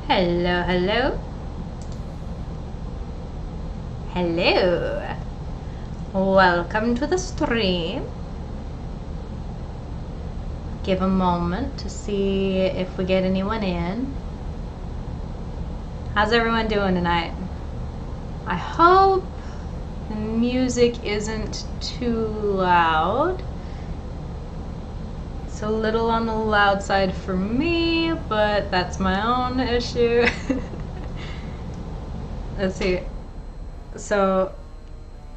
Hello, hello. Hello. Welcome to the stream. Give a moment to see if we get anyone in. How's everyone doing tonight? I hope the music isn't too loud. It's a little on the loud side for me, but that's my own issue. Let's see. So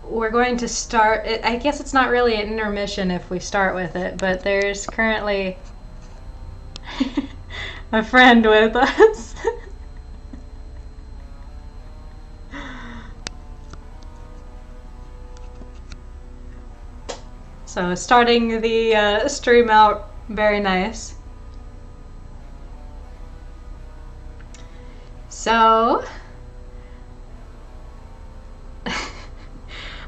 we're going to start. I guess it's not really an intermission if we start with it, but there's currently a friend with us. So starting the stream out very nice. So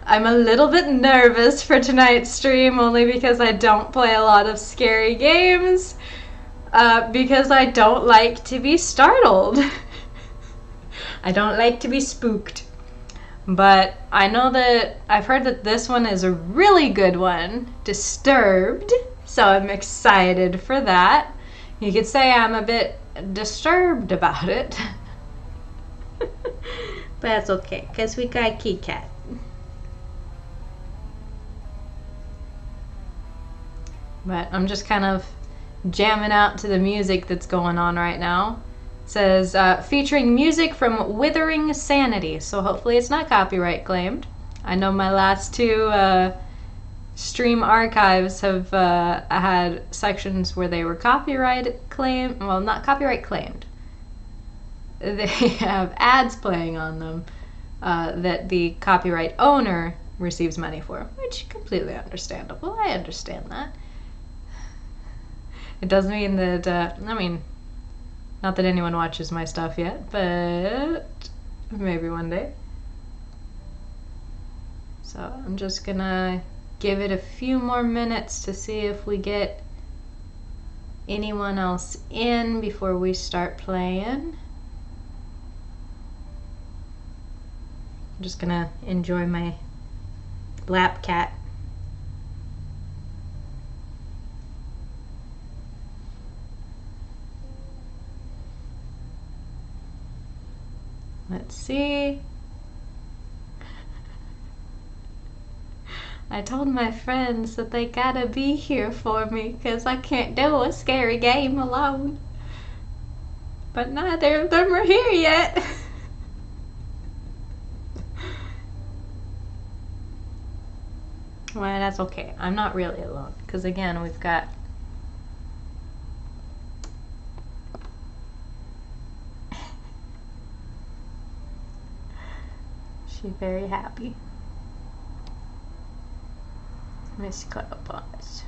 I'm a little bit nervous for tonight's stream only because I don't play a lot of scary games. Because I don't like to be startled. I don't like to be spooked. But I know that I've heard that this one is a really good one, Disturbed. So I'm excited for that. You could say I'm a bit disturbed about it. But that's okay, because we got Kit Kat. But I'm just kind of jamming out to the music that's going on right now. It says, featuring music from Withering Sanity. So hopefully it's not copyright claimed. I know my last two stream archives have had sections where they were copyright claimed. Well, not copyright claimed. They have ads playing on them that the copyright owner receives money for, which completely understandable. I understand that. It does mean that, not that anyone watches my stuff yet, but maybe one day. So I'm just gonna give it a few more minutes to see if we get anyone else in before we start playing. I'm just gonna enjoy my lap cat. Let's see. I told my friends that they gotta be here for me because I can't do a scary game alone. But neither of them are here yet. Well, that's okay. I'm not really alone because again, we've got she's very happy. Miss Cloudpots.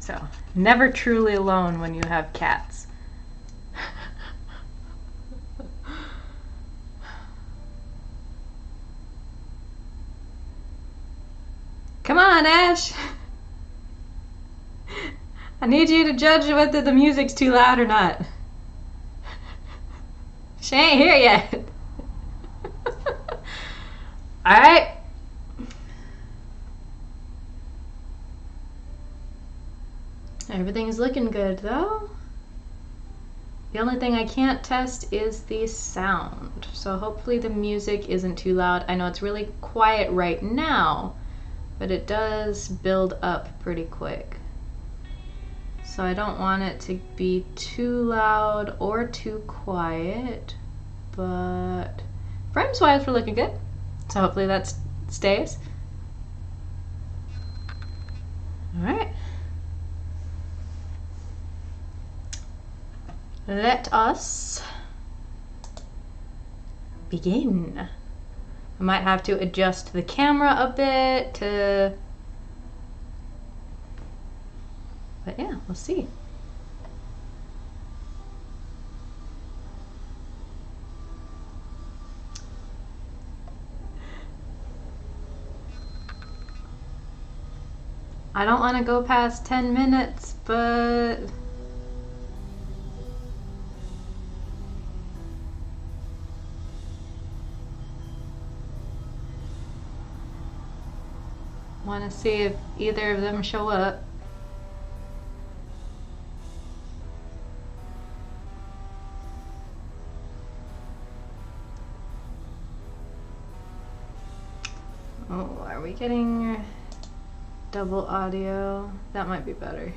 So, never truly alone when you have cats. Come on, Ash! I need you to judge whether the music's too loud or not. She ain't here yet. Alright. Everything's looking good though. The only thing I can't test is the sound. So hopefully the music isn't too loud. I know it's really quiet right now, but it does build up pretty quick. So I don't want it to be too loud or too quiet, but frames wise we're looking good. So hopefully that stays. All right. Let us begin. I might have to adjust the camera a bit to, but yeah, we'll see. I don't want to go past 10 minutes, but want to see if either of them show up. Oh, are we getting double audio? That might be better.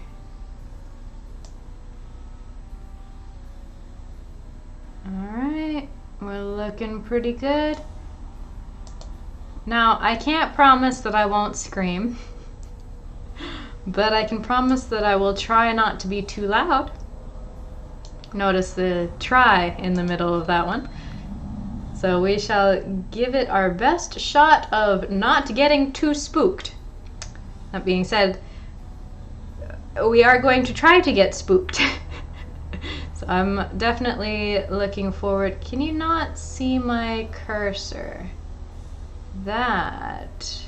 Alright, we're looking pretty good. Now, I can't promise that I won't scream, but I can promise that I will try not to be too loud. Notice the try in the middle of that one. So we shall give it our best shot of not getting too spooked. That being said, we are going to try to get spooked. So I'm definitely looking forward. Can you not see my cursor? That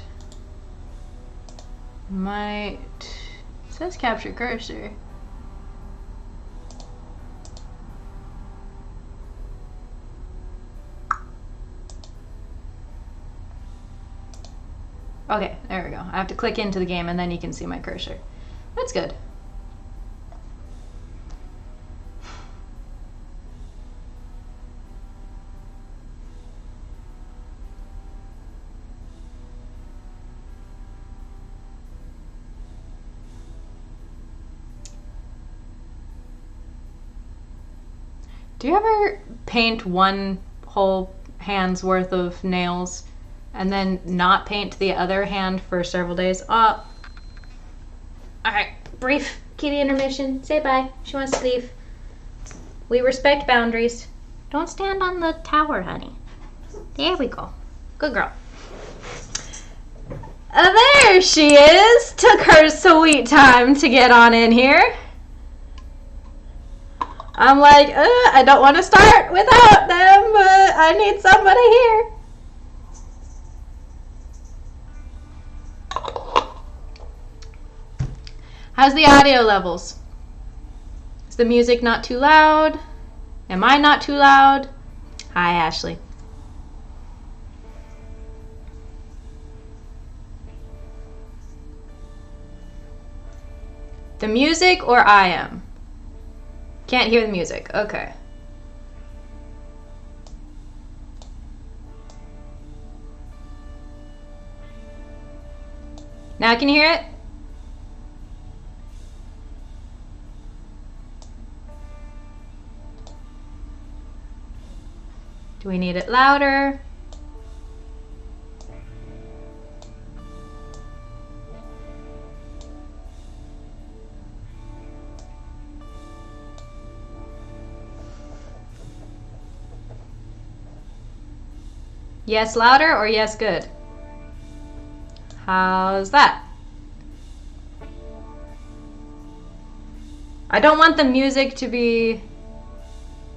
might... It says capture cursor. Okay, there we go. I have to click into the game and then you can see my cursor. That's good. Do you ever paint one whole hand's worth of nails and then not paint the other hand for several days? Alright, brief kitty intermission. Say bye. She wants to leave. We respect boundaries. Don't stand on the tower, honey. There we go. Good girl. There she is. Took her sweet time to get on in here. I'm like, I don't want to start without them, but I need somebody here. How's the audio levels? Is the music not too loud? Am I not too loud? Hi, Ashley. The music or I am? Can't hear the music. Okay. Now can you hear it? Do we need it louder? Yes, louder or yes, good? How's that? I don't want the music to be...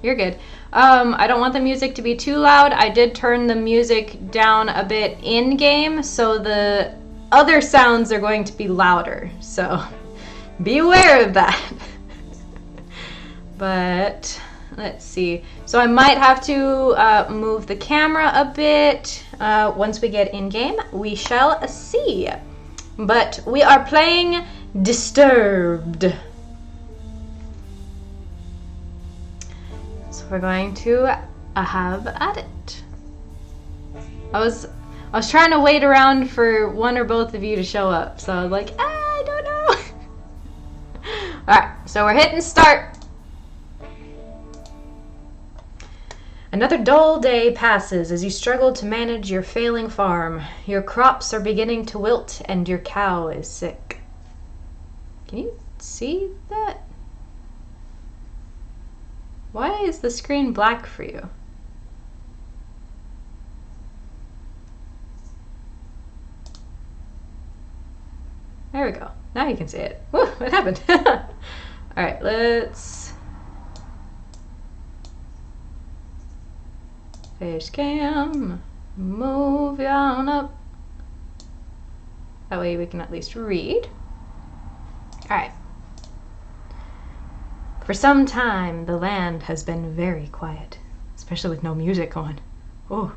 You're good. I don't want the music to be too loud. I did turn the music down a bit in-game, so the other sounds are going to be louder. So be aware of that. But... let's see. So I might have to move the camera a bit once we get in game. We shall see. But we are playing Disturbed. So we're going to have at it. I was trying to wait around for one or both of you to show up. So I was like, I don't know. All right. So we're hitting start. Another dull day passes as you struggle to manage your failing farm. Your crops are beginning to wilt and your cow is sick. Can you see that? Why is the screen black for you? There we go. Now you can see it. Woo, what happened? All right, let's... Face cam, move on up. That way we can at least read. Alright. For some time, the land has been very quiet, especially with no music on. Oh.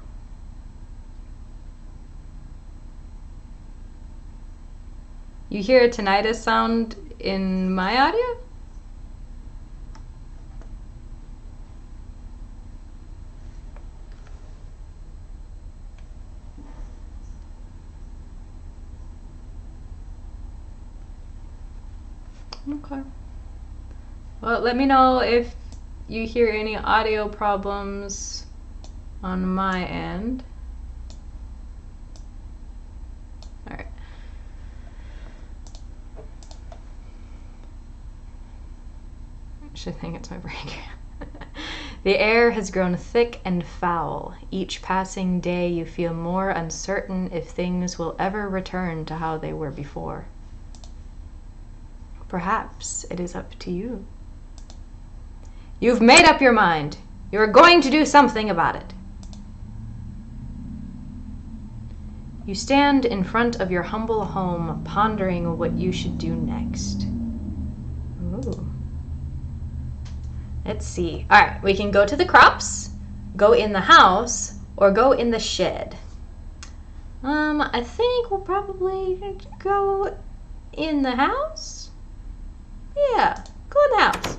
You hear a tinnitus sound in my audio? Okay. Well, let me know if you hear any audio problems on my end. All right. I should think it's my break. The air has grown thick and foul. Each passing day you feel more uncertain if things will ever return to how they were before. Perhaps it is up to you. You've made up your mind. You're going to do something about it. You stand in front of your humble home, pondering what you should do next. Ooh. Let's see. All right, we can go to the crops, go in the house, or go in the shed. I think we'll probably go in the house. Yeah, go in the house.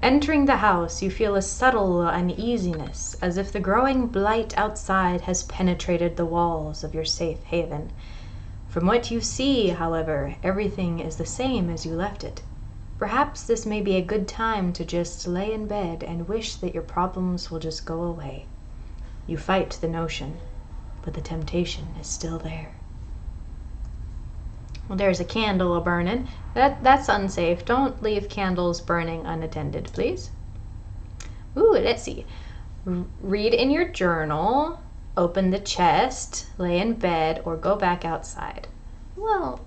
Entering the house, you feel a subtle uneasiness, as if the growing blight outside has penetrated the walls of your safe haven. From what you see, however, everything is the same as you left it. Perhaps this may be a good time to just lay in bed and wish that your problems will just go away. You fight the notion, but the temptation is still there. Well, there's a candle a-burning. That's unsafe. Don't leave candles burning unattended, please. Ooh, let's see. Read in your journal, open the chest, lay in bed, or go back outside. Well,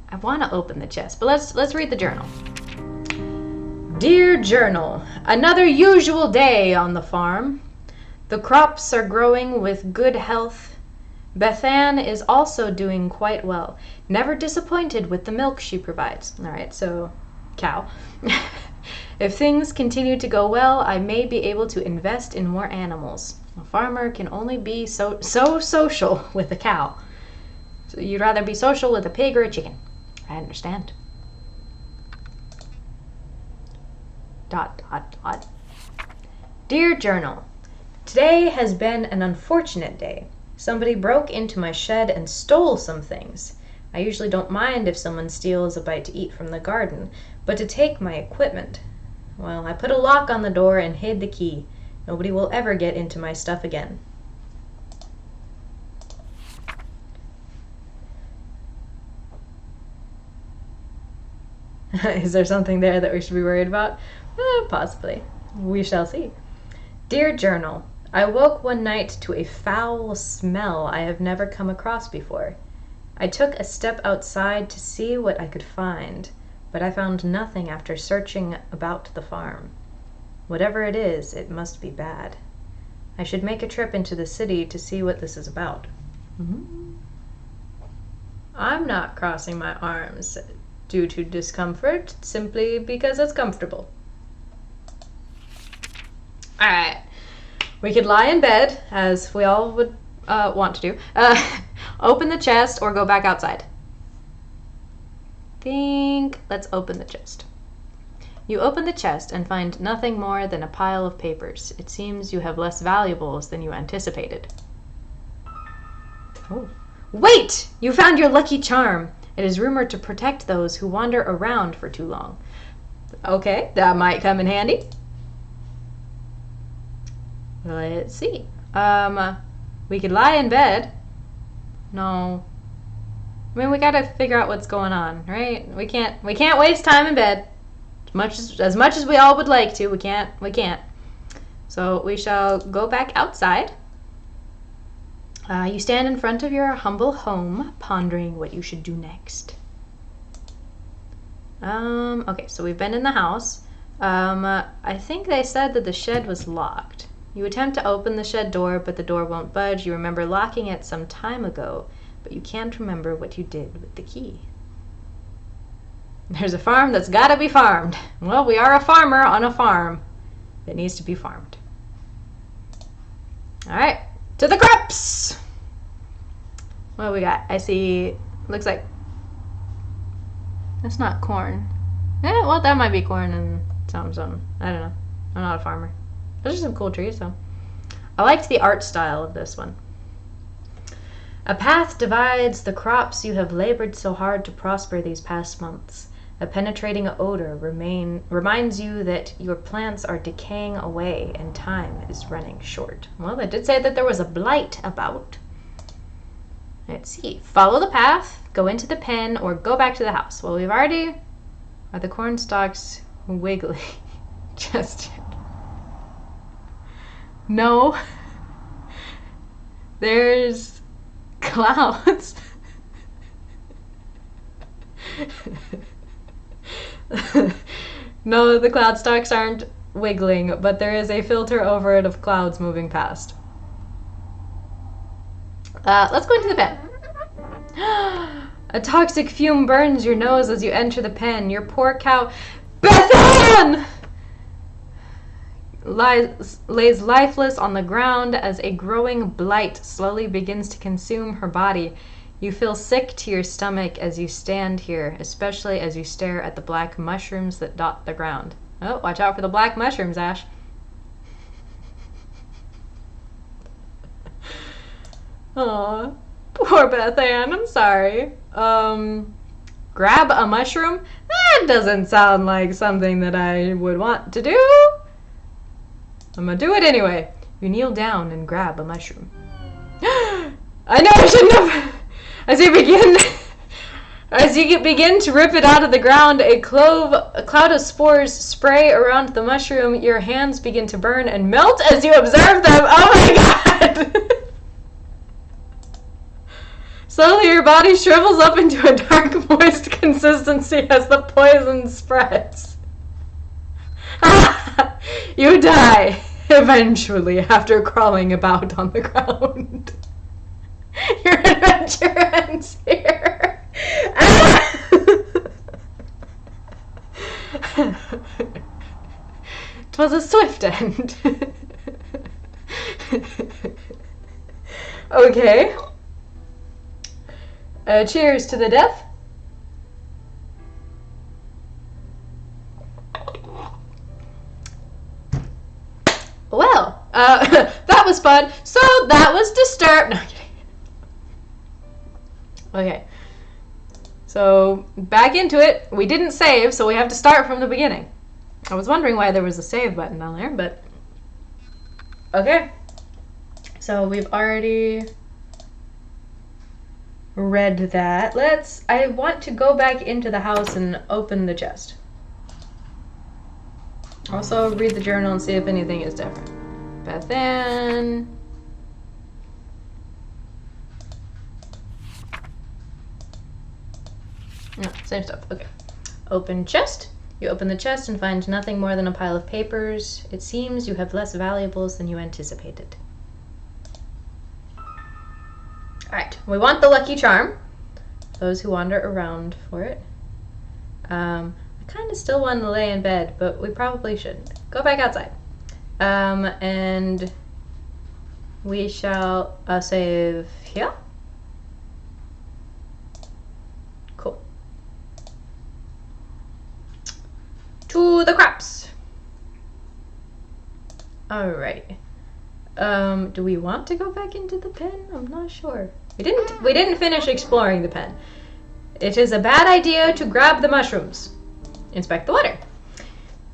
I want to open the chest, but let's read the journal. Dear Journal, another usual day on the farm. The crops are growing with good health. Bethan is also doing quite well, never disappointed with the milk she provides. All right, so cow. If things continue to go well, I may be able to invest in more animals. A farmer can only be so social with a cow. So you'd rather be social with a pig or a chicken. I understand. ... Dear Journal, today has been an unfortunate day. Somebody broke into my shed and stole some things. I usually don't mind if someone steals a bite to eat from the garden, but to take my equipment. Well, I put a lock on the door and hid the key. Nobody will ever get into my stuff again. Is there something there that we should be worried about? Possibly. We shall see. Dear Journal, I woke one night to a foul smell I have never come across before. I took a step outside to see what I could find, but I found nothing after searching about the farm. Whatever it is, it must be bad. I should make a trip into the city to see what this is about. I'm not crossing my arms due to discomfort, simply because it's comfortable. All right. We could lie in bed, as we all would want to do. Open the chest or go back outside. Let's open the chest. You open the chest and find nothing more than a pile of papers. It seems you have less valuables than you anticipated. Oh. Wait! You found your lucky charm. It is rumored to protect those who wander around for too long. Okay, that might come in handy. Let's see. We could lie in bed. No. I mean, we gotta figure out what's going on, right? We can't waste time in bed. As much as we all would like to, we can't. So we shall go back outside. You stand in front of your humble home, pondering what you should do next. Okay, so we've been in the house. I think they said that the shed was locked. You attempt to open the shed door, but the door won't budge. You remember locking it some time ago, but you can't remember what you did with the key. There's a farm that's gotta be farmed. Well, we are a farmer on a farm that needs to be farmed. All right, to the crops. What we got? I see, looks like, that's not corn. Yeah, well, that might be corn and something. I don't know. I'm not a farmer. Those are some cool trees, though. I liked the art style of this one. A path divides the crops you have labored so hard to prosper these past months. A penetrating odor reminds you that your plants are decaying away and time is running short. Well, they did say that there was a blight about. Let's see. Follow the path, go into the pen, or go back to the house. Well, we've already... Are the corn stalks wiggly? Just yet. No. There's clouds. No, the cloud stalks aren't wiggling, but there is a filter over it of clouds moving past. Let's go into the pen. A toxic fume burns your nose as you enter the pen. Your poor cow, Bethan, lays lifeless on the ground as a growing blight slowly begins to consume her body. You feel sick to your stomach as you stand here, especially as you stare at the black mushrooms that dot the ground. Oh, watch out for the black mushrooms, Ash. Aw, poor Beth Ann, I'm sorry. Grab a mushroom? That doesn't sound like something that I would want to do. I'm gonna do it anyway. You kneel down and grab a mushroom. I know I shouldn't have. As you begin to rip it out of the ground, a cloud of spores spray around the mushroom. Your hands begin to burn and melt as you observe them. Oh my god! Slowly, your body shrivels up into a dark, moist consistency as the poison spreads. You die, eventually, after crawling about on the ground. Your adventure ends here. It was a swift end. Okay. Cheers to the death. Well, that was fun. So that was disturbed. No, I'm kidding. Okay. So back into it. We didn't save, so we have to start from the beginning. I was wondering why there was a save button down there, but okay. So we've already read that. I want to go back into the house and open the chest. Also read the journal and see if anything is different. Beth Ann. No, same stuff. Okay. Open chest. You open the chest and find nothing more than a pile of papers. It seems you have less valuables than you anticipated. Alright, we want the lucky charm. Those who wander around for it. I kind of still want to lay in bed, but we probably shouldn't. Go back outside. And we shall save here. Cool. To the crops. Alright. Do we want to go back into the pen? I'm not sure. We didn't finish exploring the pen. It is a bad idea to grab the mushrooms. Inspect the water.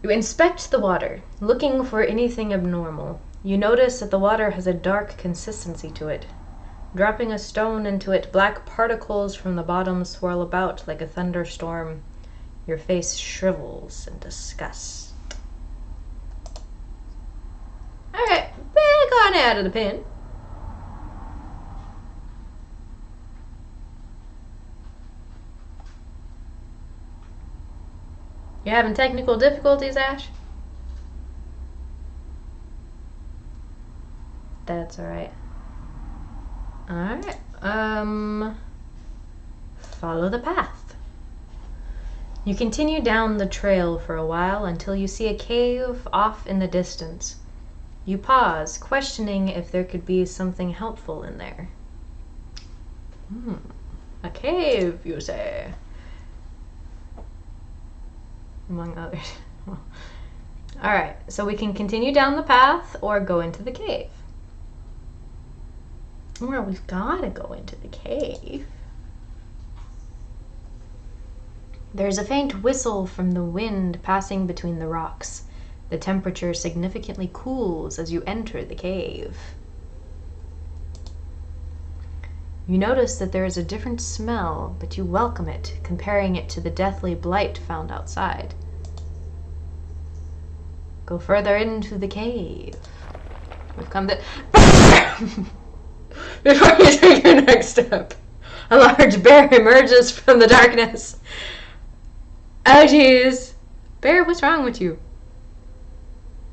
You inspect the water, looking for anything abnormal. You notice that the water has a dark consistency to it. Dropping a stone into it, black particles from the bottom swirl about like a thunderstorm. Your face shrivels in disgust. Alright, back on out of the pen. You having technical difficulties, Ash? That's alright. Alright. Follow the path. You continue down the trail for a while until you see a cave off in the distance. You pause, questioning if there could be something helpful in there. A cave, you say? Among others. Alright, so we can continue down the path or go into the cave. Well, we've gotta go into the cave. There's a faint whistle from the wind passing between the rocks. The temperature significantly cools as you enter the cave. You notice that there is a different smell, but you welcome it, comparing it to the deathly blight found outside. Go further into the cave. We've come to... Before you take your next step, a large bear emerges from the darkness. Oh, jeez. Bear, what's wrong with you?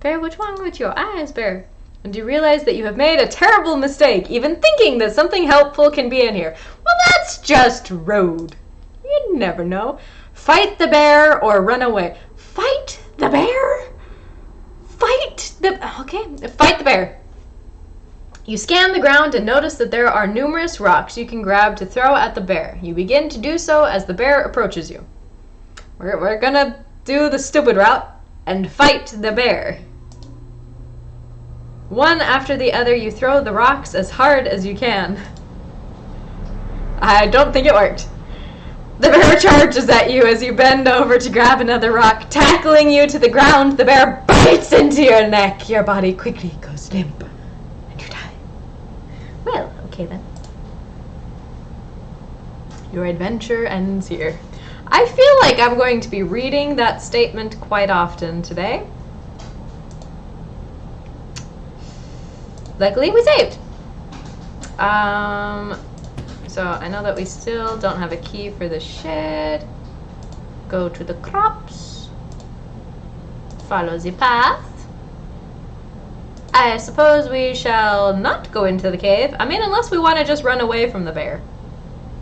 Bear, what's wrong with your eyes, Bear? And you realize that you have made a terrible mistake, even thinking that something helpful can be in here. Well, that's just rude. You never know. Fight the bear or run away. Fight the bear? Fight the bear. You scan the ground and notice that there are numerous rocks you can grab to throw at the bear. You begin to do so as the bear approaches you. We're gonna do the stupid route and fight the bear. One after the other, you throw the rocks as hard as you can. I don't think it worked. The bear charges at you as you bend over to grab another rock. Tackling you to the ground, the bear bites into your neck. Your body quickly goes limp, and you die. Well, okay then. Your adventure ends here. I feel like I'm going to be reading that statement quite often today. Luckily, we saved. So I know that we still don't have a key for the shed. Go to the crops. Follow the path. I suppose we shall not go into the cave. I mean, unless we want to just run away from the bear.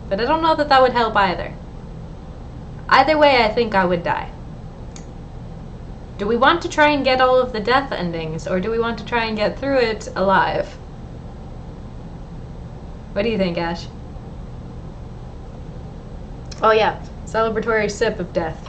But I don't know that that would help either. Either way, I think I would die. Do we want to try and get all of the death endings, or do we want to try and get through it alive? What do you think, Ash? Oh yeah, celebratory sip of death.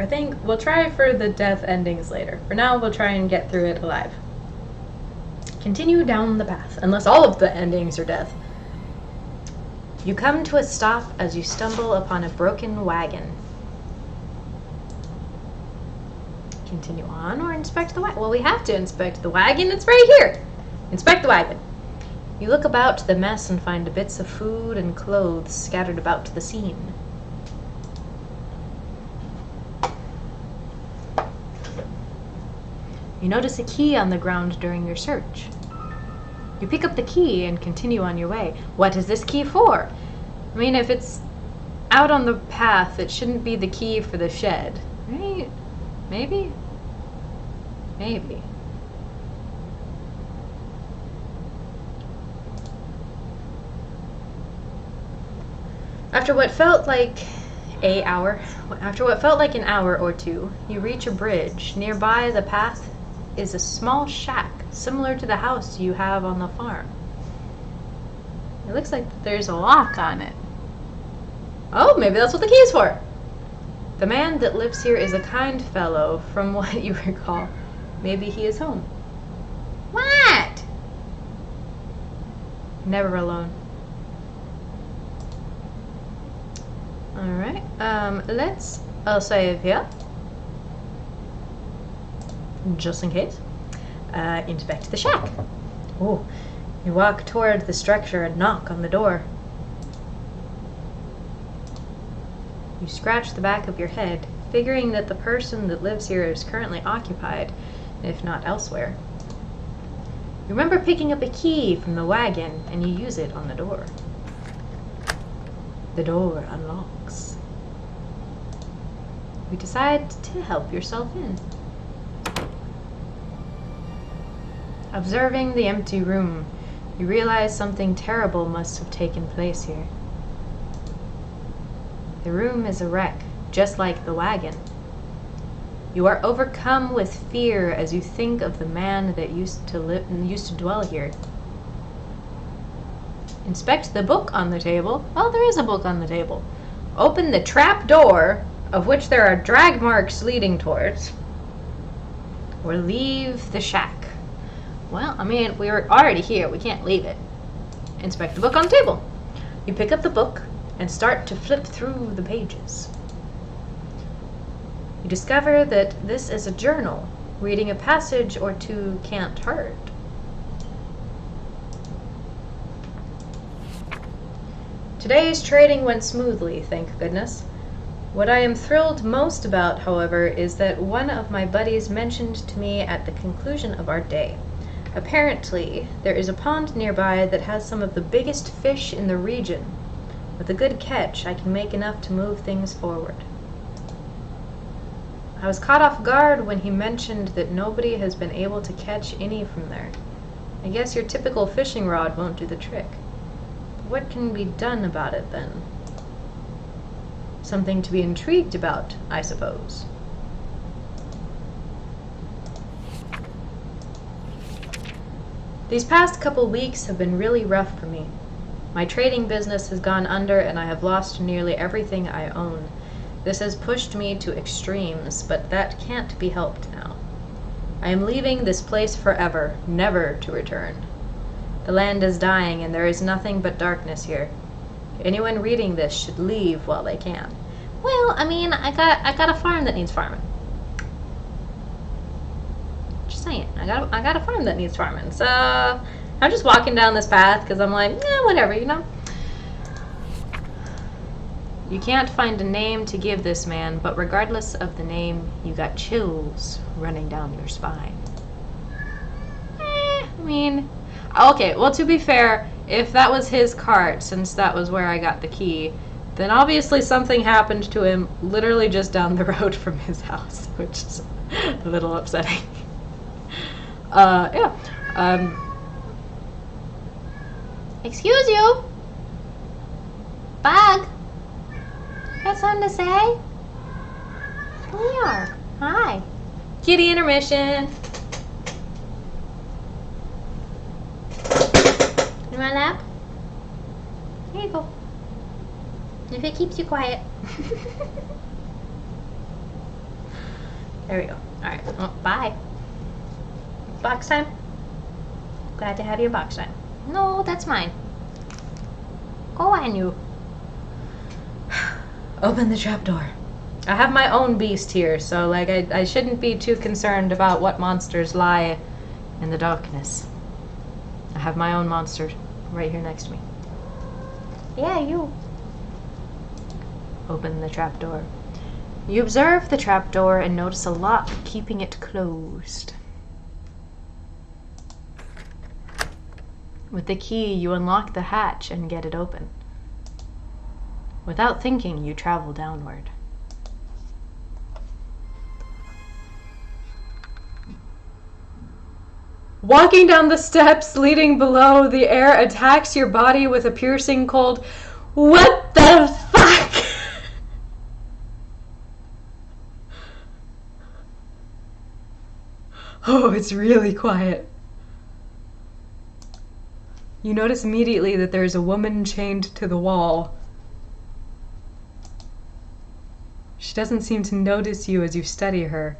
I think we'll try for the death endings later. For now, we'll try and get through it alive. Continue down the path, unless all of the endings are death. You come to a stop as you stumble upon a broken wagon. Continue on or inspect the wagon? Well, we have to inspect the wagon. It's right here. Inspect the wagon. You look about the mess and find bits of food and clothes scattered about the scene. You notice a key on the ground during your search. You pick up the key and continue on your way. What is this key for? I mean, if it's out on the path, it shouldn't be the key for the shed, right? Maybe? Maybe. After what felt like an hour or two, you reach a bridge. Nearby the path is a small shack, similar to the house you have on the farm. It looks like there's a lock on it. Oh, maybe that's what the key is for. The man that lives here is a kind fellow, from what you recall. Maybe he is home. What? Never alone. Alright, I'll save here. Just in case. Inspect the shack. Oh, you walk toward the structure and knock on the door. You scratch the back of your head, figuring that the person that lives here is currently occupied, if not elsewhere. You remember picking up a key from the wagon, and you use it on the door. The door unlocks. You decide to help yourself in. Observing the empty room, You realize something terrible must have taken place here. The room is a wreck, just like the wagon. You are overcome with fear as you think of the man that used to dwell here. Inspect the book on the table. Oh, there is a book on the table. Open the trap door, of which there are drag marks leading towards, or leave the shack. Well, I mean, we were already here. We can't leave it. Inspect the book on the table. You pick up the book and start to flip through the pages. You discover that this is a journal. Reading a passage or two can't hurt. Today's trading went smoothly, thank goodness. What I am thrilled most about, however, is that one of my buddies mentioned to me at the conclusion of our day. Apparently, there is a pond nearby that has some of the biggest fish in the region. With a good catch, I can make enough to move things forward. I was caught off guard when he mentioned that nobody has been able to catch any from there. I guess your typical fishing rod won't do the trick. What can be done about it, then? Something to be intrigued about, I suppose. These past couple weeks have been really rough for me. My trading business has gone under and I have lost nearly everything I own. This has pushed me to extremes, but that can't be helped now. I am leaving this place forever, never to return. The land is dying and there is nothing but darkness here. Anyone reading this should leave while they can. Well, I mean, I got a farm that needs farming. Just saying, I got a farm that needs farming. So I'm just walking down this path because I'm like, whatever, you know. You can't find a name to give this man, but regardless of the name, you got chills running down your spine. I mean, okay, well, to be fair, if that was his cart, since that was where I got the key, then obviously something happened to him literally just down the road from his house, which is a little upsetting. Yeah. Excuse you? Bug? Got something to say? Here you are. Hi. Kitty intermission. You want a nap? Here you go. If it keeps you quiet. There we go. Alright. Well, bye. Box time? Glad to have your box time. No, that's mine. Go on, you. Open the trapdoor. I have my own beast here, so like I shouldn't be too concerned about what monsters lie in the darkness. I have my own monster right here next to me. Yeah, you. Open the trapdoor. You observe the trapdoor and notice a lock keeping it closed. With the key, you unlock the hatch and get it open. Without thinking, you travel downward. Walking down the steps leading below, the air attacks your body with a piercing cold. What the fuck? Oh, it's really quiet. You notice immediately that there is a woman chained to the wall. She doesn't seem to notice you as you study her.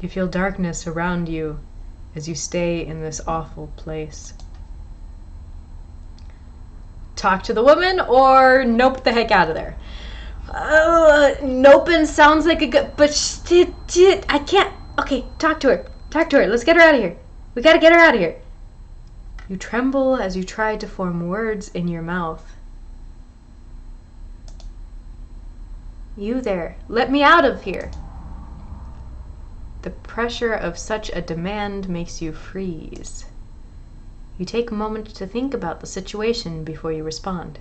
You feel darkness around you as you stay in this awful place. Talk to the woman or nope the heck out of there? Noping sounds like a good, but I can't. Okay, talk to her. Talk to her. Let's get her out of here. We gotta get her out of here. You tremble as you try to form words in your mouth. You there, let me out of here. The pressure of such a demand makes you freeze. You take a moment to think about the situation before you respond.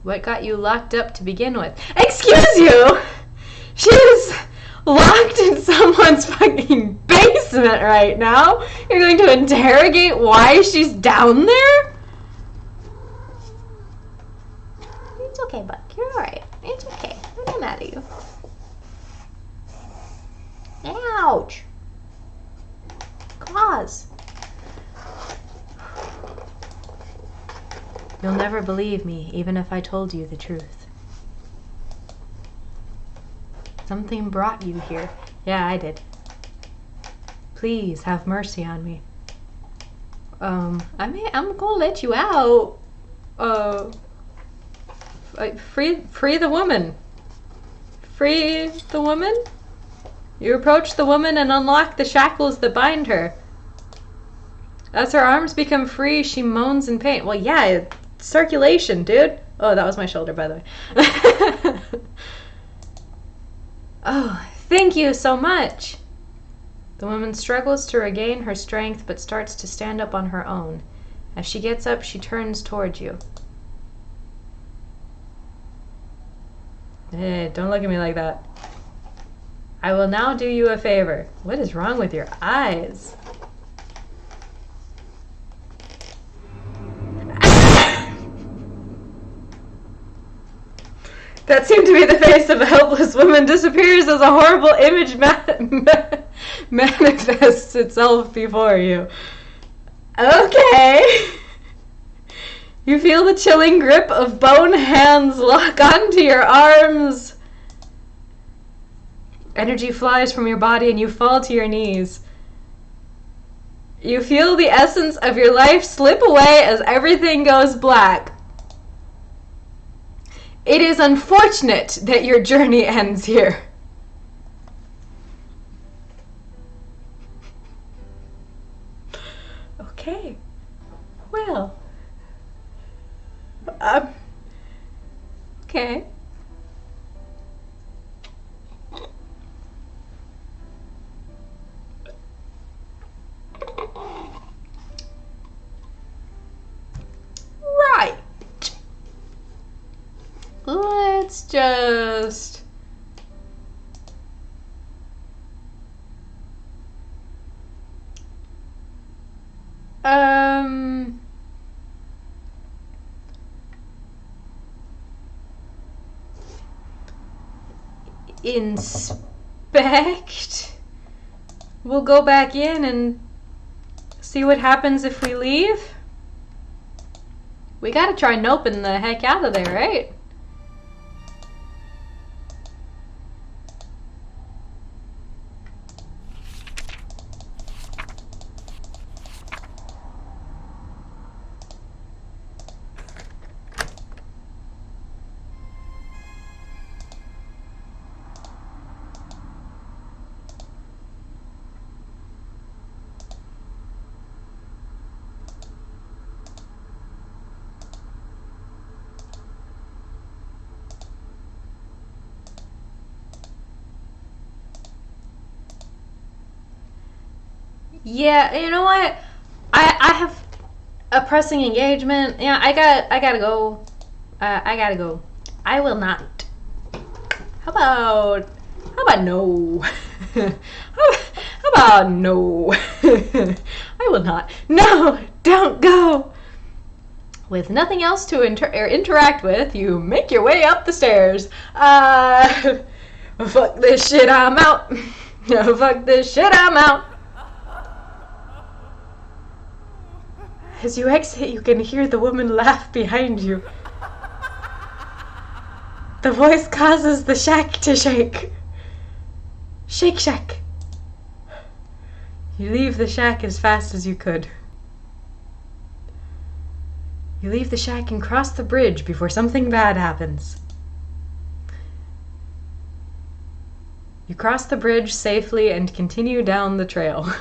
What got you locked up to begin with? Excuse you! She's locked in someone's fucking basement! basement right now? You're going to interrogate why she's down there? It's okay, Buck. You're alright. It's okay. I'm not mad at you. Ouch! Claws. You'll never believe me, even if I told you the truth. Something brought you here. Yeah, I did. Please have mercy on me. I'm gonna let you out. Free the woman. Free the woman? You approach the woman and unlock the shackles that bind her. As her arms become free, she moans in pain. Well, yeah, circulation, dude. Oh, that was my shoulder, by the way. Oh, thank you so much. The woman struggles to regain her strength, but starts to stand up on her own. As she gets up, she turns towards you. Hey, don't look at me like that. I will now do you a favor. What is wrong with your eyes? That seemed to be the face of a helpless woman disappears as a horrible image manifests itself before you. Okay. You feel the chilling grip of bone hands lock onto your arms. Energy flies from your body and you fall to your knees. You feel the essence of your life slip away as everything goes black. It is unfortunate that your journey ends here. Okay. Well. Okay. Right. Let's just... Inspect. We'll go back in and see what happens if we leave. We gotta try noping the heck out of there, right? Yeah, you know what? I have a pressing engagement. Yeah, I gotta go. I gotta go. I will not. How about no? How about no? I will not. No, don't go. With nothing else to interact with, you make your way up the stairs. Fuck this shit, I'm out. No, fuck this shit, I'm out. As you exit, you can hear the woman laugh behind you. The voice causes the shack to shake. Shake shack. You leave the shack as fast as you could. You leave the shack and cross the bridge before something bad happens. You cross the bridge safely and continue down the trail.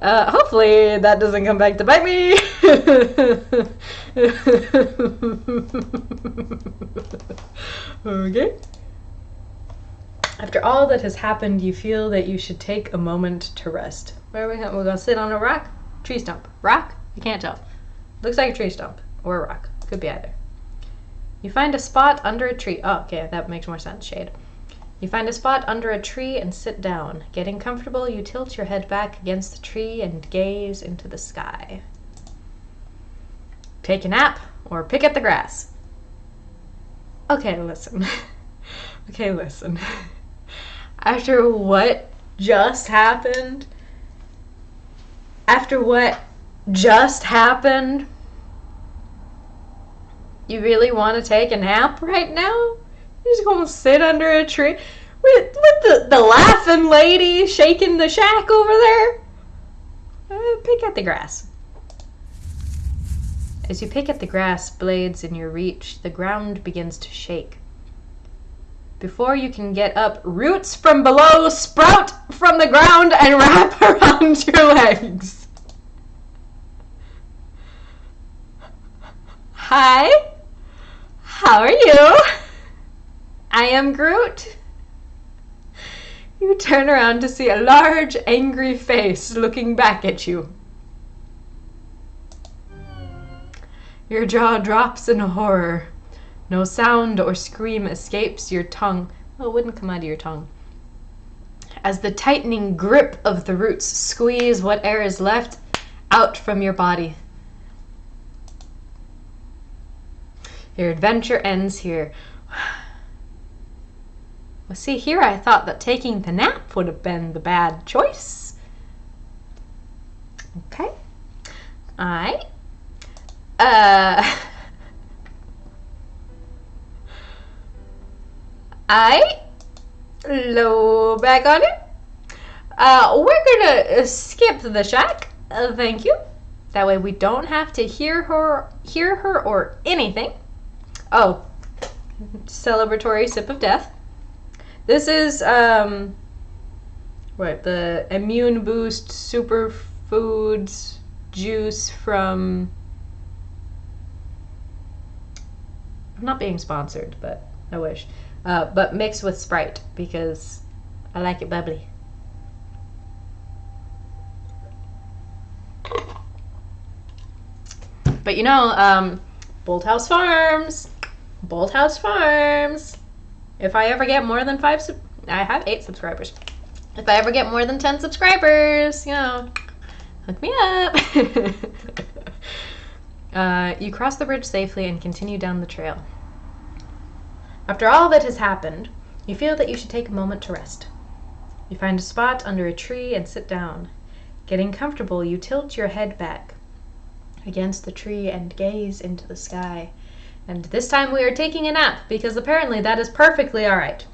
Hopefully that doesn't come back to bite me. Okay. After all that has happened, you feel that you should take a moment to rest. Where are we going? We're going to sit on a rock? Tree stump. Rock? You can't tell. Looks like a tree stump. Or a rock. Could be either. You find a spot under a tree. Oh, okay. That makes more sense. Shade. You find a spot under a tree and sit down. Getting comfortable, you tilt your head back against the tree and gaze into the sky. Take a nap or pick at the grass. Okay, listen. Okay, listen. After what just happened, you really want to take a nap right now? You're just gonna sit under a tree with the laughing lady shaking the shack over there? Pick at the grass. As you pick at the grass blades in your reach, the ground begins to shake. Before you can get up, roots from below sprout from the ground and wrap around your legs. Hi, how are you? I am Groot. You turn around to see a large, angry face looking back at you. Your jaw drops in horror. No sound or scream escapes your tongue. Well, it wouldn't come out of your tongue. As the tightening grip of the roots squeeze what air is left out from your body. Your adventure ends here. Well, see, here I thought that taking the nap would have been the bad choice. Okay. Low back on it. We're gonna skip the shack. Thank you. That way we don't have to hear her or anything. Oh, celebratory sip of death. This is the immune boost superfoods juice from. I'm not being sponsored, but I wish. But mixed with Sprite because I like it bubbly. But you know, Bolthouse Farms. If I ever get more than I have 8 subscribers. If I ever get more than 10 subscribers, you know, hook me up. You cross the bridge safely and continue down the trail. After all that has happened, you feel that you should take a moment to rest. You find a spot under a tree and sit down. Getting comfortable, you tilt your head back against the tree and gaze into the sky. And this time we are taking a nap, because apparently that is perfectly alright.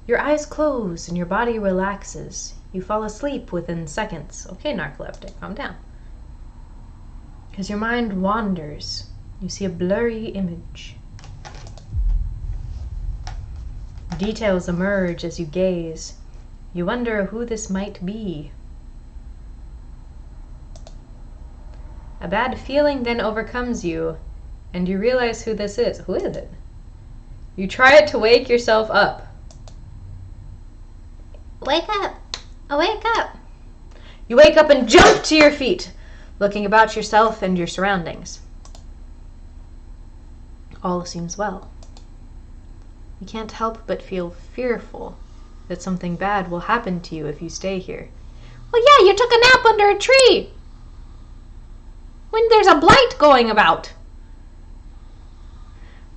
Your eyes close and your body relaxes. You fall asleep within seconds. Okay, narcoleptic, calm down. As your mind wanders, you see a blurry image. Details emerge as you gaze. You wonder who this might be. A bad feeling then overcomes you, and you realize who this is. Who is it? You try to wake yourself up. Wake up! Wake up! You wake up and jump to your feet, looking about yourself and your surroundings. All seems well. You can't help but feel fearful that something bad will happen to you if you stay here. Well, yeah, you took a nap under a tree when there's a blight going about.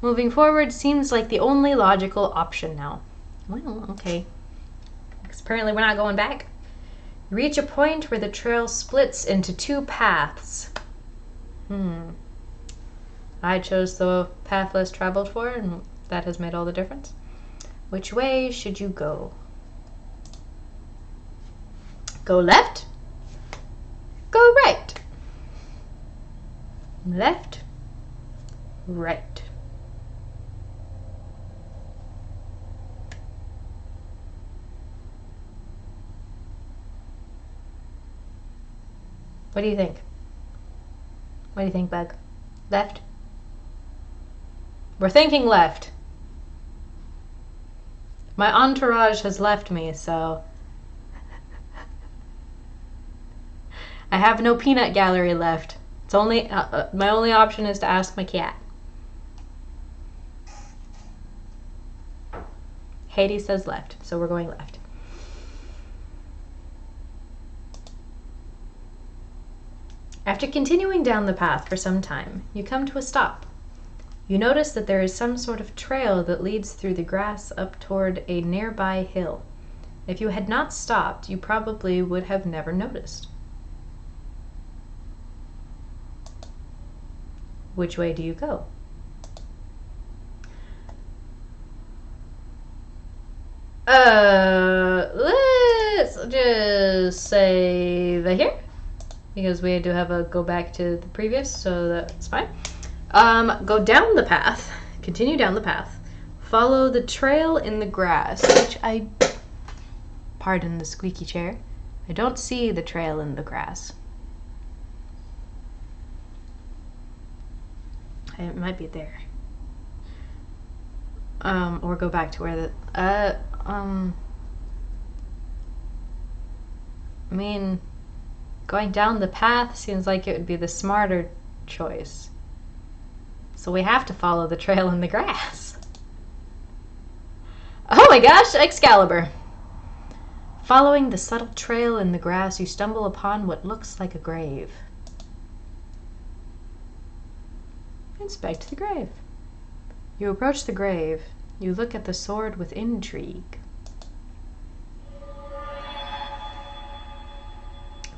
Moving forward seems like the only logical option now. Well, okay. Because apparently we're not going back. You reach a point where the trail splits into 2 paths. I chose the path less traveled for, and that has made all the difference. Which way should you go? Go left? Go right? Left? Right. What do you think? What do you think, Bug? Left? We're thinking left. My entourage has left me, so I have no peanut gallery left. It's only my only option is to ask my cat. Hades says left, so we're going left. After continuing down the path for some time, you come to a stop. You notice that there is some sort of trail that leads through the grass up toward a nearby hill. If you had not stopped, you probably would have never noticed. Which way do you go? Let's just say the here, because we do have a go back to the previous, so that's fine. Go down the path, continue down the path, follow the trail in the grass, which pardon the squeaky chair, I don't see the trail in the grass. It might be there. Or go back to where the, I mean, going down the path seems like it would be the smarter choice. So we have to follow the trail in the grass. Oh my gosh, Excalibur! Following the subtle trail in the grass, you stumble upon what looks like a grave. Inspect the grave. You approach the grave. You look at the sword with intrigue.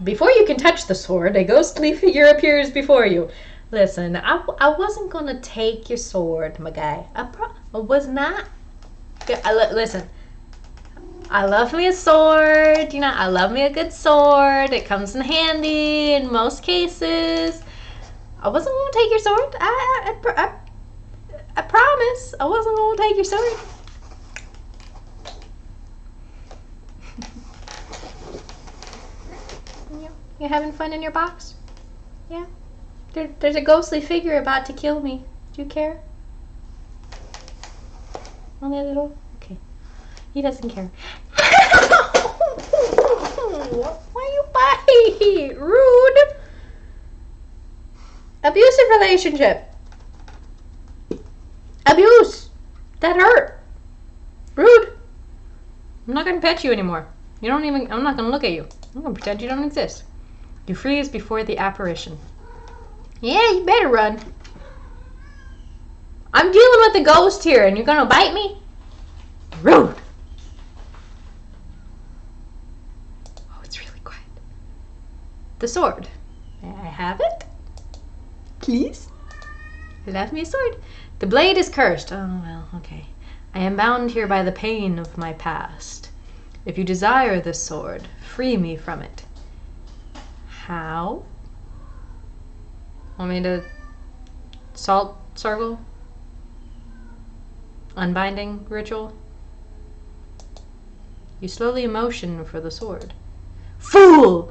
Before you can touch the sword, a ghostly figure appears before you. Listen, I wasn't gonna take your sword, my guy. I was not. Listen, I love me a sword. You know, I love me a good sword. It comes in handy in most cases. I wasn't gonna take your sword. I promise. I wasn't gonna take your sword. You having fun in your box? Yeah. There's a ghostly figure about to kill me. Do you care? Only a little? Okay. He doesn't care. Why you bite? Rude. Abusive relationship. Abuse. That hurt. Rude. I'm not gonna pet you anymore. I'm not gonna look at you. I'm gonna pretend you don't exist. You freeze before the apparition. Yeah, you better run. I'm dealing with a ghost here and you're gonna bite me? Rude. Oh, it's really quiet. The sword. May I have it? Please? You left me a sword. The blade is cursed. Oh, well, okay. I am bound here by the pain of my past. If you desire this sword, free me from it. How? Want me to salt circle? Unbinding ritual? You slowly motion for the sword. Fool!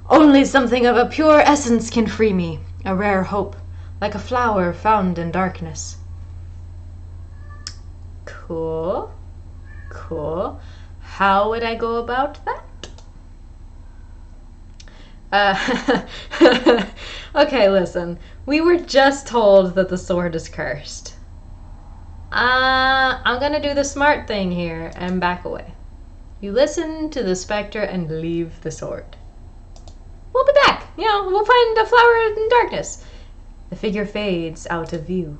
Only something of a pure essence can free me. A rare hope, like a flower found in darkness. Cool. Cool. How would I go about that? Okay, listen. We were just told that the sword is cursed. I'm gonna do the smart thing here and back away. You listen to the specter and leave the sword. We'll be back. You know, we'll find a flower in darkness. The figure fades out of view.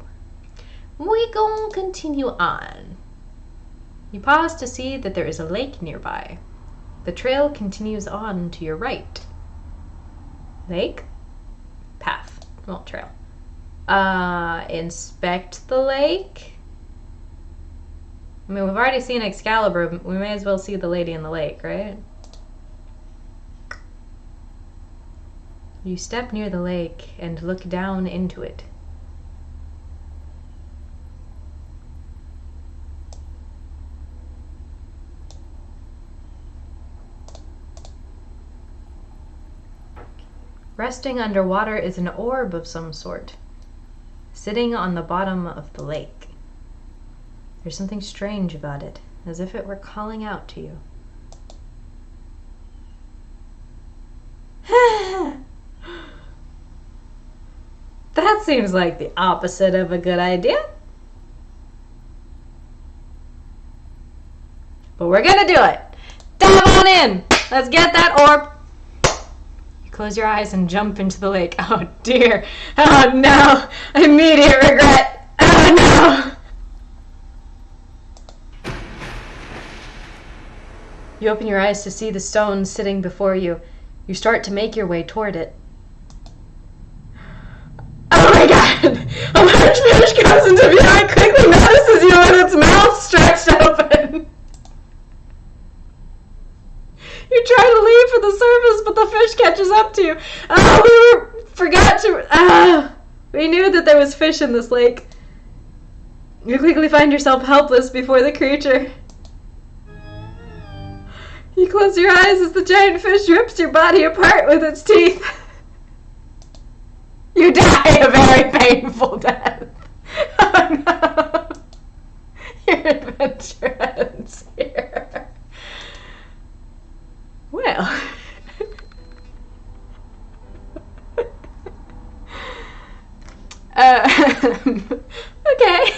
We gon' continue on. You pause to see that there is a lake nearby. The trail continues on to your right. Lake? Path. Well, trail. Inspect the lake? I mean, we've already seen Excalibur. We may as well see the lady in the lake, right? You step near the lake and look down into it. Resting underwater is an orb of some sort, sitting on the bottom of the lake. There's something strange about it, as if it were calling out to you. That seems like the opposite of a good idea. but we're gonna do it. Dive on in. Let's get that orb. You close your eyes and jump into the lake. Oh dear. Oh no. Immediate regret. Oh no. You open your eyes to see the stone sitting before you. You start to make your way toward it. Oh my god! A large fish comes into view and quickly notices you with its mouth stretched open. You try to leave for the surface, but the fish catches up to you. Oh, we knew that there was fish in this lake. You quickly find yourself helpless before the creature. You close your eyes as the giant fish rips your body apart with its teeth. You die a very painful death. Oh no. Your adventure ends here. Well. Okay.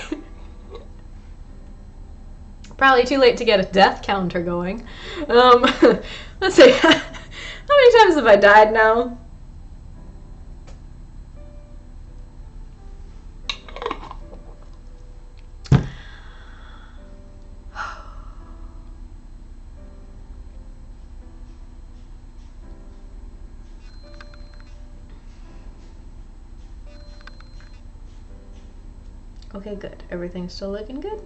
Probably too late to get a death counter going. Let's see. How many times have I died now? Okay, good. Everything's still looking good?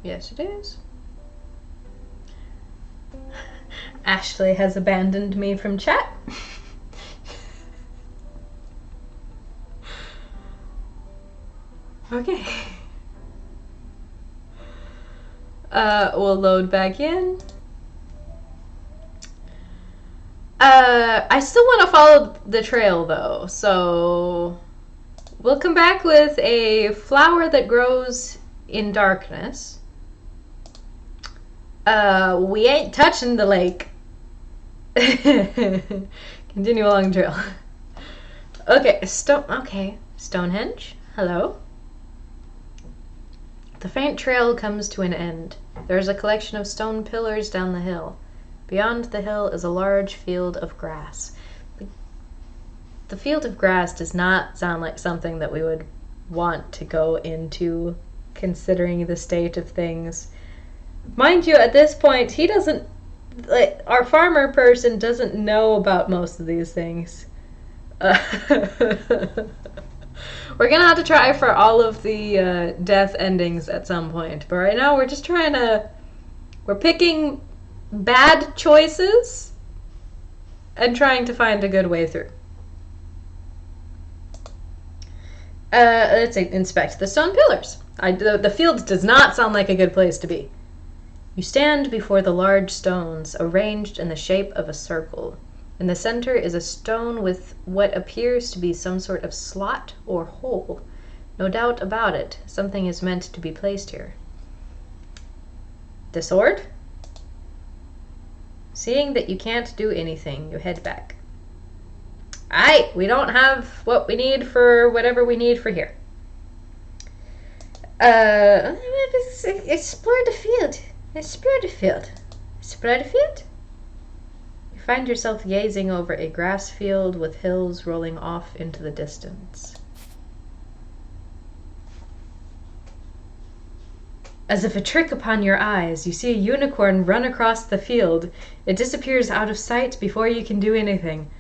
Yes, it is. Ashley has abandoned me from chat. Okay. We'll load back in. I still want to follow the trail though, so we'll come back with a flower that grows in darkness. We ain't touching the lake. Continue along the trail. Okay, Stonehenge. Hello. The faint trail comes to an end. There is a collection of stone pillars down the hill. Beyond the hill is a large field of grass. The field of grass does not sound like something that we would want to go into, considering the state of things. Mind you, at this point, he doesn't, like, our farmer person doesn't know about most of these things. We're gonna have to try for all of the death endings at some point, but right now we're just trying to, we're picking bad choices and trying to find a good way through. Let's see, inspect the stone pillars. The field does not sound like a good place to be. You stand before the large stones arranged in the shape of a circle. In the center is a stone with what appears to be some sort of slot or hole. No doubt about it, something is meant to be placed here. The sword? Seeing that you can't do anything, you head back. Aight, we don't have what we need for whatever we need for here. Explore the field. Explore the field. Explore the field? You find yourself gazing over a grass field with hills rolling off into the distance. As if a trick upon your eyes, you see a unicorn run across the field. It disappears out of sight before you can do anything.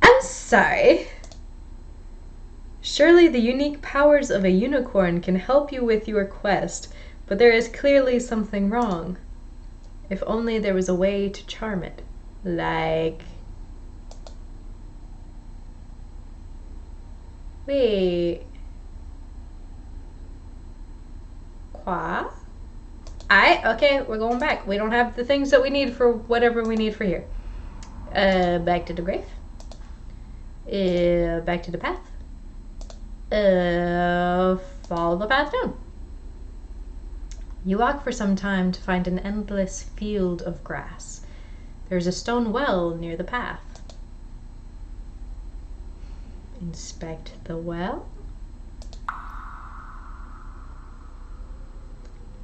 I'm sorry. Surely the unique powers of a unicorn can help you with your quest, but there is clearly something wrong. If only there was a way to charm it. Like... Wait... Qua? Okay, we're going back. We don't have the things that we need for whatever we need for here. Back to the grave. Back to the path. Follow the path down. You walk for some time to find an endless field of grass. There's a stone well near the path. Inspect the well.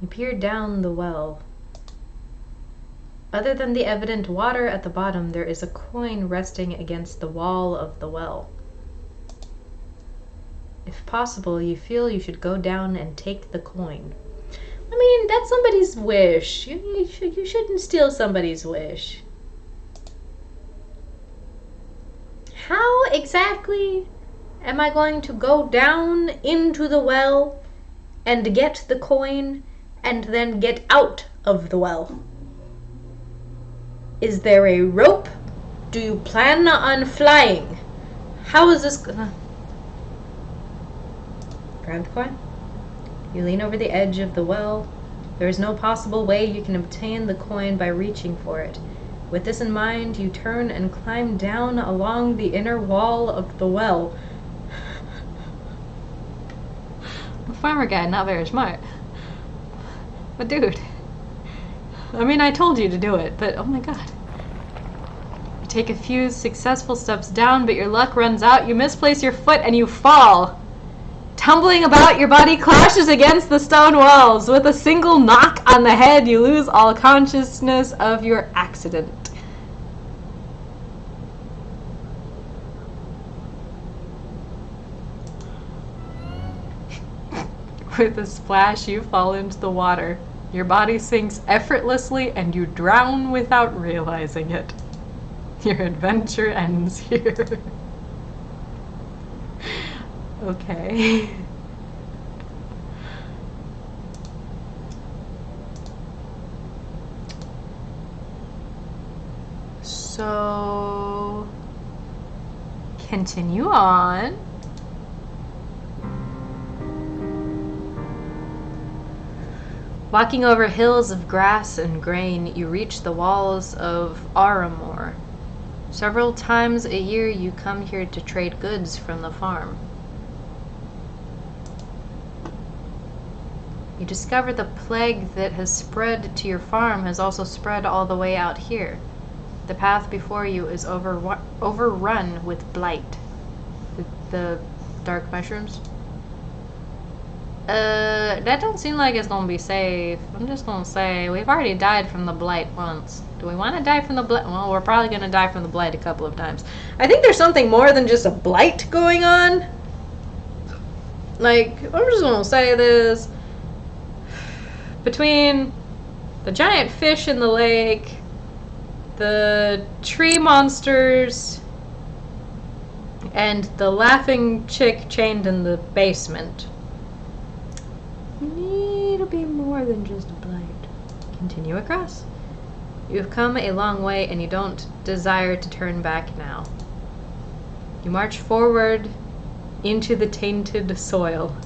You peer down the well. Other than the evident water at the bottom, there is a coin resting against the wall of the well. If possible, you feel you should go down and take the coin. I mean, that's somebody's wish. You shouldn't steal somebody's wish. How exactly am I going to go down into the well and get the coin and then get out of the well? Is there a rope? Do you plan on flying? How is this gonna... Grabbed coin. You lean over the edge of the well. There is no possible way you can obtain the coin by reaching for it. With this in mind, you turn and climb down along the inner wall of the well. A farmer guy, not very smart. But dude, I mean, I told you to do it, but oh my god. You take a few successful steps down, but your luck runs out. You misplace your foot and you fall. Tumbling about, your body clashes against the stone walls. With a single knock on the head, you lose all consciousness of your accident. With a splash, you fall into the water. Your body sinks effortlessly and you drown without realizing it. Your adventure ends here. Okay. So, continue on. Walking over hills of grass and grain, you reach the walls of Aramor. Several times a year you come here to trade goods from the farm. You discover the plague that has spread to your farm has also spread all the way out here. The path before you is overrun with blight. The dark mushrooms. That don't seem like it's gonna be safe. I'm just gonna say, we've already died from the blight once. Do we want to die from the blight? Well, we're probably gonna die from the blight a couple of times. I think there's something more than just a blight going on. Like, I'm just gonna say this. Between the giant fish in the lake, the tree monsters, and the laughing chick chained in the basement, you need to be more than just a blight. Continue across. You have come a long way and you don't desire to turn back now. You march forward into the tainted soil.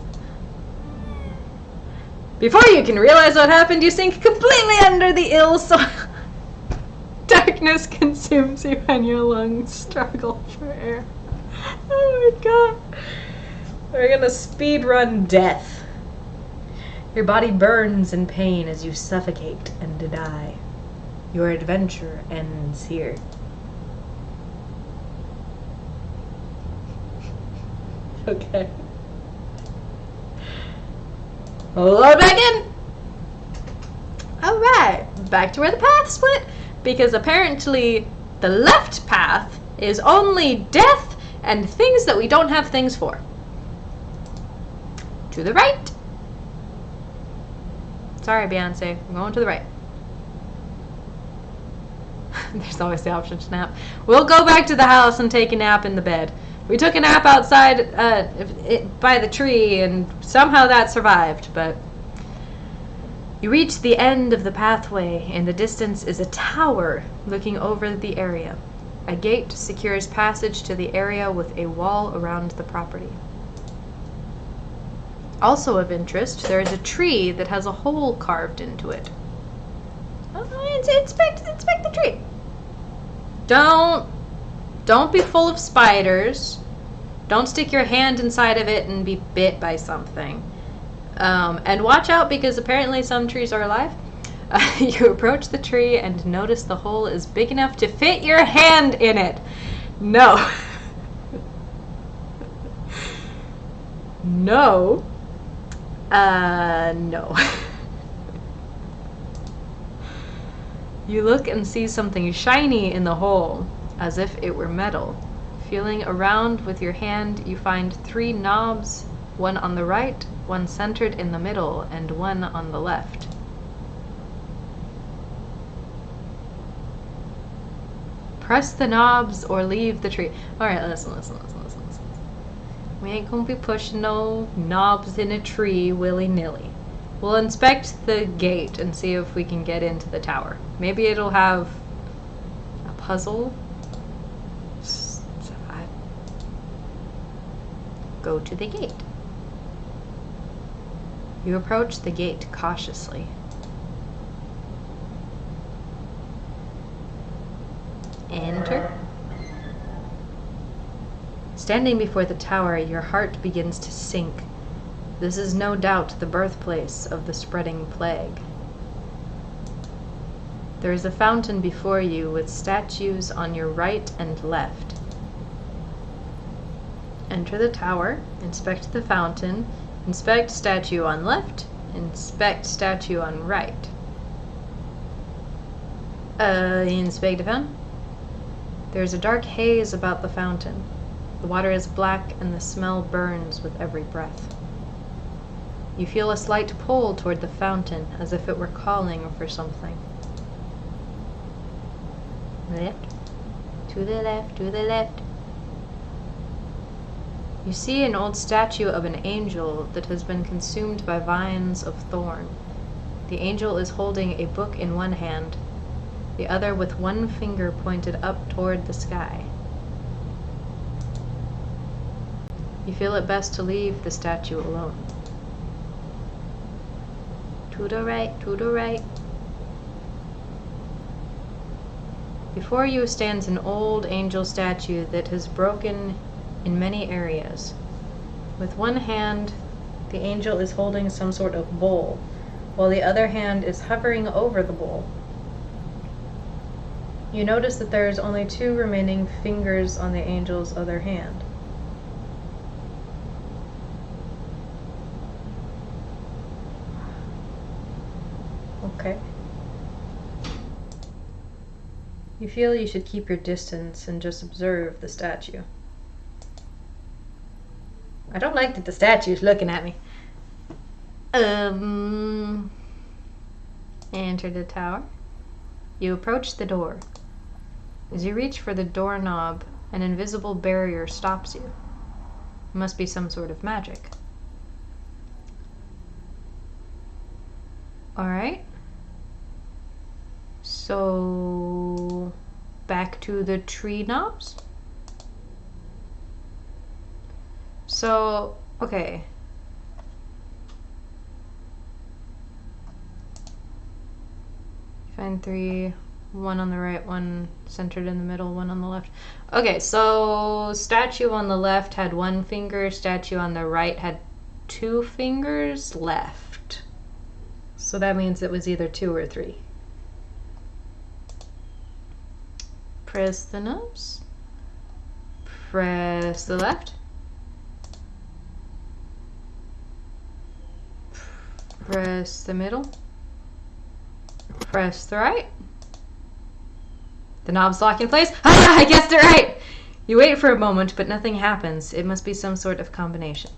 Before you can realize what happened, you sink completely under the ill soil. Darkness consumes you and your lungs struggle for air. Oh my god. We're gonna speedrun death. Your body burns in pain as you suffocate and die. Your adventure ends here. Okay. Load back in! Alright, back to where the path split, because apparently the left path is only death and things that we don't have things for. To the right. Sorry, Beyonce, I'm going to the right. There's always the option to nap. We'll go back to the house and take a nap in the bed. We took a nap outside by the tree, and somehow that survived, but... You reach the end of the pathway. In the distance is a tower looking over the area. A gate secures passage to the area with a wall around the property. Also of interest, there is a tree that has a hole carved into it. Inspect the tree. Don't be full of spiders. Don't stick your hand inside of it and be bit by something. And watch out, because apparently some trees are alive. You approach the tree and notice the hole is big enough to fit your hand in it. No. No. No. You look and see something shiny in the hole, as if it were metal. Feeling around with your hand, you find 3 knobs, one on the right, one centered in the middle, and one on the left. Press the knobs or leave the tree. Alright, listen. We ain't gonna be pushing no knobs in a tree willy-nilly. We'll inspect the gate and see if we can get into the tower. Maybe it'll have a puzzle. Go to the gate. You approach the gate cautiously. Enter. Standing before the tower, your heart begins to sink. This is no doubt the birthplace of the spreading plague. There is a fountain before you with statues on your right and left. Enter the tower, inspect the fountain, inspect statue on left, inspect statue on right. Inspect the fountain. There's a dark haze about the fountain. The water is black and the smell burns with every breath. You feel a slight pull toward the fountain, as if it were calling for something. Left, to the left, to the left. You see an old statue of an angel that has been consumed by vines of thorn. The angel is holding a book in one hand, the other with one finger pointed up toward the sky. You feel it best to leave the statue alone. To the right, to the right. Before you stands an old angel statue that has broken in many areas. With one hand, the angel is holding some sort of bowl, while the other hand is hovering over the bowl. You notice that there is only 2 remaining fingers on the angel's other hand. Okay. You feel you should keep your distance and just observe the statue. I don't like that the statue's looking at me. Enter the tower. You approach the door. As you reach for the doorknob, an invisible barrier stops you. It must be some sort of magic. Alright. So, back to the tree knobs. So, okay. Find 3, one on the right, one centered in the middle, one on the left. Okay, so statue on the left had 1 finger, statue on the right had 2 fingers left. So that means it was either 2 or 3. Press the knobs. Press the left. Press the middle. Press the right. The knobs lock in place. Ah, I guessed it right! You wait for a moment, but nothing happens. It must be some sort of combination.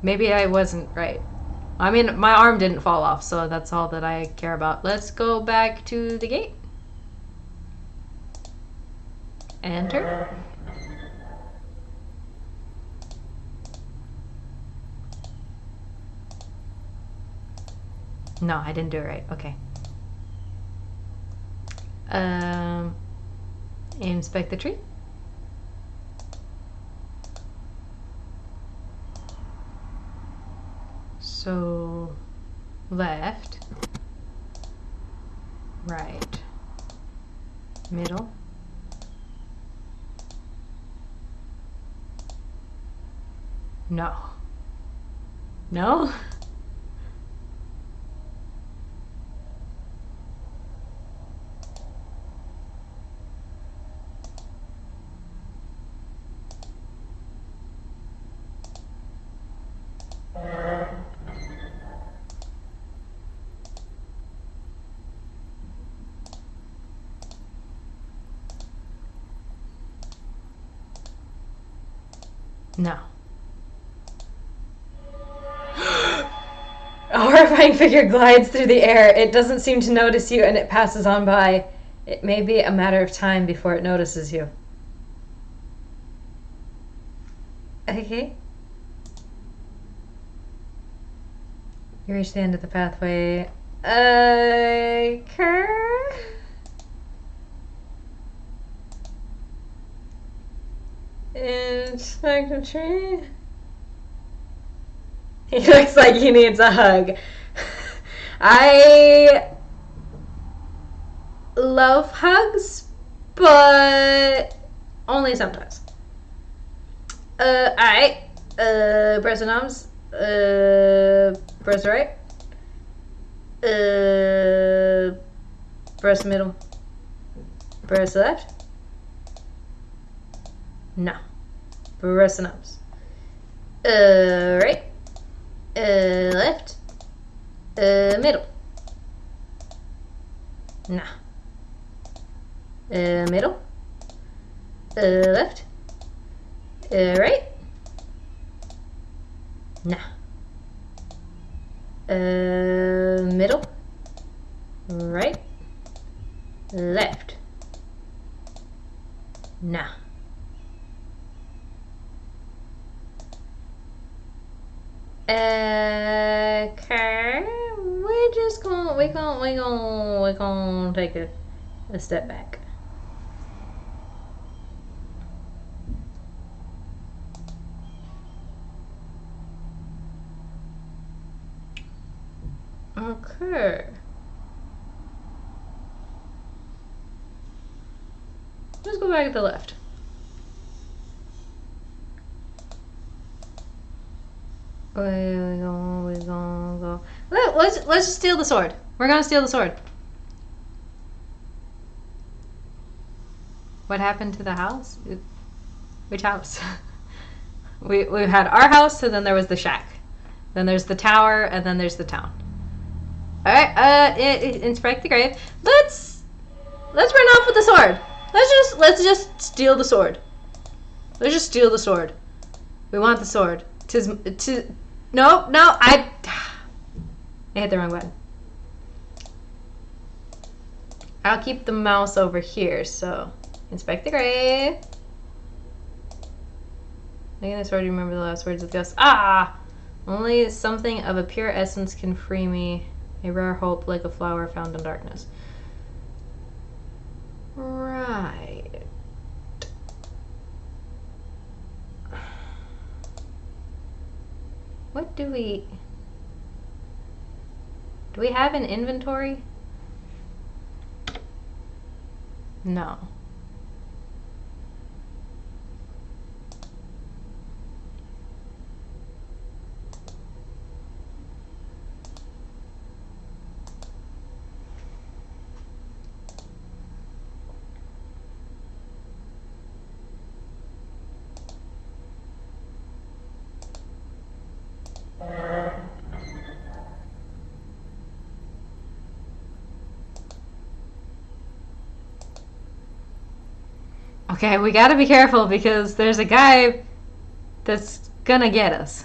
Maybe I wasn't right. I mean, my arm didn't fall off, so that's all that I care about. Let's go back to the gate. Enter. No, I didn't do it right. Okay. Inspect the tree. So, left, right, middle, no, no? No. A horrifying figure glides through the air. It doesn't seem to notice you and it passes on by. It may be a matter of time before it notices you. Okay. You reach the end of the pathway. Inspect the tree. He looks like he needs a hug. I love hugs, but only sometimes. Alright. Press the knobs. Press the right. Press the middle. Press the left. No. Press the knobs. Right. Left. Middle. No. Middle. Left. Right. No. Middle. Right. Left. No. Okay, we're gonna take a step back. Okay. Let's go back to the left. We're gonna go. Let's just steal the sword. We're gonna steal the sword. What happened to the house? Which house? we had our house, and then there was the shack. Then there's the tower, and then there's the town. All right. Inspect the grave. Let's run off with the sword. Let's just steal the sword. Let's just steal the sword. We want the sword. No, I hit the wrong button. I'll keep the mouse over here, so inspect the grave. Making the sword, remember the last words of the ghost. Only something of a pure essence can free me. A rare hope like a flower found in darkness. Right. What do we have an inventory? No. Okay, we gotta be careful because there's a guy that's gonna get us.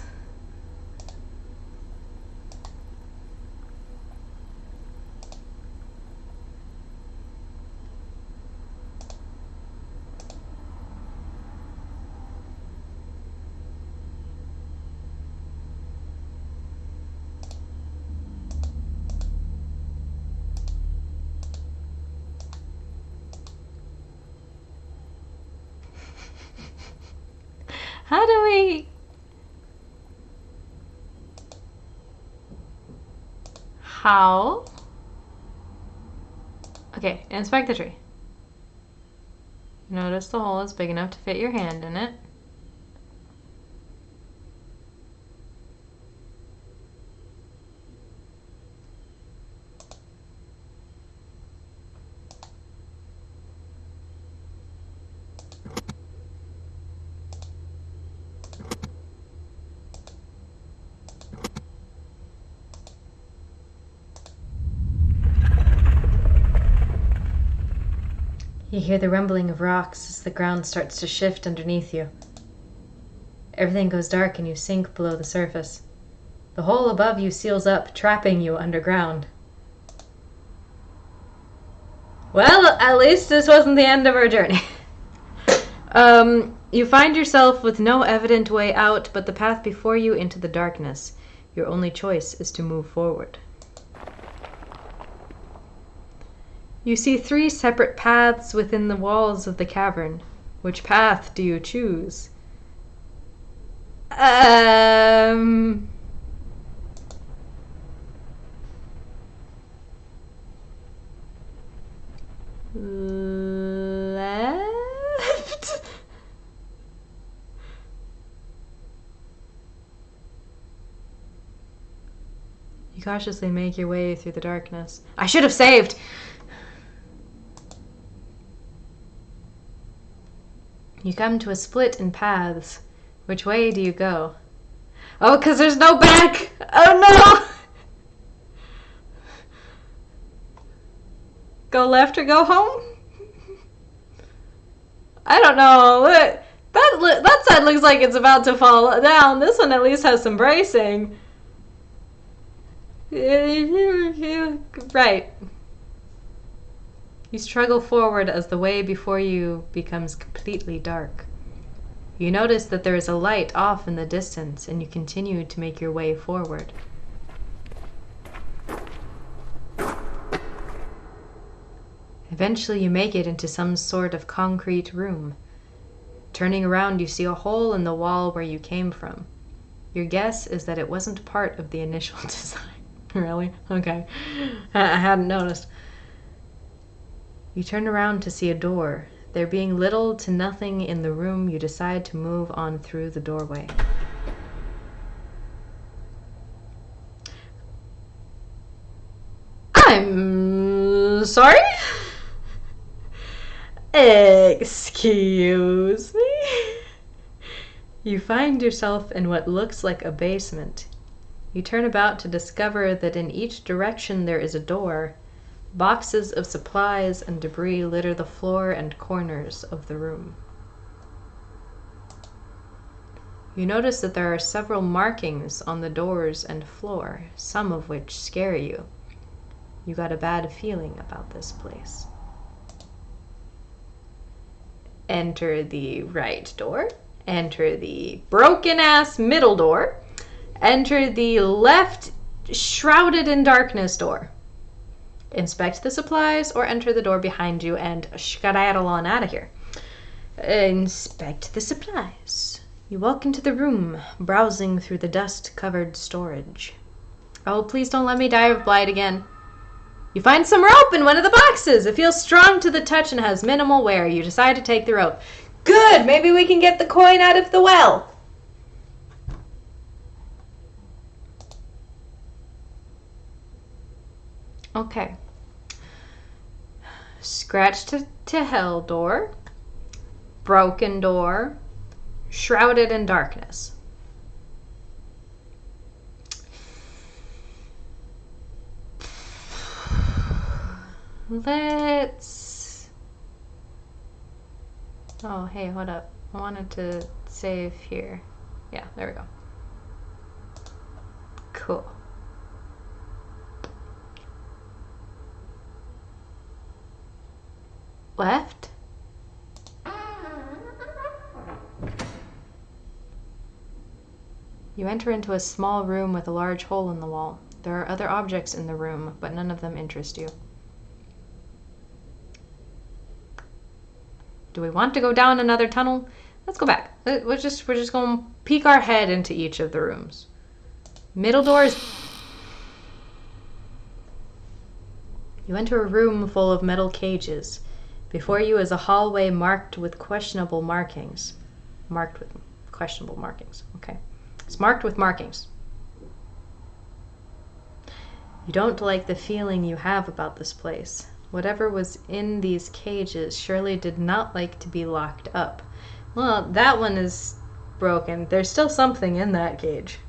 How do we... How? Okay, inspect the tree. Notice the hole is big enough to fit your hand in it. You hear the rumbling of rocks as the ground starts to shift underneath you. Everything goes dark and you sink below the surface. The hole above you seals up, trapping you underground. Well, at least this wasn't the end of our journey. You find yourself with no evident way out but the path before you into the darkness. Your only choice is to move forward. You see 3 separate paths within the walls of the cavern. Which path do you choose? Left? You cautiously make your way through the darkness. I should have saved! You come to a split in paths. Which way do you go? Oh, 'cause there's no back! Oh no! Go left or go home? I don't know. That side looks like it's about to fall down. This one at least has some bracing. Right. You struggle forward as the way before you becomes completely dark. You notice that there is a light off in the distance, and you continue to make your way forward. Eventually you make it into some sort of concrete room. Turning around, you see a hole in the wall where you came from. Your guess is that it wasn't part of the initial design. Really? Okay. I hadn't noticed. You turn around to see a door. There being little to nothing in the room, you decide to move on through the doorway. I'm sorry? Excuse me? You find yourself in what looks like a basement. You turn about to discover that in each direction there is a door. Boxes of supplies and debris litter the floor and corners of the room. You notice that there are several markings on the doors and floor, some of which scare you. You got a bad feeling about this place. Enter the right door. Enter the broken-ass middle door. Enter the left shrouded in darkness door. Inspect the supplies or enter the door behind you and skedaddle on out of here. Inspect the supplies. You walk into the room, browsing through the dust-covered storage. Oh, please don't let me die of blight again. You find some rope in one of the boxes. It feels strong to the touch and has minimal wear. You decide to take the rope. Good! Maybe we can get the coin out of the well. Okay. Scratch to hell door. Broken door. Shrouded in darkness. Let's... Oh, hey, hold up. I wanted to save here. Yeah, there we go. Cool. Left. You enter into a small room with a large hole in the wall. There are other objects in the room, but none of them interest you. Do we want to go down another tunnel? Let's go back. We're just going to peek our head into each of the rooms. Middle doors. You enter a room full of metal cages. Before you is a hallway marked with questionable markings. Marked with questionable markings. Okay. It's marked with markings. You don't like the feeling you have about this place. Whatever was in these cages surely did not like to be locked up. Well, that one is broken. There's still something in that cage.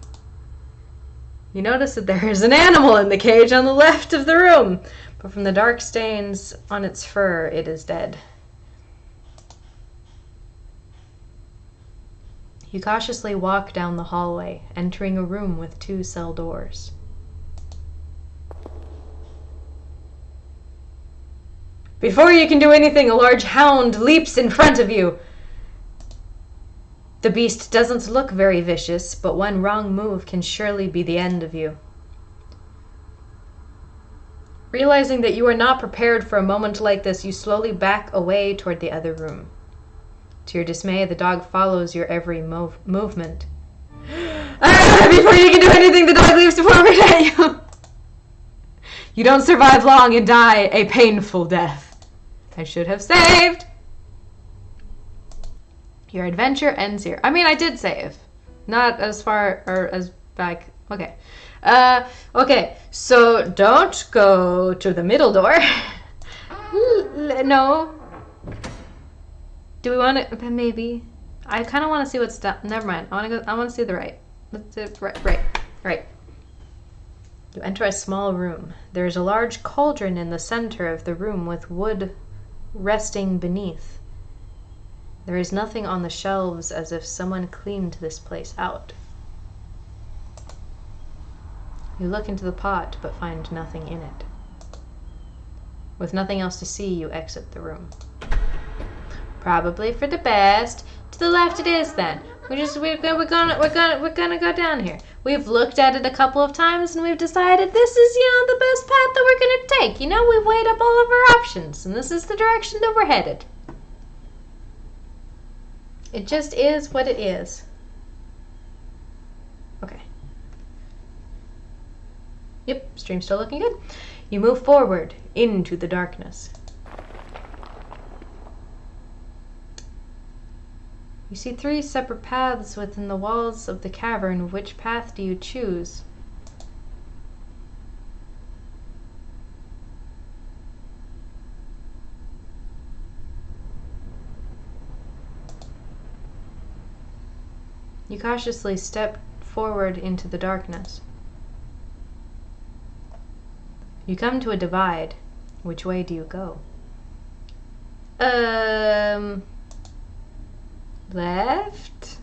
You notice that there is an animal in the cage on the left of the room, but from the dark stains on its fur, it is dead. You cautiously walk down the hallway, entering a room with 2 cell doors. Before you can do anything, a large hound leaps in front of you. The beast doesn't look very vicious, but one wrong move can surely be the end of you. Realizing that you are not prepared for a moment like this, you slowly back away toward the other room. To your dismay, the dog follows your every movement. Before you can do anything, the dog leaps forward at you. You don't survive long and die a painful death. I should have saved. Your adventure ends here. I mean, I did save. Not as far or as back. Okay. Okay. So don't go to the middle door. No. Do we want to? Maybe. I kind of want to see what's down. Never mind. I want to see the right. Let's do right. You enter a small room. There is a large cauldron in the center of the room with wood resting beneath. There is nothing on the shelves, as if someone cleaned this place out. You look into the pot, but find nothing in it. With nothing else to see, you exit the room. Probably for the best. To the left it is then. We're gonna go down here. We've looked at it a couple of times and we've decided this is, the best path that we're gonna take. We've weighed up all of our options and this is the direction that we're headed. It just is what it is. Okay. Yep, stream's still looking good. You move forward into the darkness. You see 3 separate paths within the walls of the cavern. Which path do you choose? You cautiously step forward into the darkness. You come to a divide. Which way do you go? Left?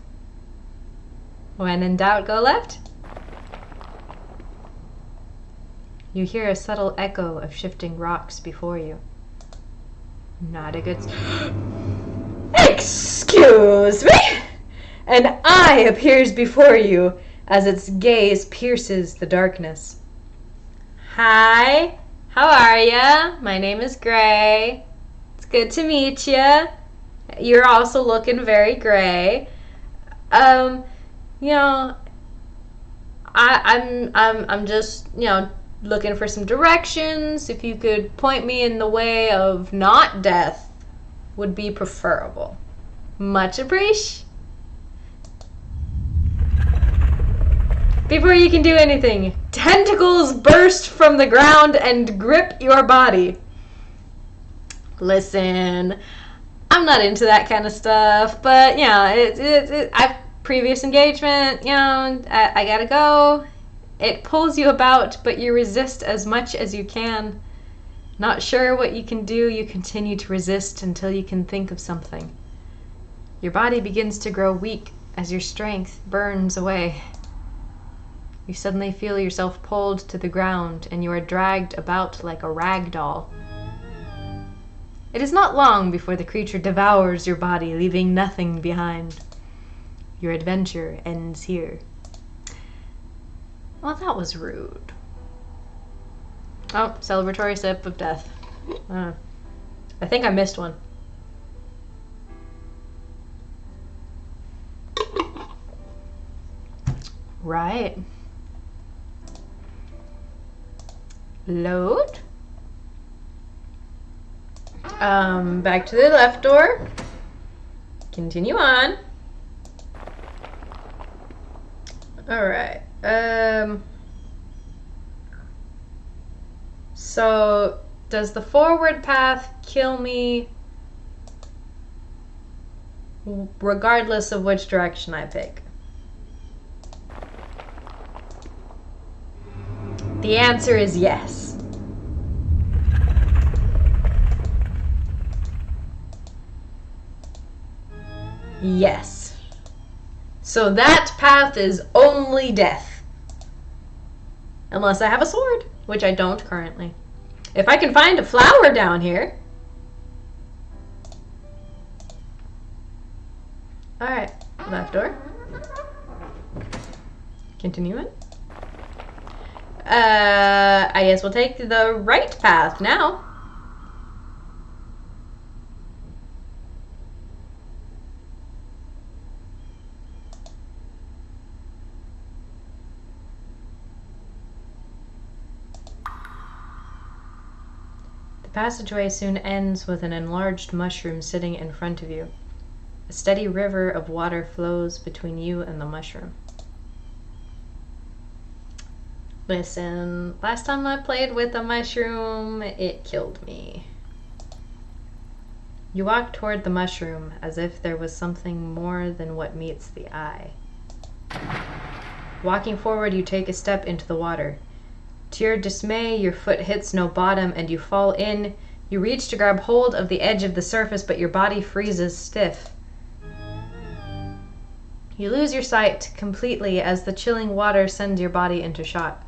When in doubt, go left? You hear a subtle echo of shifting rocks before you. Not a good... Excuse me! An eye appears before you as its gaze pierces the darkness. Hi, how are ya? My name is Gray. It's good to meet ya. You're also looking very gray. I'm just, looking for some directions. If you could point me in the way of not death, would be preferable. Much appreciated. Before you can do anything, tentacles burst from the ground and grip your body. Listen, I'm not into that kind of stuff, but I've previous engagement, I gotta go. It pulls you about, but you resist as much as you can. Not sure what you can do, you continue to resist until you can think of something. Your body begins to grow weak as your strength burns away. You suddenly feel yourself pulled to the ground, and you are dragged about like a rag doll. It is not long before the creature devours your body, leaving nothing behind. Your adventure ends here. Well, that was rude. Oh, celebratory sip of death. I think I missed one. Right. Load. Back to the left door. Continue on. Alright. So, does the forward path kill me regardless of which direction I pick? The answer is yes. Yes. So that path is only death. Unless I have a sword, which I don't currently. If I can find a flower down here. Alright, left door. Continuing. I guess we'll take the right path now. The passageway soon ends with an enlarged mushroom sitting in front of you. A steady river of water flows between you and the mushroom. Listen, last time I played with a mushroom, it killed me. You walk toward the mushroom as if there was something more than what meets the eye. Walking forward, you take a step into the water. To your dismay, your foot hits no bottom and you fall in. You reach to grab hold of the edge of the surface, but your body freezes stiff. You lose your sight completely as the chilling water sends your body into shock.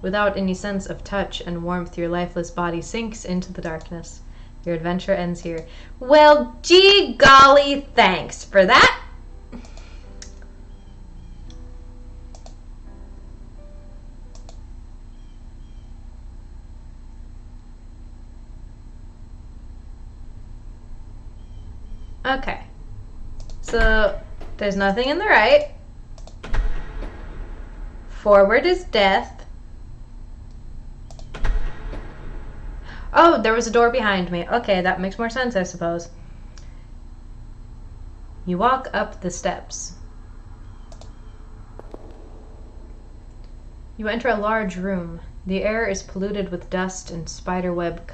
Without any sense of touch and warmth, your lifeless body sinks into the darkness. Your adventure ends here. Well, gee golly, thanks for that. Okay. So, there's nothing in the right. Forward is death. Oh, there was a door behind me. Okay, that makes more sense, I suppose. You walk up the steps. You enter a large room. The air is polluted with dust and spiderweb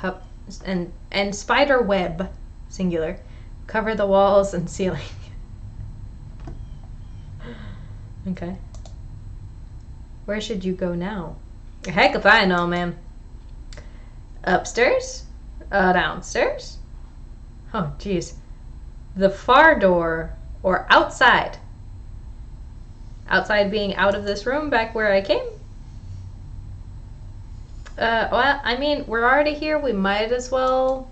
and spiderweb, singular, cover the walls and ceiling. Okay. Where should you go now? Heck if I know, ma'am. Upstairs? Downstairs? Oh, jeez. The far door or outside? Outside being out of this room back where I came? Well, I mean, we're already here. We might as well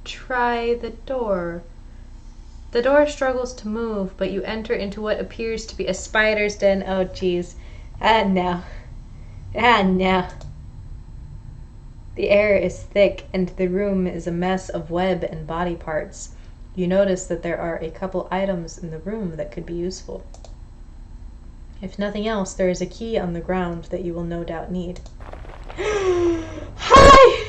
try the door. The door struggles to move, but you enter into what appears to be a spider's den. Oh, jeez. No. No. The air is thick, and the room is a mess of web and body parts. You notice that there are a couple items in the room that could be useful. If nothing else, there is a key on the ground that you will no doubt need. Hi!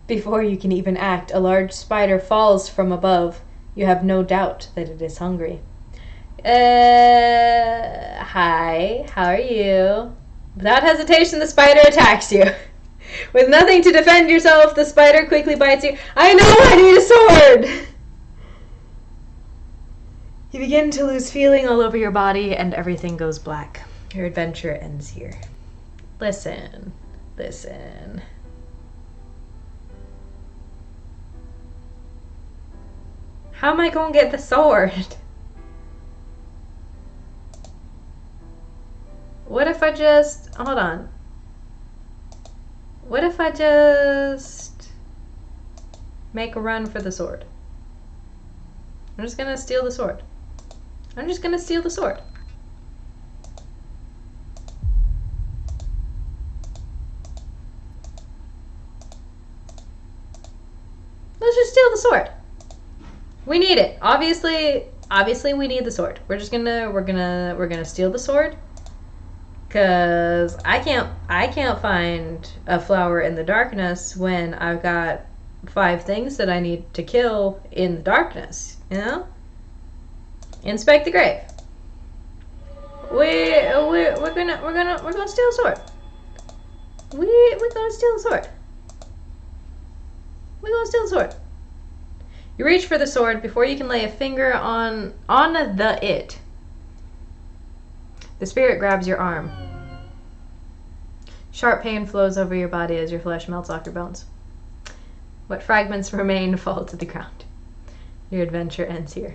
Before you can even act, a large spider falls from above. You have no doubt that it is hungry. Hi, how are you? Without hesitation, the spider attacks you. With nothing to defend yourself, the spider quickly bites you. I know, I need a sword! You begin to lose feeling all over your body, and everything goes black. Your adventure ends here. Listen. How am I going to get the sword? What if I just... Hold on. What if I just make a run for the sword? I'm just gonna steal the sword. Let's just steal the sword. We need it. Obviously we need the sword. We're gonna steal the sword. Cause I can't find a flower in the darkness when I've got 5 things that I need to kill in the darkness, you know? Inspect the grave. We're gonna steal a sword. We're gonna steal the sword. We're gonna steal the sword. You reach for the sword before you can lay a finger on the it. The spirit grabs your arm. Sharp pain flows over your body as your flesh melts off your bones. What fragments remain fall to the ground. Your adventure ends here.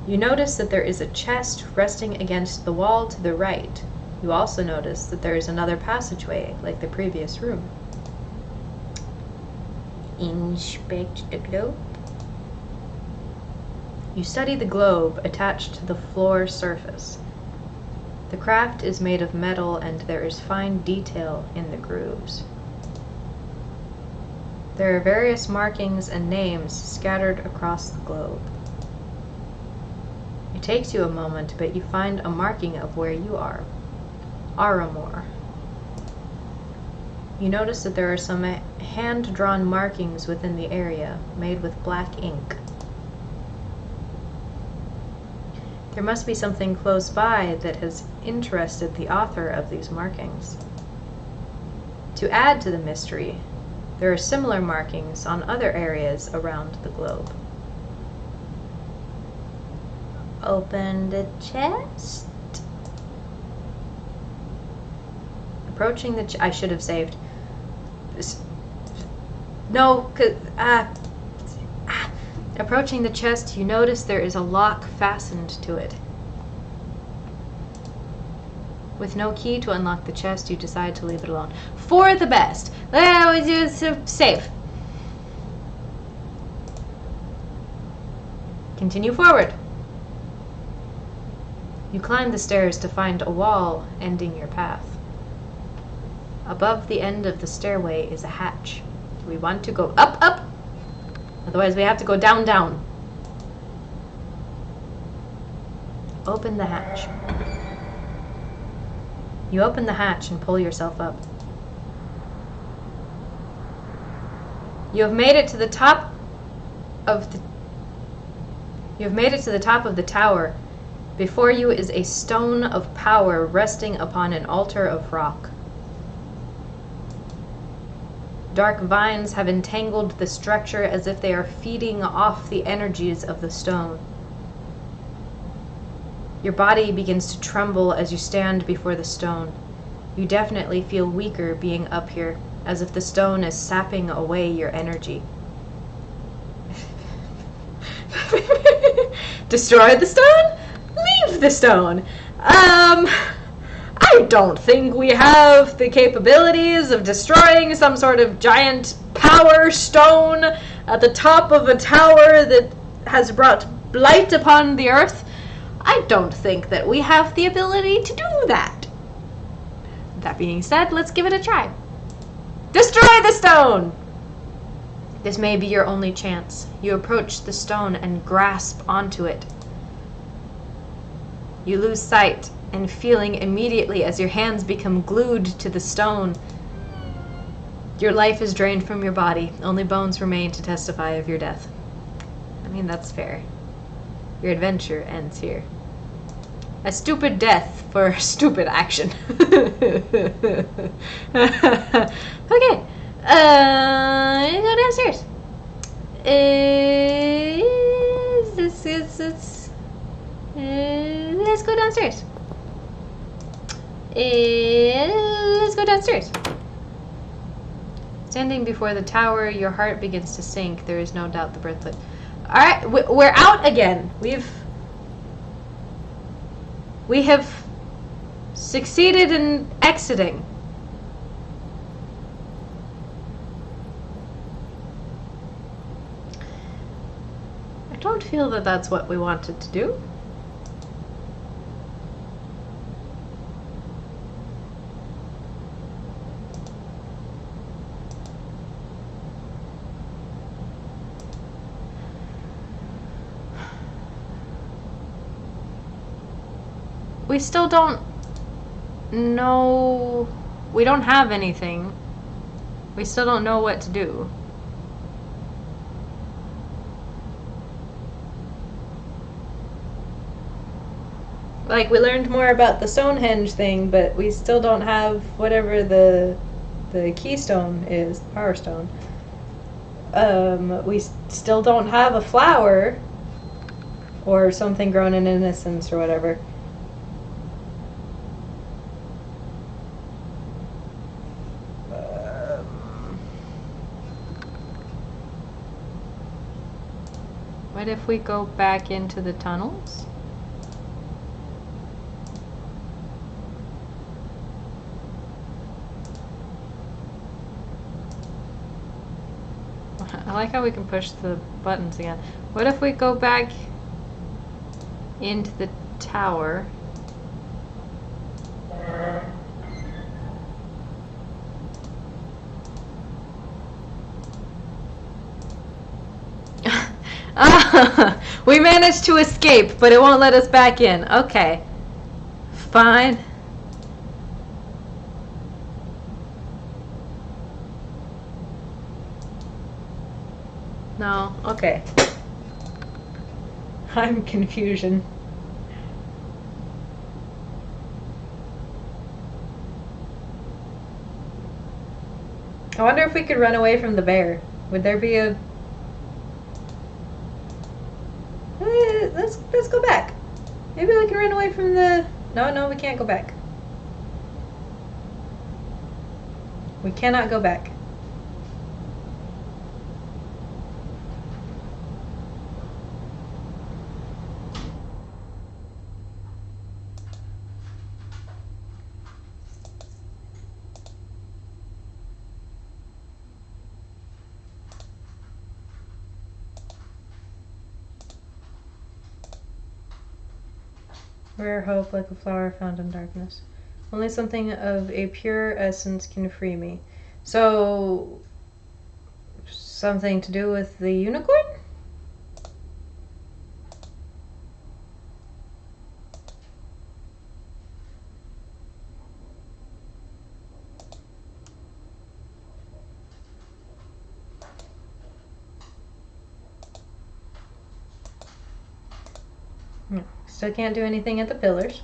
You notice that there is a chest resting against the wall to the right. You also notice that there is another passageway, like the previous room. Inspect the globe. You study the globe attached to the floor surface. The craft is made of metal and there is fine detail in the grooves. There are various markings and names scattered across the globe. It takes you a moment, but you find a marking of where you are. Aramor. You notice that there are some hand-drawn markings within the area, made with black ink. There must be something close by that has interested the author of these markings. To add to the mystery, there are similar markings on other areas around the globe. Open the chest. Approaching the I should have saved. No, 'cause Approaching the chest, you notice there is a lock fastened to it. With no key to unlock the chest, you decide to leave it alone. For the best. Let's just save. Continue forward. You climb the stairs to find a wall ending your path. Above the end of the stairway is a hatch. Do we want to go up, up? Otherwise we have to go down, down. Open the hatch. You open the hatch and pull yourself up. You have made it to the top of the tower. Before you is a stone of power resting upon an altar of rock. Dark vines have entangled the structure as if they are feeding off the energies of the stone. Your body begins to tremble as you stand before the stone. You definitely feel weaker being up here, as if the stone is sapping away your energy. Destroy the stone? Leave the stone. I don't think we have the capabilities of destroying some sort of giant power stone at the top of a tower that has brought blight upon the earth. I don't think that we have the ability to do that. That being said, let's give it a try. Destroy the stone! This may be your only chance. You approach the stone and grasp onto it. You lose sight and feeling immediately as your hands become glued to the stone. Your life is drained from your body. Only bones remain to testify of your death. I mean, that's fair. Your adventure ends here. A stupid death for a stupid action. Okay. Go downstairs. Let's go downstairs. Let's go downstairs. Standing before the tower, your heart begins to sink. There is no doubt the birthplace. Alright, we're out again. We have succeeded in exiting. I don't feel that that's what we wanted to do. We still don't know. We don't have anything. We still don't know what to do. Like, we learned more about the Stonehenge thing, but we still don't have whatever the keystone is, the power stone. We still don't have a flower or something grown in innocence or whatever. What if we go back into the tunnels? I like how we can push the buttons again. What if we go back into the tower? We managed to escape, but it won't let us back in. Okay. Fine. No, okay. I'm confusion. I wonder if we could run away from the bear. Would there be a... Let's go back. Maybe we can run away from the... No, we can't go back. We cannot go back. Rare hope, like a flower found in darkness. Only something of a pure essence can free me. So, something to do with the unicorn? No, still can't do anything at the pillars.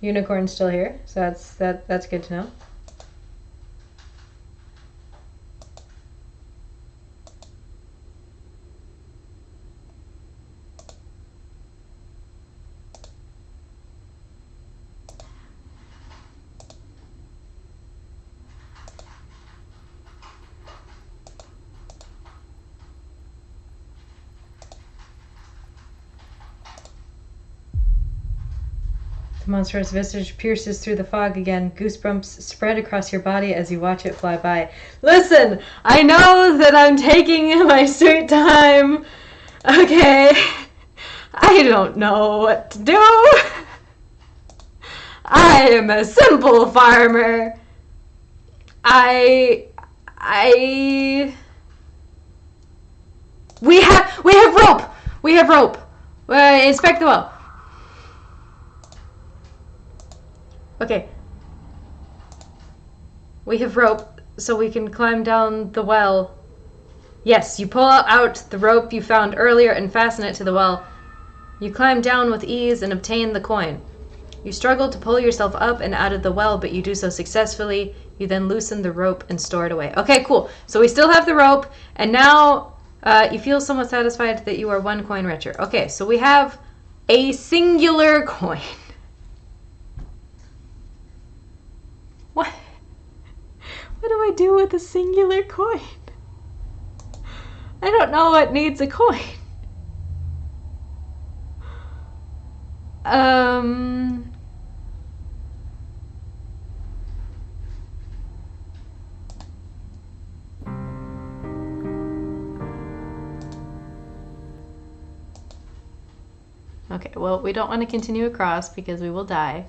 Unicorn's still here, so that's good to know. The monstrous visage pierces through the fog again. Goosebumps spread across your body as you watch it fly by. Listen, I know that I'm taking my sweet time. Okay. I don't know what to do. I am a simple farmer. We have rope. We have rope. Inspect the well. Okay. We have rope, so we can climb down the well. Yes, you pull out the rope you found earlier and fasten it to the well. You climb down with ease and obtain the coin. You struggle to pull yourself up and out of the well, but you do so successfully. You then loosen the rope and store it away. Okay, cool. So we still have the rope, and now you feel somewhat satisfied that you are 1 coin richer. Okay, so we have a singular coin. What do I do with a singular coin? I don't know what needs a coin. Okay, well, we don't want to continue across because we will die.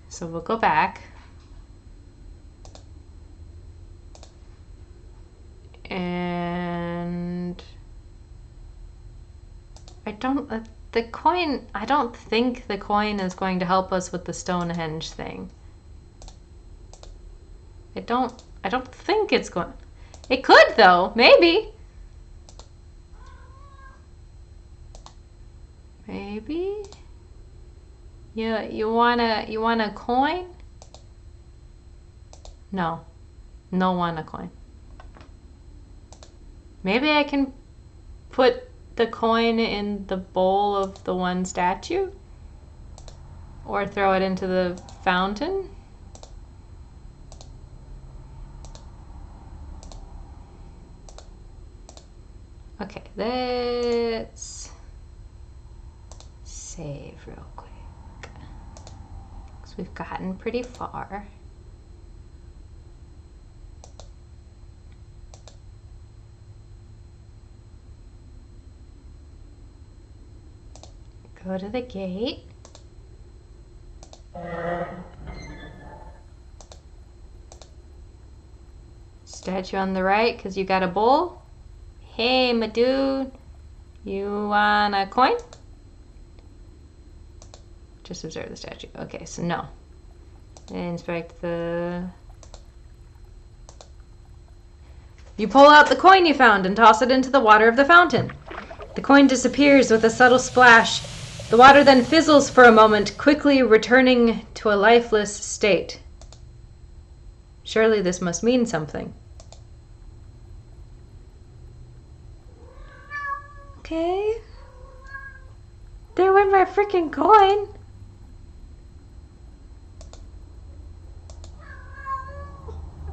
So we'll go back. And I don't think the coin is going to help us with the Stonehenge thing. I don't think it's going. It could though, maybe. Maybe. Yeah, you want a coin? No. No want a coin. Maybe I can put the coin in the bowl of the one statue? Or throw it into the fountain? Okay, let's save real quick. Because we've gotten pretty far. Go to the gate. Statue on the right, because you got a bowl. Hey, my dude. You want a coin? Just observe the statue. Okay, so no. Inspect the... You pull out the coin you found and toss it into the water of the fountain. The coin disappears with a subtle splash. The water then fizzles for a moment, quickly returning to a lifeless state. Surely this must mean something. Okay. There went my freaking coin.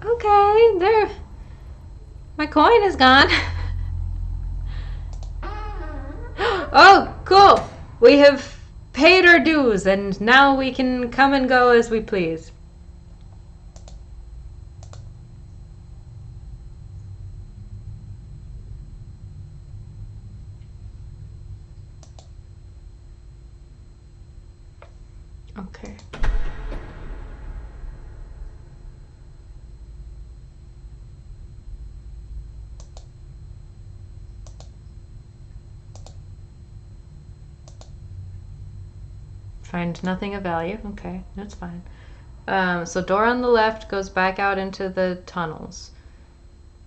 Okay, there. My coin is gone. Oh, cool. We have paid our dues and now we can come and go as we please. Okay. Find nothing of value. Okay, that's fine. So door on the left goes back out into the tunnels.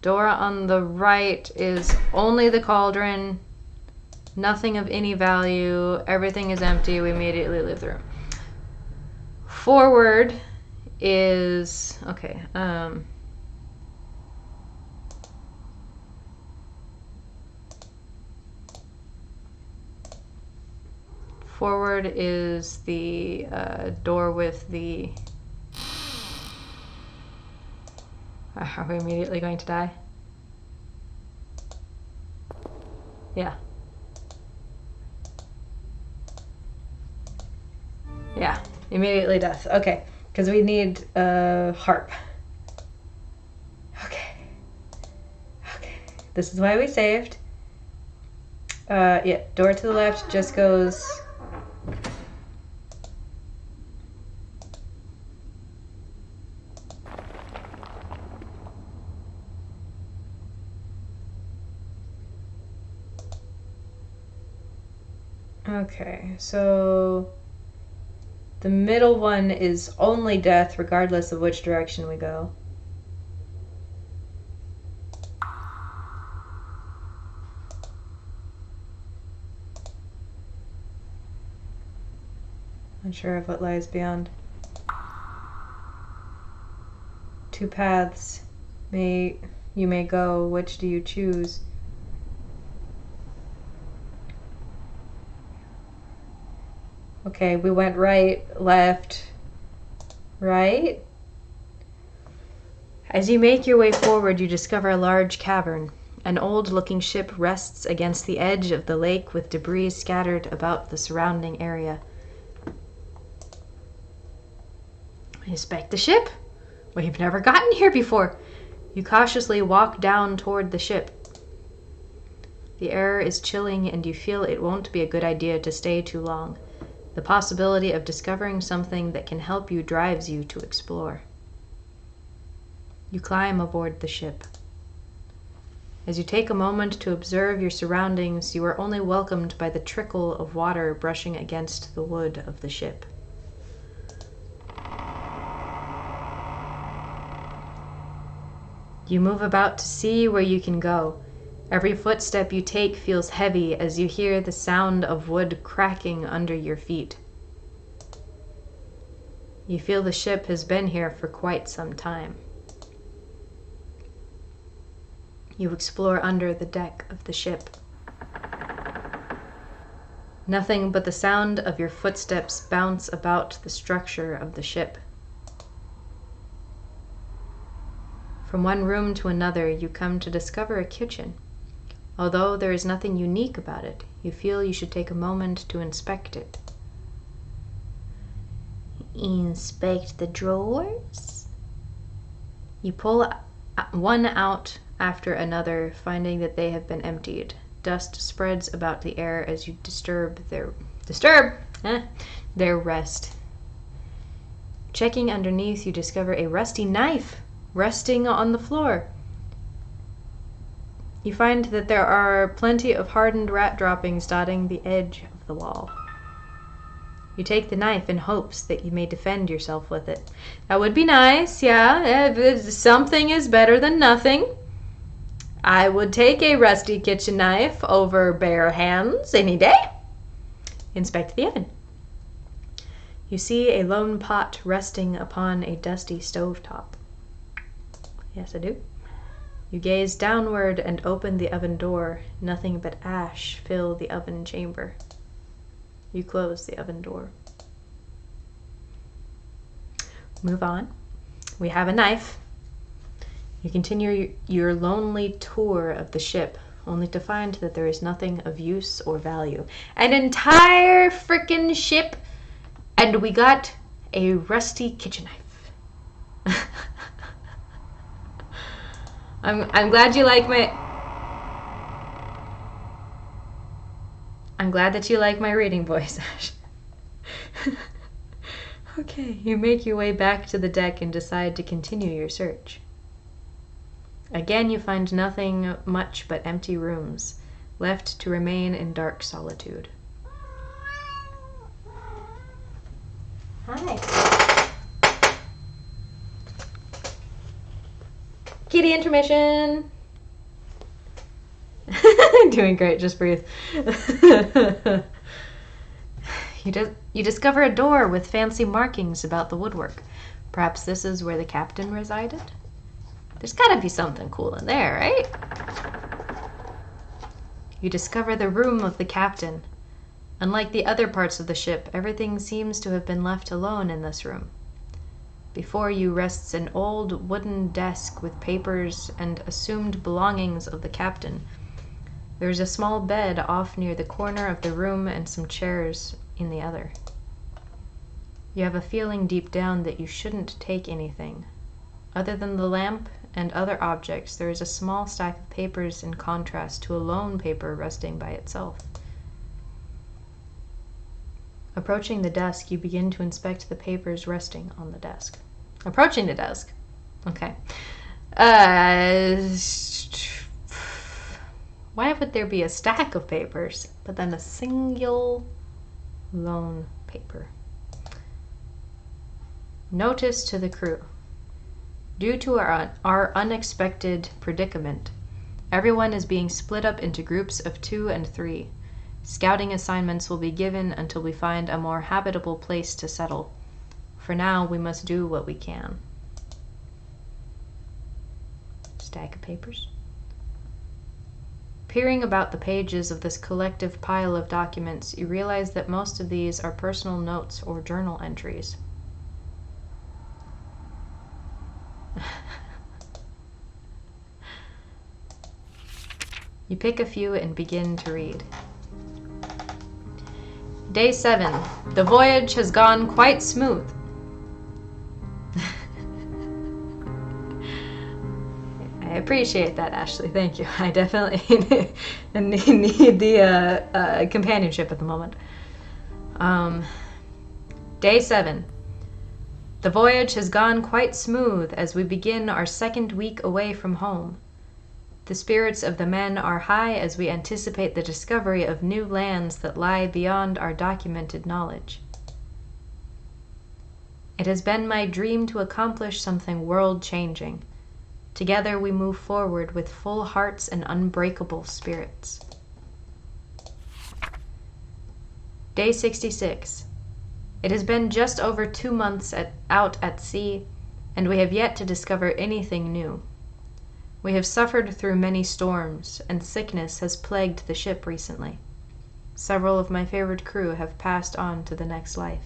Door on the right is only the cauldron. Nothing of any value. Everything is empty. We immediately leave the room. Forward is... Okay. Forward is the door with the... Are we immediately going to die? Yeah. Yeah, immediately death. Okay, because we need a harp. Okay. Okay. This is why we saved. Yeah, door to the left just goes... Okay, so the middle one is only death regardless of which direction we go. Unsure of what lies beyond. Two paths you may go. Which do you choose? Okay, we went right, left, right. As you make your way forward, you discover a large cavern. An old-looking ship rests against the edge of the lake with debris scattered about the surrounding area. Inspect the ship? We've never gotten here before. You cautiously walk down toward the ship. The air is chilling and you feel it won't be a good idea to stay too long. The possibility of discovering something that can help you drives you to explore. You climb aboard the ship. As you take a moment to observe your surroundings, you are only welcomed by the trickle of water brushing against the wood of the ship. You move about to see where you can go. Every footstep you take feels heavy as you hear the sound of wood cracking under your feet. You feel the ship has been here for quite some time. You explore under the deck of the ship. Nothing but the sound of your footsteps bounce about the structure of the ship. From one room to another, you come to discover a kitchen. Although there is nothing unique about it, you feel you should take a moment to inspect it. Inspect the drawers? You pull one out after another, finding that they have been emptied. Dust spreads about the air as you disturb their rest. Checking underneath, you discover a rusty knife resting on the floor. You find that there are plenty of hardened rat droppings dotting the edge of the wall. You take the knife in hopes that you may defend yourself with it. That would be nice, yeah. Something is better than nothing. I would take a rusty kitchen knife over bare hands any day. Inspect the oven. You see a lone pot resting upon a dusty stovetop. Yes, I do. You gaze downward and open the oven door. Nothing but ash fill the oven chamber. You close the oven door. Move on. We have a knife. You continue your lonely tour of the ship, only to find that there is nothing of use or value. An entire frickin' ship, and we got a rusty kitchen knife. I'm glad you like my... I'm glad that you like my reading voice, Ash. Okay, you make your way back to the deck and decide to continue your search. Again, you find nothing much but empty rooms, left to remain in dark solitude. Hi. Kitty intermission. Doing great, just breathe. You discover a door with fancy markings about the woodwork. Perhaps this is where the captain resided? There's gotta be something cool in there, right? You discover the room of the captain. Unlike the other parts of the ship, everything seems to have been left alone in this room. Before you rests an old wooden desk with papers and assumed belongings of the captain. There is a small bed off near the corner of the room and some chairs in the other. You have a feeling deep down that you shouldn't take anything. Other than the lamp and other objects, there is a small stack of papers in contrast to a lone paper resting by itself. Approaching the desk, you begin to inspect the papers resting on the desk. Approaching the desk. Okay. Why would there be a stack of papers, but then a single lone paper? Notice to the crew. Due to our unexpected predicament, everyone is being split up into groups of 2 and 3. Scouting assignments will be given until we find a more habitable place to settle. For now, we must do what we can. Stack of papers. Peering about the pages of this collective pile of documents, you realize that most of these are personal notes or journal entries. You pick a few and begin to read. Day 7. The voyage has gone quite smooth. I appreciate that, Ashley. Thank you. I definitely need the companionship at the moment. Day 7. The voyage has gone quite smooth as we begin our second week away from home. The spirits of the men are high as we anticipate the discovery of new lands that lie beyond our documented knowledge. It has been my dream to accomplish something world-changing. Together we move forward with full hearts and unbreakable spirits. Day 66. It has been just over 2 months out at sea, and we have yet to discover anything new. We have suffered through many storms, and sickness has plagued the ship recently. Several of my favorite crew have passed on to the next life.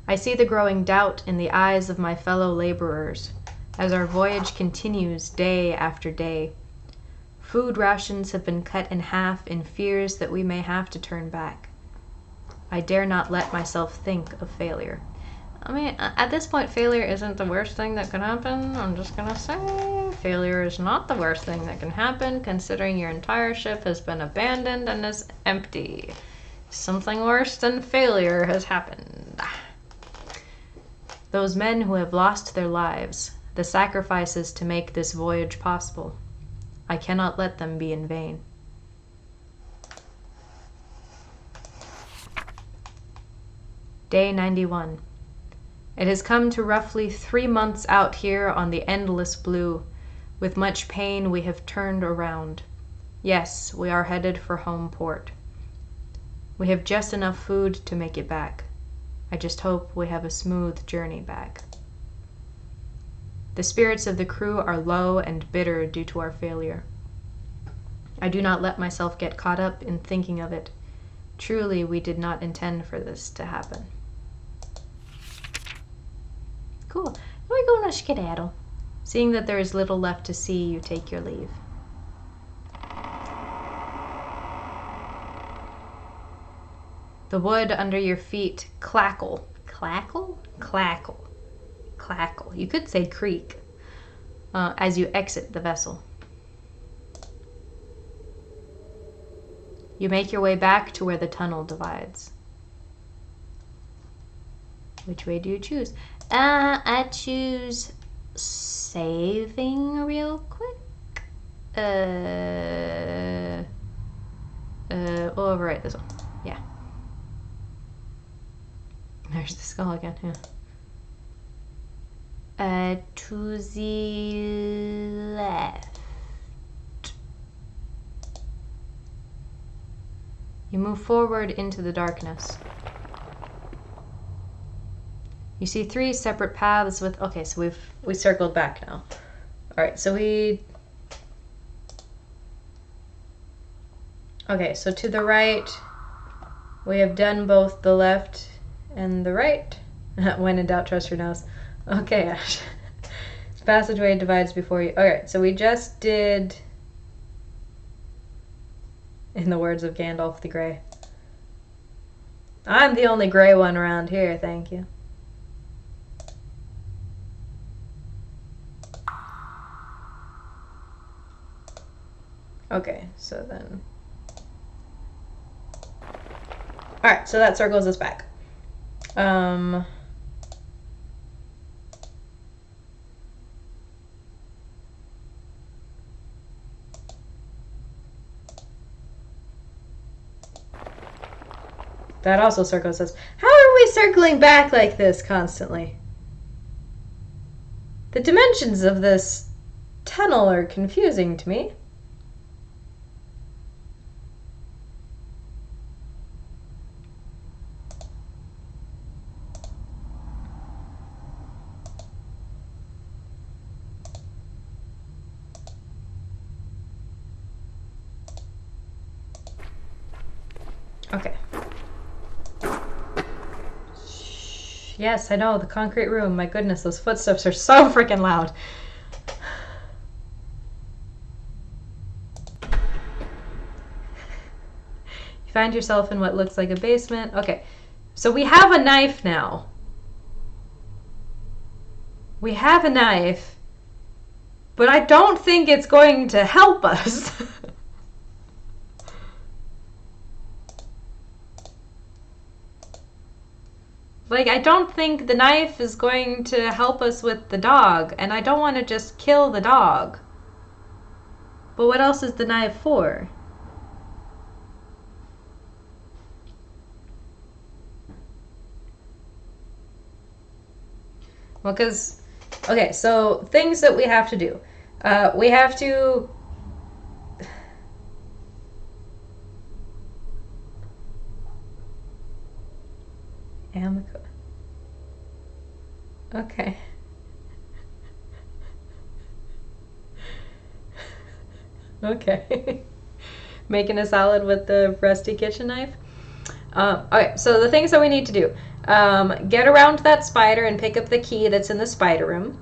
I see the growing doubt in the eyes of my fellow laborers. as our voyage continues day after day. Food rations have been cut in half in fears that we may have to turn back. I dare not let myself think of failure. I mean, at this point, failure isn't the worst thing that can happen. I'm just gonna say failure is not the worst thing that can happen, considering your entire ship has been abandoned and is empty. Something worse than failure has happened. Those men who have lost their lives, the sacrifices to make this voyage possible, I cannot let them be in vain. Day 91. It has come to roughly 3 months out here on the endless blue. With much pain we have turned around. Yes, we are headed for home port. We have just enough food to make it back. I just hope we have a smooth journey back. The spirits of the crew are low and bitter due to our failure. I do not let myself get caught up in thinking of it. Truly, we did not intend for this to happen. Cool. We're going to skedaddle. Seeing that there is little left to see, you take your leave. The wood under your feet clackle. Clackle? Clackle. Clackle. You could say creak. As you exit the vessel. You make your way back to where the tunnel divides. Which way do you choose? I choose saving real quick. We'll overwrite this one. Yeah. There's the skull again, yeah. To the left. You move forward into the darkness. You see 3 separate paths with... Okay, so we circled back now. Alright, so we... Okay, so to the right, we have done both the left and the right. When in doubt, trust your nose. Okay, Ash. This passageway divides before you. Alright, so we just did... In the words of Gandalf the Grey. I'm the only gray one around here, thank you. Okay, so then... Alright, so that circles us back. That also circles us. How are we circling back like this constantly? The dimensions of this tunnel are confusing to me. Okay. Yes, I know, the concrete room. My goodness, those footsteps are so freaking loud. You find yourself in what looks like a basement. Okay, so we have a knife now. We have a knife, but I don't think it's going to help us. Like, I don't think the knife is going to help us with the dog, and I don't want to just kill the dog. But what else is the knife for? Well, because... Okay, so things that we have to do. We have to... Amico. Okay. Okay. Making a salad with the rusty kitchen knife. Okay, so the things that we need to do. Get around that spider and pick up the key that's in the spider room.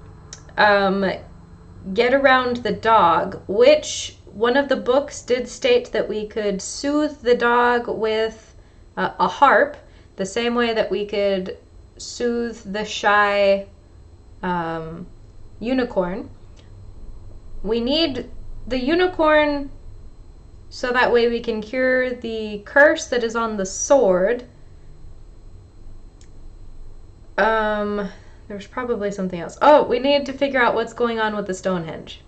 get around the dog, which one of the books did state that we could soothe the dog with a harp, the same way that we could soothe the shy unicorn. We need the unicorn so that way we can cure the curse that is on the sword. There's probably something else. Oh, we need to figure out what's going on with the Stonehenge.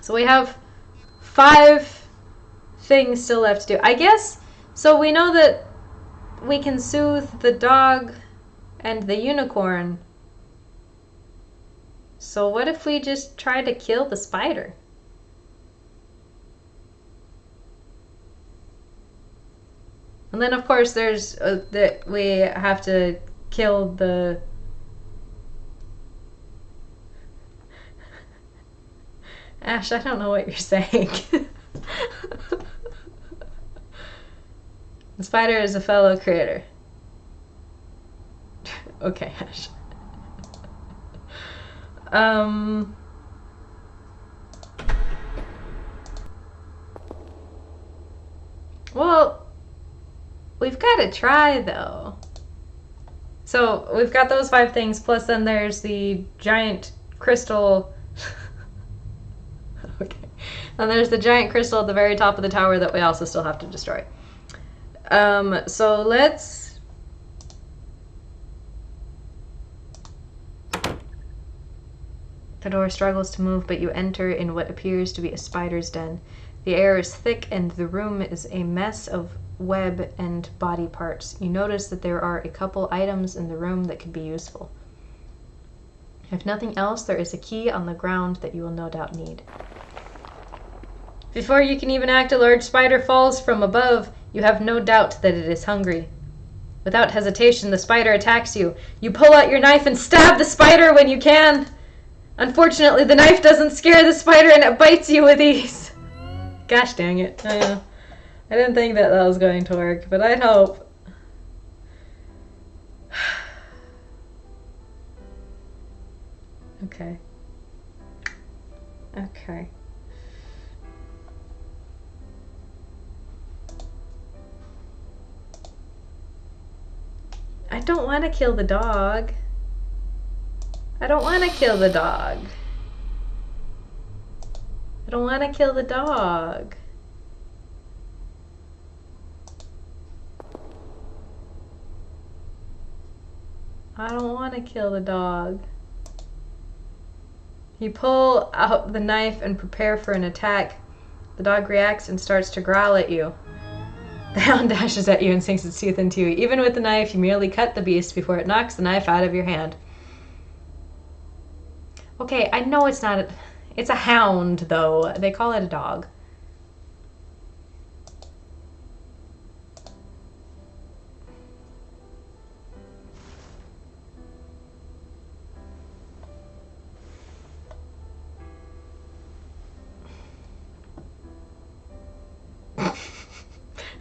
So we have 5 things still left to do. I guess, so we know that we can soothe the dog and the unicorn. So what if we just try to kill the spider? And then of course there's that we have to kill the Ash, I don't know what you're saying. The spider is a fellow creator. Okay, Ash. Well, we've got to try though. So we've got those 5 things, plus then there's the giant crystal. Okay. And there's the giant crystal at the very top of the tower that we also still have to destroy. So let's... The door struggles to move, but you enter in what appears to be a spider's den. The air is thick and the room is a mess of web and body parts. You notice that there are a couple items in the room that could be useful. If nothing else, there is a key on the ground that you will no doubt need. Before you can even act, a large spider falls from above. You have no doubt that it is hungry. Without hesitation, the spider attacks you. You pull out your knife and stab the spider when you can. Unfortunately, the knife doesn't scare the spider and it bites you with ease. Gosh dang it. I didn't think that was going to work, but I'd hope. Okay. Okay. I don't want to kill the dog. I don't want to kill the dog. I don't want to kill the dog. I don't want to kill the dog. You pull out the knife and prepare for an attack. The dog reacts and starts to growl at you. The hound dashes at you and sinks its teeth into you. Even with the knife, you merely cut the beast before it knocks the knife out of your hand. Okay, I know it's not it's a hound, though. They call it a dog.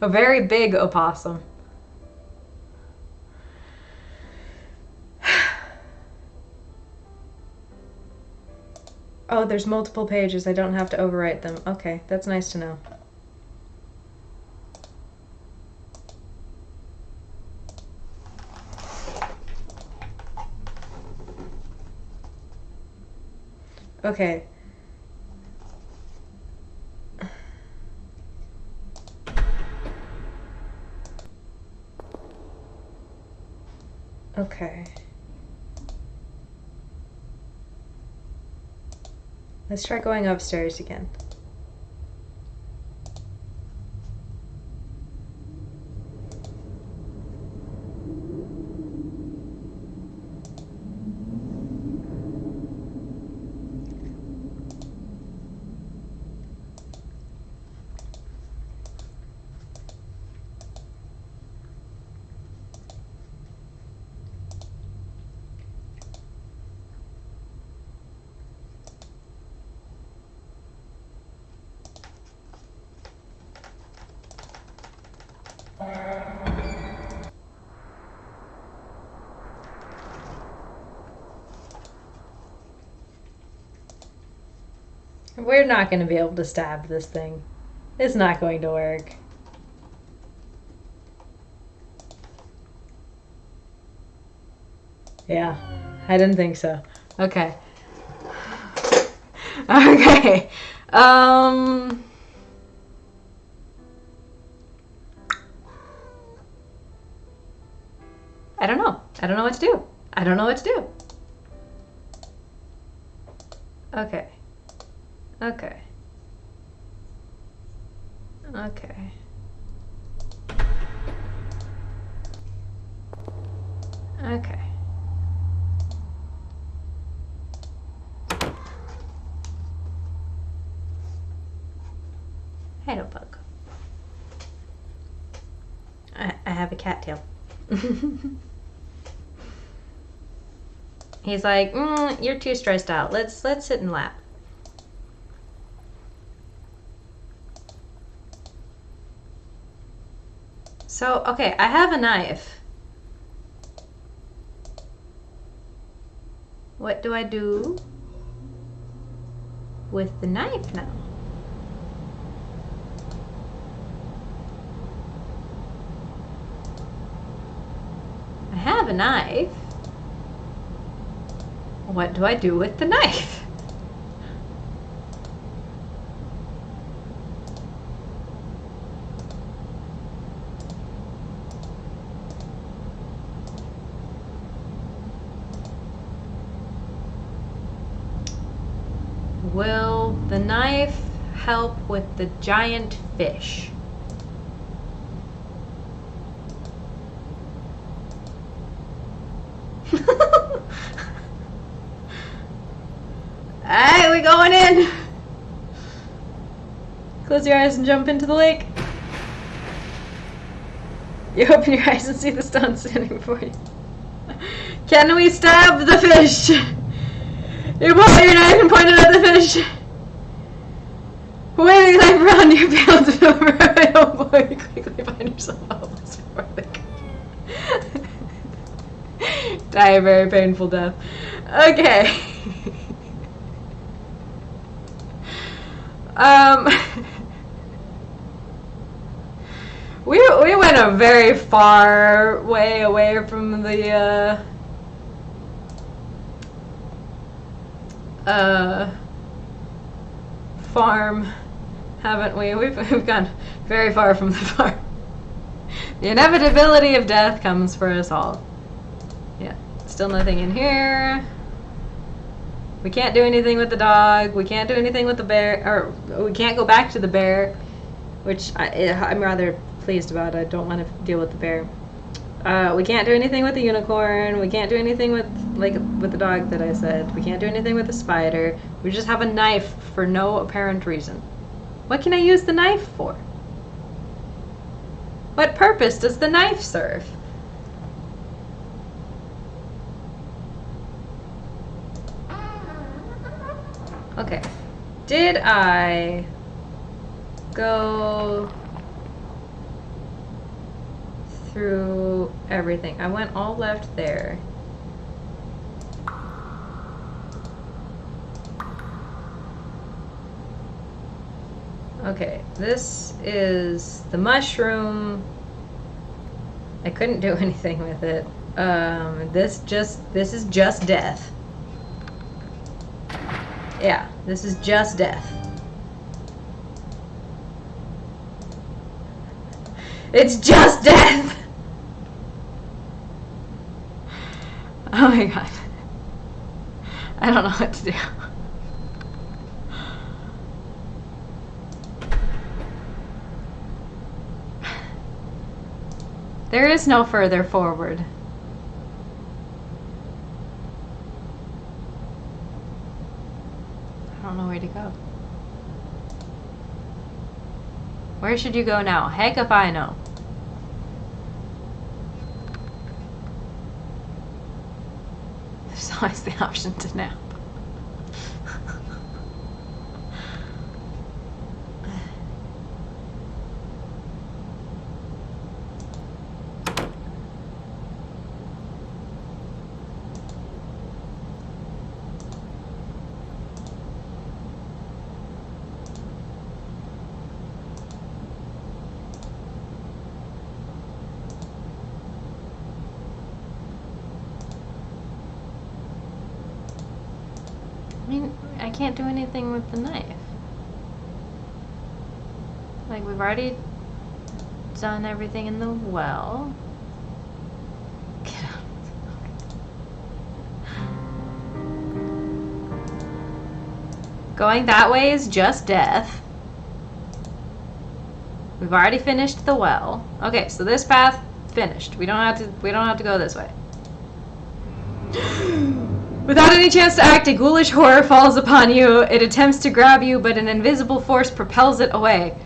A very big opossum. Oh, there's multiple pages. I don't have to overwrite them. Okay, that's nice to know. Okay. Okay. Let's try going upstairs again. We're not going to be able to stab this thing. It's not going to work. Yeah, I didn't think so. Okay. Okay. I don't know. I don't know what to do. I don't know what to do. Okay. Okay. Okay. Okay. Hello, bug. I have a cattail. He's like, you're too stressed out. Let's sit and lap. So, okay, I have a knife. What do I do with the knife now? I have a knife. What do I do with the knife? Will the knife help with the giant fish? Alright, we going in. Close your eyes and jump into the lake. You open your eyes and see the stone standing before you. Can we stab the fish? You pull out your knife and point it at the fish. Waving the knife around, you fail to over a oh boy, you quickly find yourself helpless before the die a very painful death. Okay. We went a very far way away from the farm, haven't we? We've gone very far from the farm. The inevitability of death comes for us all. Yeah, still nothing in here. We can't do anything with the dog. We can't do anything with the bear, or we can't go back to the bear, which I'm rather pleased about. I don't want to deal with the bear. We can't do anything with the unicorn. We can't do anything with the dog that I said. We can't do anything with the spider. We just have a knife for no apparent reason. What can I use the knife for? What purpose does the knife serve? Okay. Did I go through everything? I went all left there. Okay, this is the mushroom. I couldn't do anything with it. This is just death. Yeah, this is just death. It's just death! Oh my god. I don't know what to do. There is no further forward. I don't know where to go. Where should you go now? Heck if I know. There's always the option to nap. I can't do anything with the knife. Like, we've already done everything in the well. Get out. Going that way is just death. We've already finished the well. Okay, so this path finished. We don't have to go this way. Without any chance to act, a ghoulish horror falls upon you. It attempts to grab you, but an invisible force propels it away.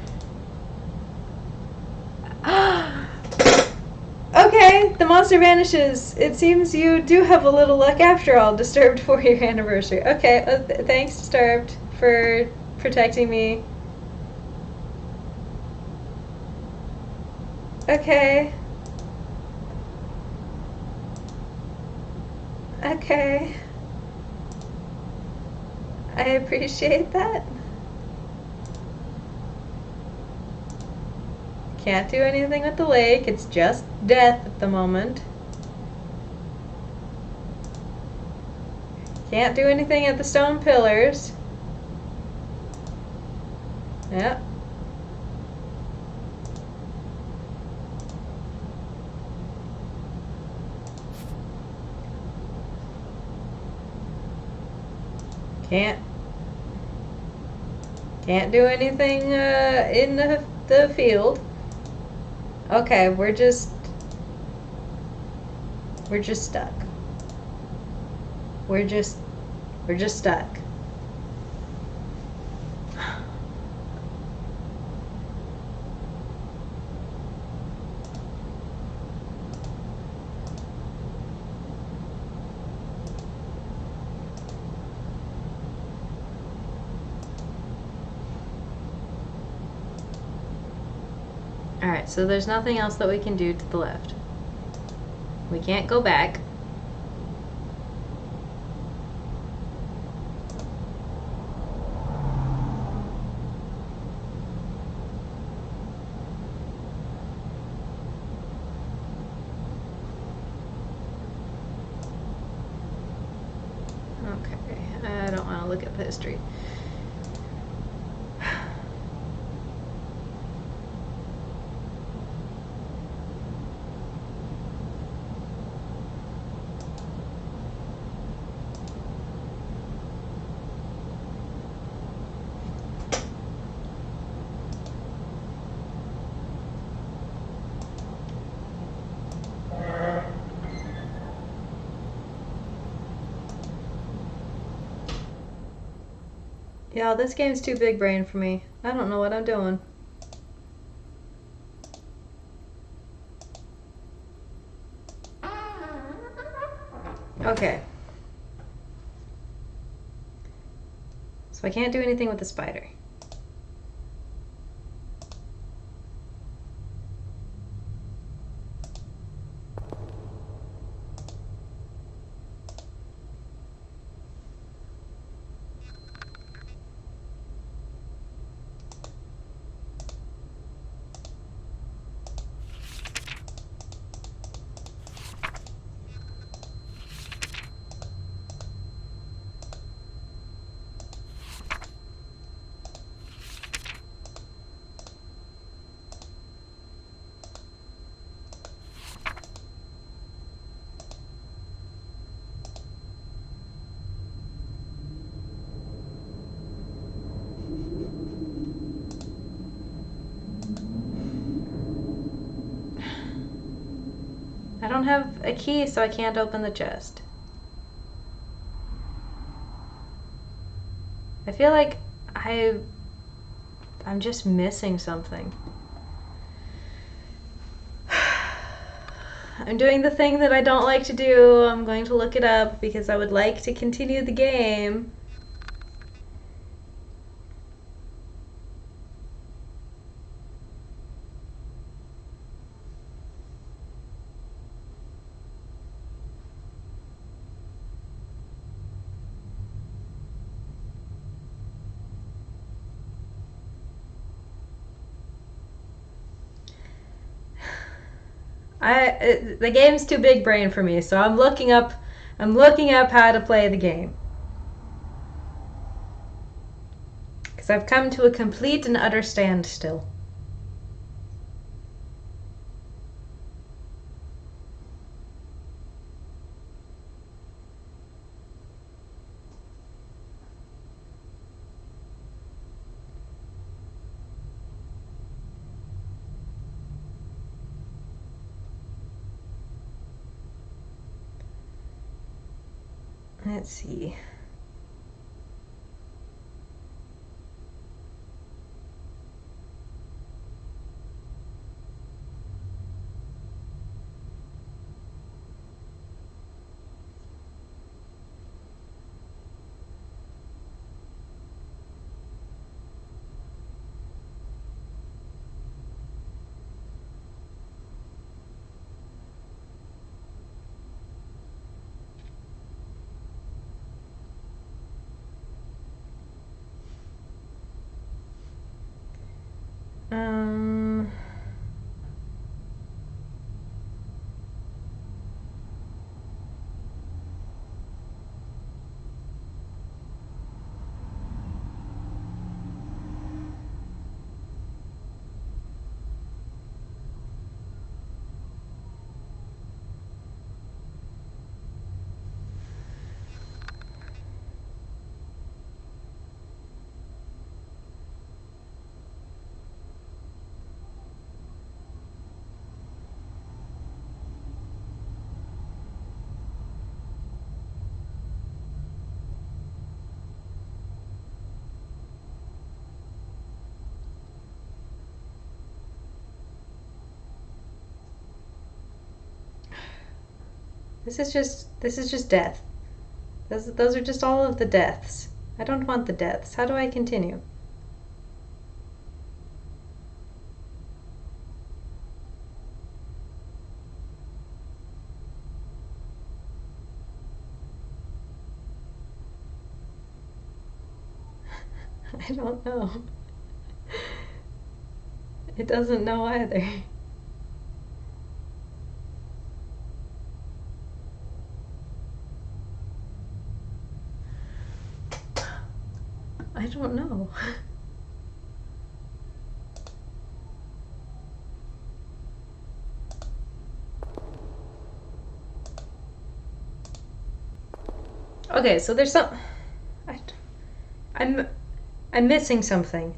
Okay, the monster vanishes. It seems you do have a little luck after all. Disturbed for your anniversary. Okay, thanks, Disturbed, for protecting me. Okay. Okay. I appreciate that. Can't do anything with the lake. It's just death at the moment. Can't do anything at the stone pillars. Yep. Can't do anything in the field. Okay, we're just stuck. We're just stuck. Alright, so there's nothing else that we can do to the left. We can't go back. Okay, I don't want to look at the history. Yeah, this game's too big brain for me. I don't know what I'm doing. Okay. So I can't do anything with the spider. I don't have a key, so I can't open the chest. I feel like I'm just missing something. I'm doing the thing that I don't like to do. I'm going to look it up because I would like to continue the game. The game's too big brain for me, so I'm looking up how to play the game. Because I've come to a complete and utter standstill. Let's see. This is just death. Those are just all of the deaths. I don't want the deaths. How do I continue? I don't know. It doesn't know either. I don't know. Okay, so there's some... I'm missing something.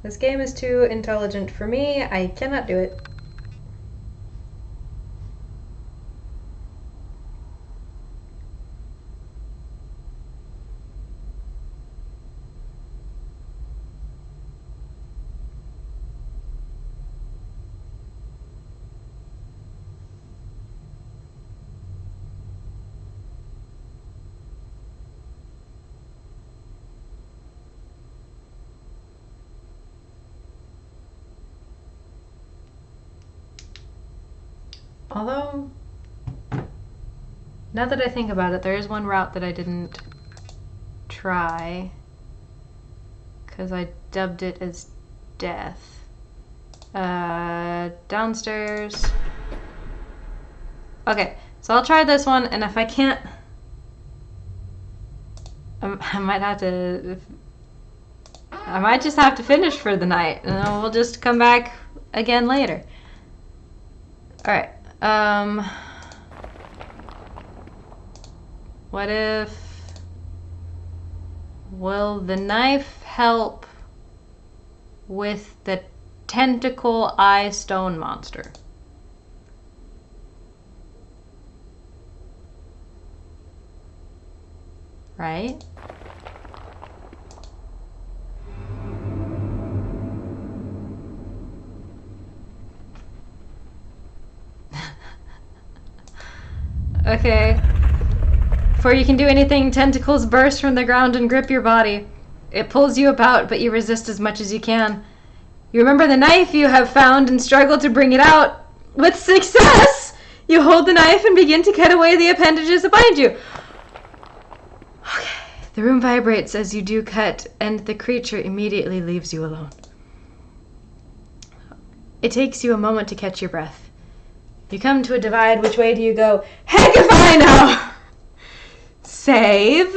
This game is too intelligent for me. I cannot do it. Although, now that I think about it, there is one route that I didn't try because I dubbed it as death. Downstairs. Okay, so I'll try this one, and if I can't, I might have to... I might just have to finish for the night, and then we'll just come back again later. Alright. What if... Will the knife help with the tentacle eye stone monster? Right? Okay. Before you can do anything, tentacles burst from the ground and grip your body. It pulls you about, but you resist as much as you can. You remember the knife you have found and struggle to bring it out. With success! You hold the knife and begin to cut away the appendages that bind you. Okay. The room vibrates as you do cut, and the creature immediately leaves you alone. It takes you a moment to catch your breath. You come to a divide. Which way do you go? Heck if I know! Save.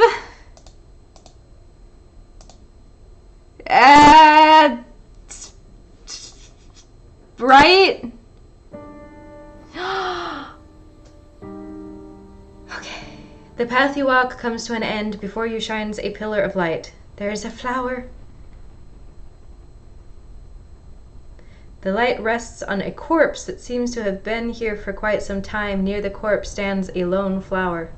Right? Okay. The path you walk comes to an end. Before you shines a pillar of light. There is a flower. The light rests on a corpse that seems to have been here for quite some time. Near the corpse stands a lone flower.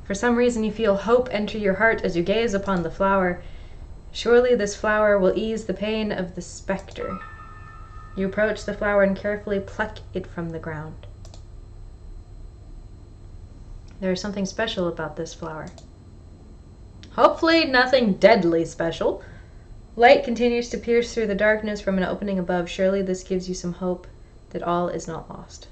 For some reason you feel hope enter your heart as you gaze upon the flower. Surely this flower will ease the pain of the specter. You approach the flower and carefully pluck it from the ground. There is something special about this flower. Hopefully nothing deadly special. Light continues to pierce through the darkness from an opening above. Surely this gives you some hope that all is not lost.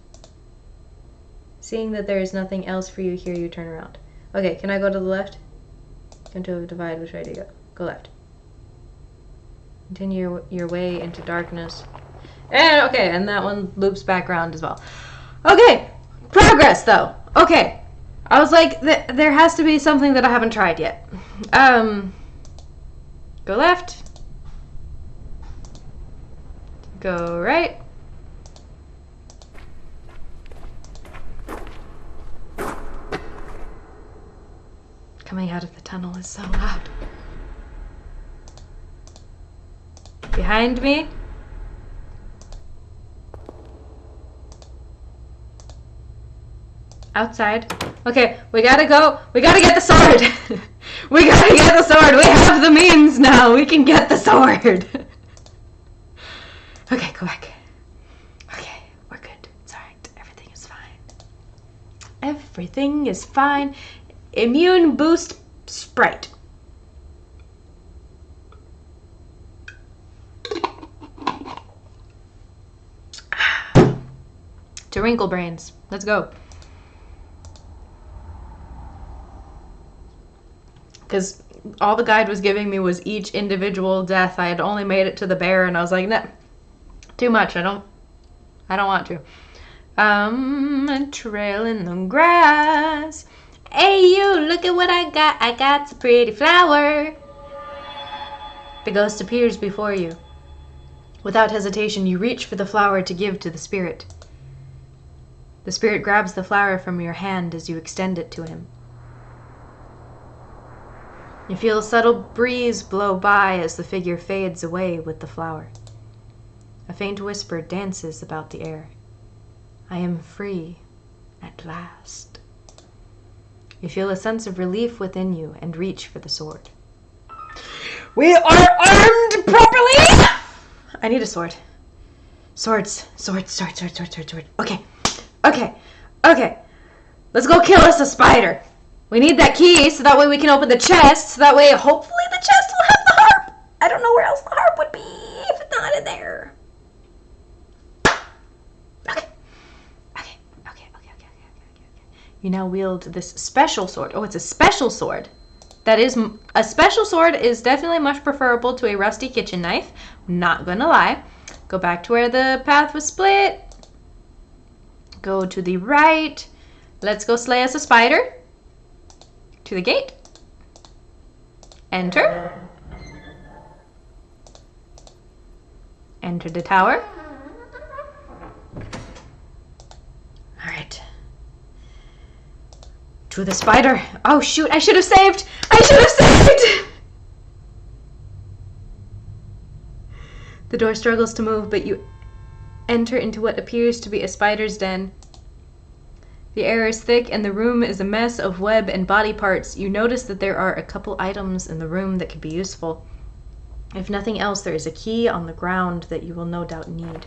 Seeing that there is nothing else for you here, you turn around. Okay, can I go to the left? Into a divide, which way do you go? Go left. Continue your way into darkness. And okay, and that one loops back around as well. Okay, progress though. Okay, I was like, there has to be something that I haven't tried yet. Go left. Go right. Coming out of the tunnel is so loud. Behind me. Outside. Okay, we gotta go. We gotta get the sword. We gotta get the sword. We have the means now. We can get the sword. Okay, go back. Okay, we're good. It's alright. Everything is fine. Everything is fine. Immune boost Sprite. To wrinkle brains. Let's go. Because all the guide was giving me was each individual death. I had only made it to the bear, and I was like, nah, too much. I don't want to. A trail in the grass. Hey, you, look at what I got. I got a pretty flower. The ghost appears before you. Without hesitation, you reach for the flower to give to the spirit. The spirit grabs the flower from your hand as you extend it to him. You feel a subtle breeze blow by as the figure fades away with the flower. A faint whisper dances about the air. I am free at last. You feel a sense of relief within you and reach for the sword. We are armed properly! I need a sword. Sword. Okay. Let's go kill us a spider. We need that key so that way we can open the chest. So that way, hopefully, the chest will have the harp. I don't know where else the harp would be if it's not in there. Okay. You now wield this special sword. Oh, it's a special sword. That is, a special sword is definitely much preferable to a rusty kitchen knife. I'm not gonna lie. Go back to where the path was split. Go to the right. Let's go slay us a spider. To the gate. Enter. Enter the tower. Alright. To the spider. Oh shoot, I should have saved! The door struggles to move, but you enter into what appears to be a spider's den. The air is thick and the room is a mess of web and body parts. You notice that there are a couple items in the room that could be useful. If nothing else, there is a key on the ground that you will no doubt need.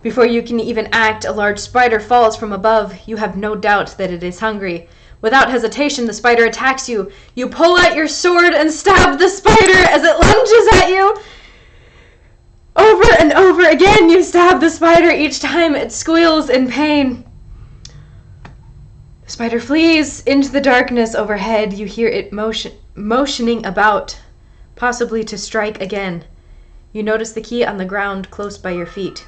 Before you can even act, a large spider falls from above. You have no doubt that it is hungry. Without hesitation, the spider attacks you. You pull out your sword and stab the spider as it lunges at you. Over and over again, you stab the spider. Each time it squeals in pain. The spider flees into the darkness overhead. You hear it motioning about, possibly to strike again. You notice the key on the ground close by your feet.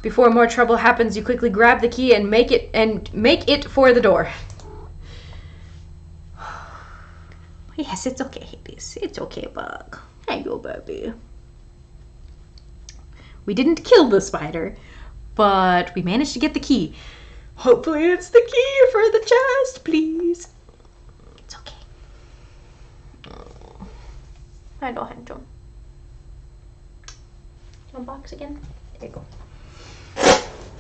Before more trouble happens, you quickly grab the key and make it for the door. Yes, it's okay, Hades. It's okay, bug. Hey, you baby. We didn't kill the spider, but we managed to get the key. Hopefully it's the key for the chest, please. It's okay. I don't have to. Unbox again. There you go.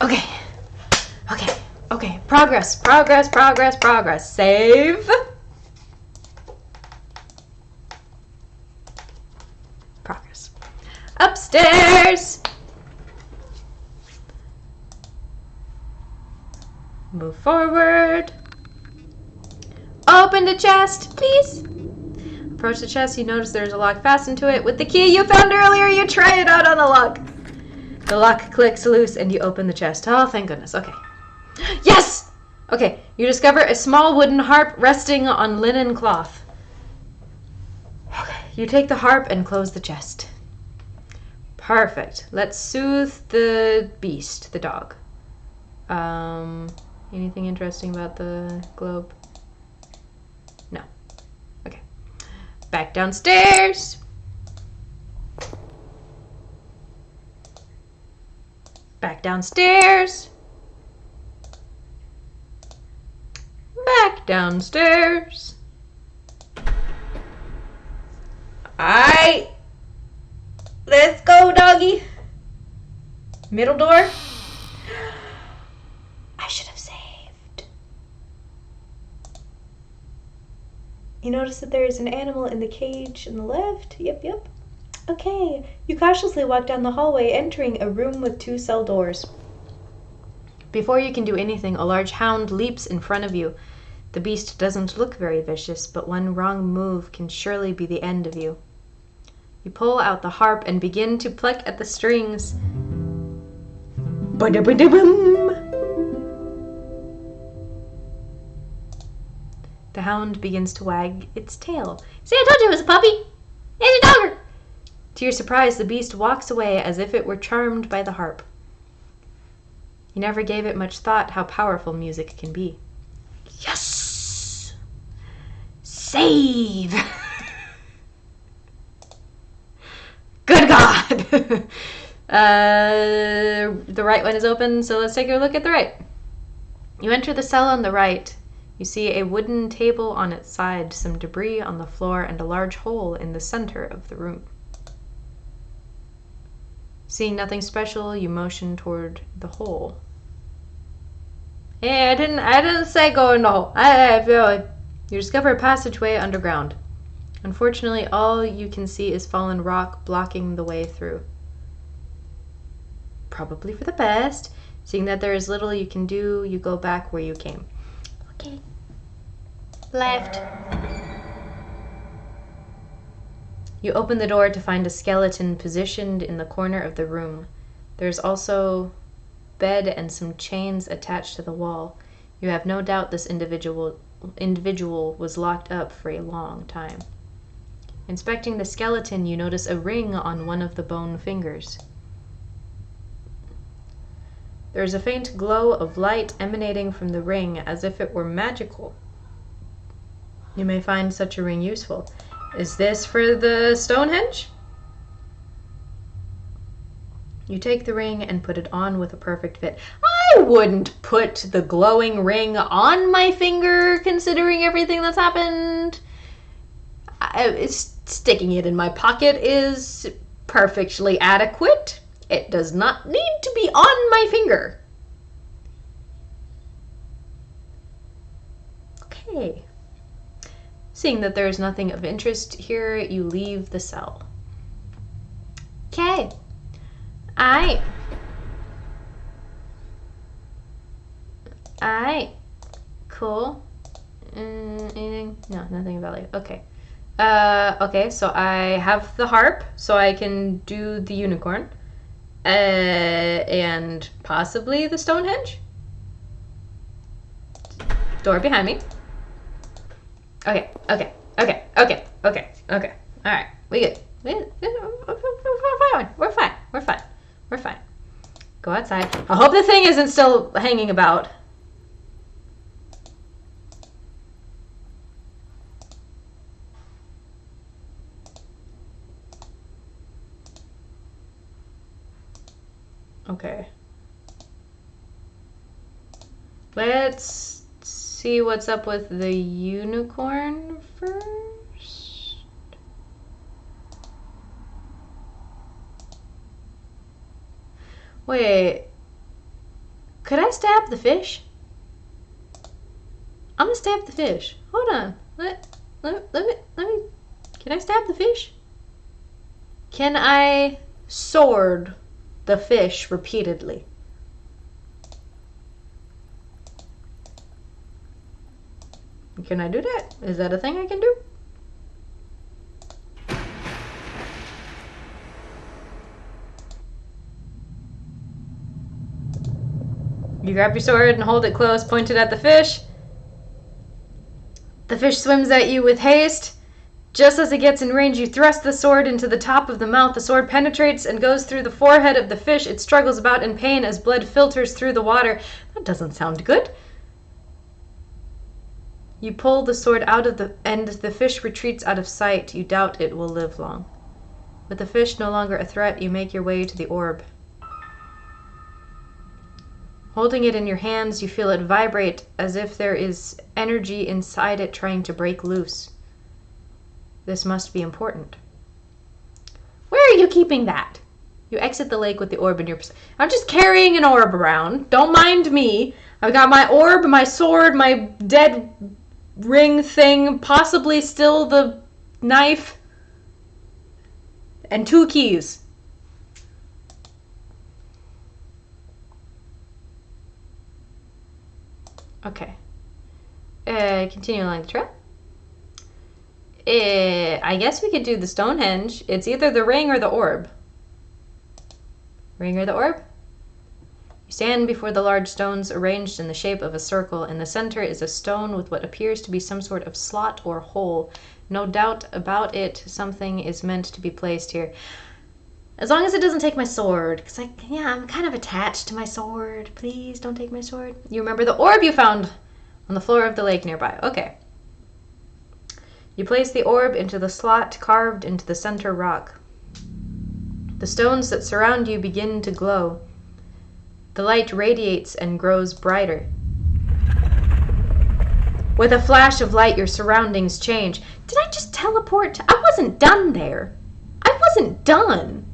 Okay. Progress. Save. Progress. Upstairs. Move forward. Open the chest, please. Approach the chest. You notice there's a lock fastened to it. With the key you found earlier, you try it out on the lock. The lock clicks loose and you open the chest. Oh, thank goodness. Okay. Yes! Okay, you discover a small wooden harp resting on linen cloth. Okay, you take the harp and close the chest. Perfect. Let's soothe the beast, the dog. Anything interesting about the globe? No. Okay. Back downstairs. Back downstairs. Back downstairs. Alright. Let's go, doggy. Middle door. I should have saved. You notice that there is an animal in the cage on the left? Yep. Okay. You cautiously walk down the hallway, entering a room with 2 cell doors. Before you can do anything, a large hound leaps in front of you. The beast doesn't look very vicious, but one wrong move can surely be the end of you. You pull out the harp and begin to pluck at the strings. Ba-da-ba-da-boom! The hound begins to wag its tail. See, I told you it was a puppy! It's a dogger! To your surprise, the beast walks away as if it were charmed by the harp. You never gave it much thought how powerful music can be. Yes! Save! Good God! The right one is open, so let's take a look at the right. You enter the cell on the right. You see a wooden table on its side, some debris on the floor, and a large hole in the center of the room. Seeing nothing special, you motion toward the hole. Hey, I didn't say go in the hole. I feel it. You discover a passageway underground. Unfortunately, all you can see is fallen rock blocking the way through. Probably for the best. Seeing that there is little you can do, you go back where you came. Okay. Left. You open the door to find a skeleton positioned in the corner of the room. There's also bed and some chains attached to the wall. You have no doubt this individual was locked up for a long time. Inspecting the skeleton, you notice a ring on one of the bone fingers. There is a faint glow of light emanating from the ring as if it were magical. You may find such a ring useful. Is this for the Stonehenge? You take the ring and put it on with a perfect fit. I wouldn't put the glowing ring on my finger, considering everything that's happened. Sticking it in my pocket is perfectly adequate. It does not need to be on my finger. Okay. Seeing that there is nothing of interest here, you leave the cell. Okay. Alright. Cool. Anything? No, nothing of value. Okay. Okay, so I have the harp, so I can do the unicorn. And possibly the Stonehenge. Door behind me. Okay. Alright, we good. We're fine. Go outside. I hope the thing isn't still hanging about. Okay. Let's see what's up with the unicorn first. Wait. Could I stab the fish? I'm gonna stab the fish. Hold on. Let me. Can I stab the fish? Can I sword the fish repeatedly? Can I do that? Is that a thing I can do? You grab your sword and hold it close, pointed at the fish. The fish swims at you with haste. Just as it gets in range, you thrust the sword into the top of the mouth. The sword penetrates and goes through the forehead of the fish. It struggles about in pain as blood filters through the water. That doesn't sound good. You pull the sword out of the end. The fish retreats out of sight. You doubt it will live long. With the fish no longer a threat, you make your way to the orb. Holding it in your hands, you feel it vibrate as if there is energy inside it trying to break loose. This must be important. Where are you keeping that? You exit the lake with the orb in your possession. I'm just carrying an orb around. Don't mind me. I've got my orb, my sword, my dead ring thing, possibly still the knife, and 2 keys. Okay. Continue along the trail. I guess we could do the Stonehenge. It's either the ring or the orb. Ring or the orb? You stand before the large stones arranged in the shape of a circle. In the center is a stone with what appears to be some sort of slot or hole. No doubt about it, something is meant to be placed here. As long as it doesn't take my sword. Because I'm kind of attached to my sword. Please don't take my sword. You remember the orb you found on the floor of the lake nearby. Okay. You place the orb into the slot carved into the center rock. The stones that surround you begin to glow. The light radiates and grows brighter. With a flash of light, your surroundings change. Did I just teleport? I wasn't done there. I wasn't done.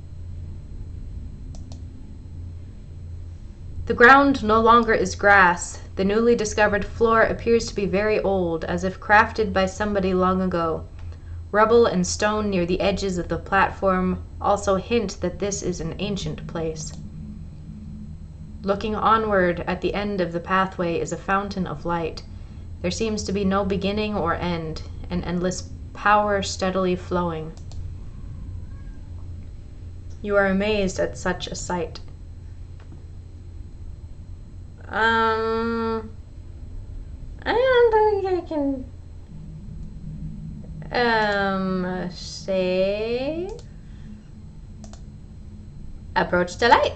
The ground no longer is grass. The newly discovered floor appears to be very old, as if crafted by somebody long ago. Rubble and stone near the edges of the platform also hint that this is an ancient place. Looking onward, at the end of the pathway is a fountain of light. There seems to be no beginning or end, an endless power steadily flowing. You are amazed at such a sight. I don't think I can say approach the light.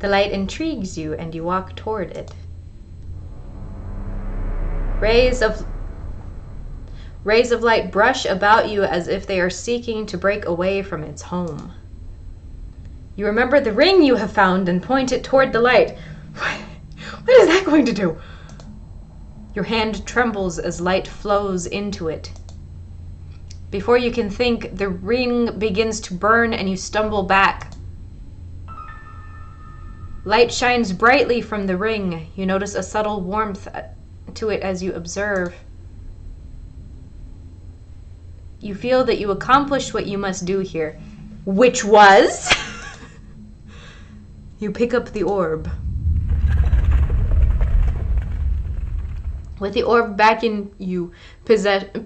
The light intrigues you and you walk toward it. Rays of light brush about you as if they are seeking to break away from its home. You remember the ring you have found and point it toward the light. What is that going to do? Your hand trembles as light flows into it. Before you can think, the ring begins to burn and you stumble back. Light shines brightly from the ring. You notice a subtle warmth to it as you observe. You feel that you accomplished what you must do here, which was... You pick up the orb. With the orb back in your possession,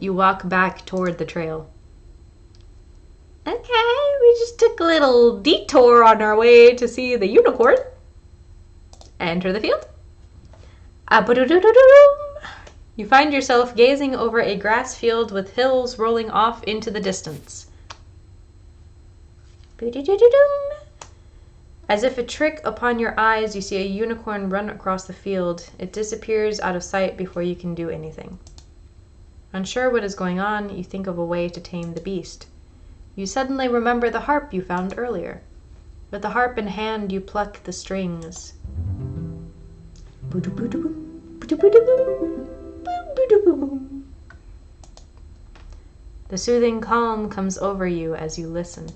you walk back toward the trail. Okay, we just took a little detour on our way to see the unicorn. Enter the field. You find yourself gazing over a grass field with hills rolling off into the distance. As if a trick upon your eyes, you see a unicorn run across the field. It disappears out of sight before you can do anything. Unsure what is going on, you think of a way to tame the beast. You suddenly remember the harp you found earlier. With the harp in hand, you pluck the strings. The soothing calm comes over you as you listen.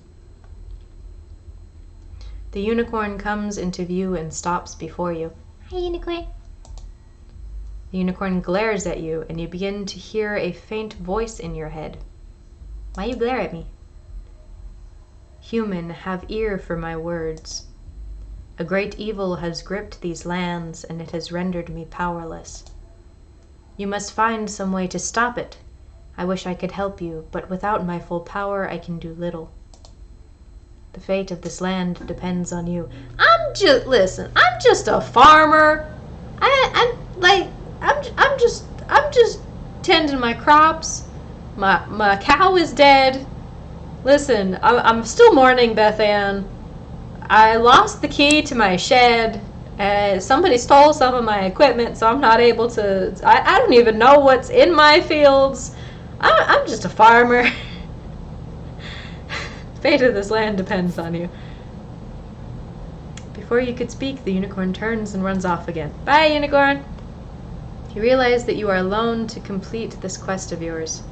The unicorn comes into view and stops before you. Hi, unicorn. The unicorn glares at you, and you begin to hear a faint voice in your head. Why you glare at me? Human, have ear for my words. A great evil has gripped these lands, and it has rendered me powerless. You must find some way to stop it. I wish I could help you, but without my full power, I can do little. The fate of this land depends on you. I'm just a farmer. I'm just tending my crops. My cow is dead. Listen, I'm still mourning, Beth Ann. I lost the key to my shed. Somebody stole some of my equipment, so I'm not able to. I don't even know what's in my fields. I'm just a farmer. Fate of this land depends on you. Before you could speak, the unicorn turns and runs off again. Bye, unicorn! You realize that you are alone to complete this quest of yours.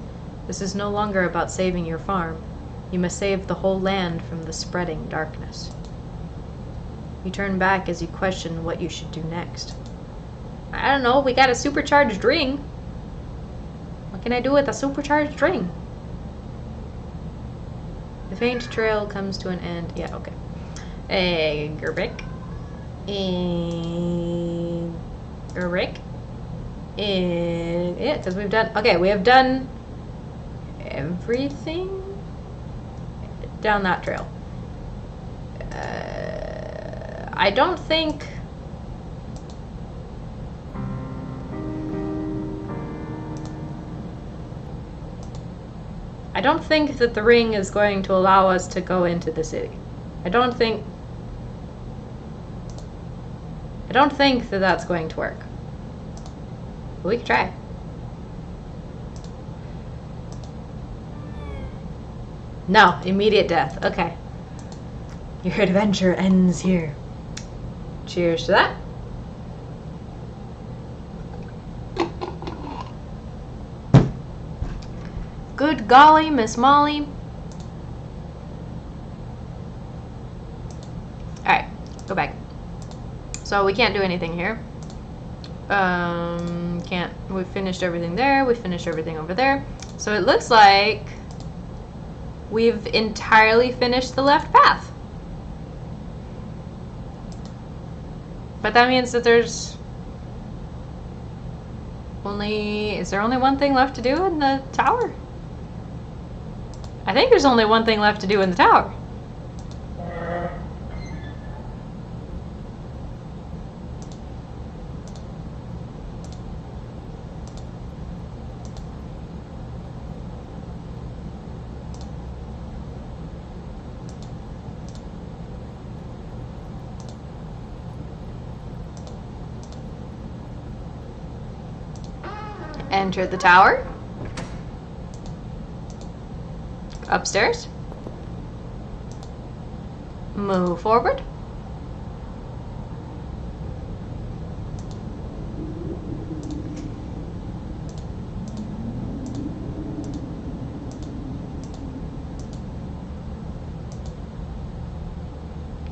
This is no longer about saving your farm. You must save the whole land from the spreading darkness. You turn back as you question what you should do next. I don't know, we got a supercharged ring. What can I do with a supercharged ring? The faint trail comes to an end. Yeah, okay. Hey, Gerbic. Gerbic. Yeah, because we've done... Okay, we have done everything down that trail. I don't think... I don't think that the ring is going to allow us to go into the city. I don't think that that's going to work. But we can try. No, immediate death. Okay. Your adventure ends here. Cheers to that. Good golly, Miss Molly. Alright, go back. So we can't do anything here. We finished everything there. We finished everything over there. So it looks like we've entirely finished the left path. But that means that there's only... Is there only one thing left to do in the tower? I think there's only one thing left to do in the tower. Enter the tower. Upstairs. Move forward.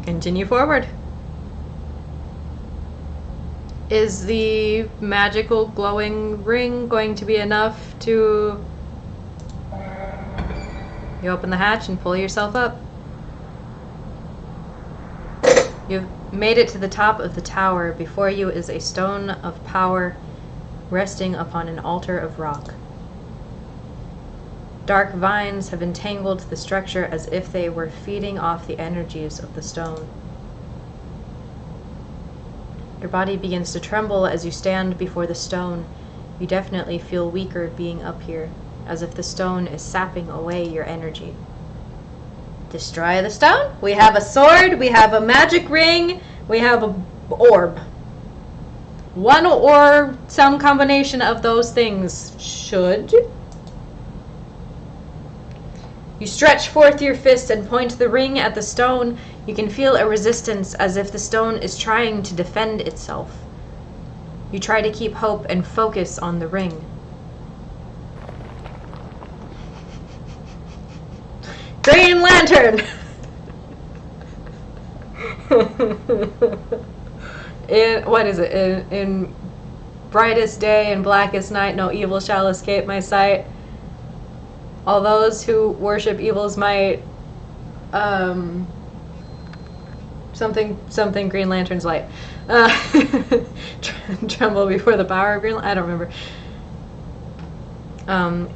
Continue forward. Is the magical glowing ring going to be enough to... You open the hatch and pull yourself up. You've made it to the top of the tower. Before you is a stone of power resting upon an altar of rock. Dark vines have entangled the structure as if they were feeding off the energies of the stone. Your body begins to tremble as you stand before the stone. You definitely feel weaker being up here, as if the stone is sapping away your energy. Destroy the stone. We have a sword, we have a magic ring, we have an orb. One or some combination of those things should. You stretch forth your fist and point the ring at the stone. You can feel a resistance as if the stone is trying to defend itself. You try to keep hope and focus on the ring. Green Lantern! What is it? In brightest day and blackest night, no evil shall escape my sight. All those who worship evil's might, something Green Lantern's light. Tremble before the power of Green Lantern. I don't remember.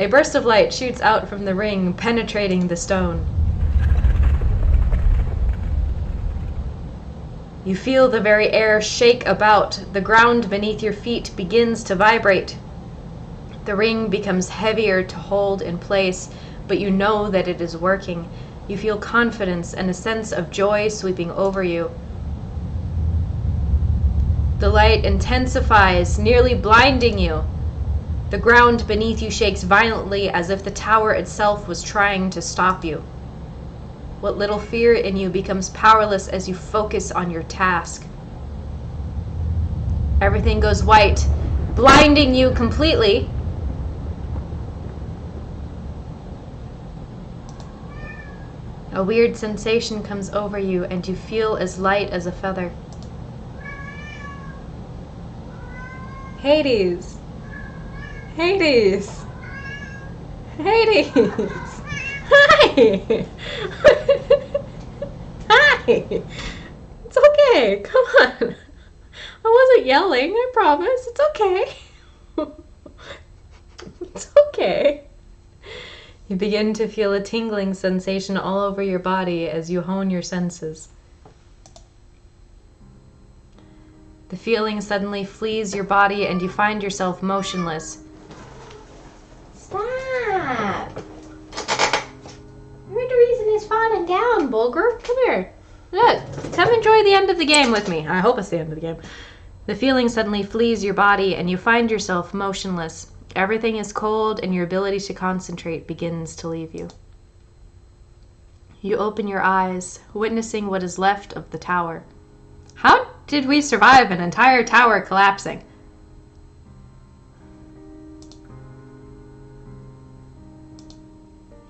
A burst of light shoots out from the ring, penetrating the stone. You feel the very air shake about. The ground beneath your feet begins to vibrate. The ring becomes heavier to hold in place, but you know that it is working. You feel confidence and a sense of joy sweeping over you. The light intensifies, nearly blinding you. The ground beneath you shakes violently as if the tower itself was trying to stop you. What little fear in you becomes powerless as you focus on your task. Everything goes white, blinding you completely. A weird sensation comes over you and you feel as light as a feather. Hades! Hades! Hades! Hi! Hi! It's okay, come on. I wasn't yelling, I promise. It's okay. It's okay. You begin to feel a tingling sensation all over your body as you hone your senses. The feeling suddenly flees your body and you find yourself motionless. Stop! You're the reason he's falling down, Bulger. Come here. Look, come enjoy the end of the game with me. I hope it's the end of the game. The feeling suddenly flees your body and you find yourself motionless. Everything is cold and your ability to concentrate begins to leave you. You open your eyes, witnessing what is left of the tower. How did we survive an entire tower collapsing?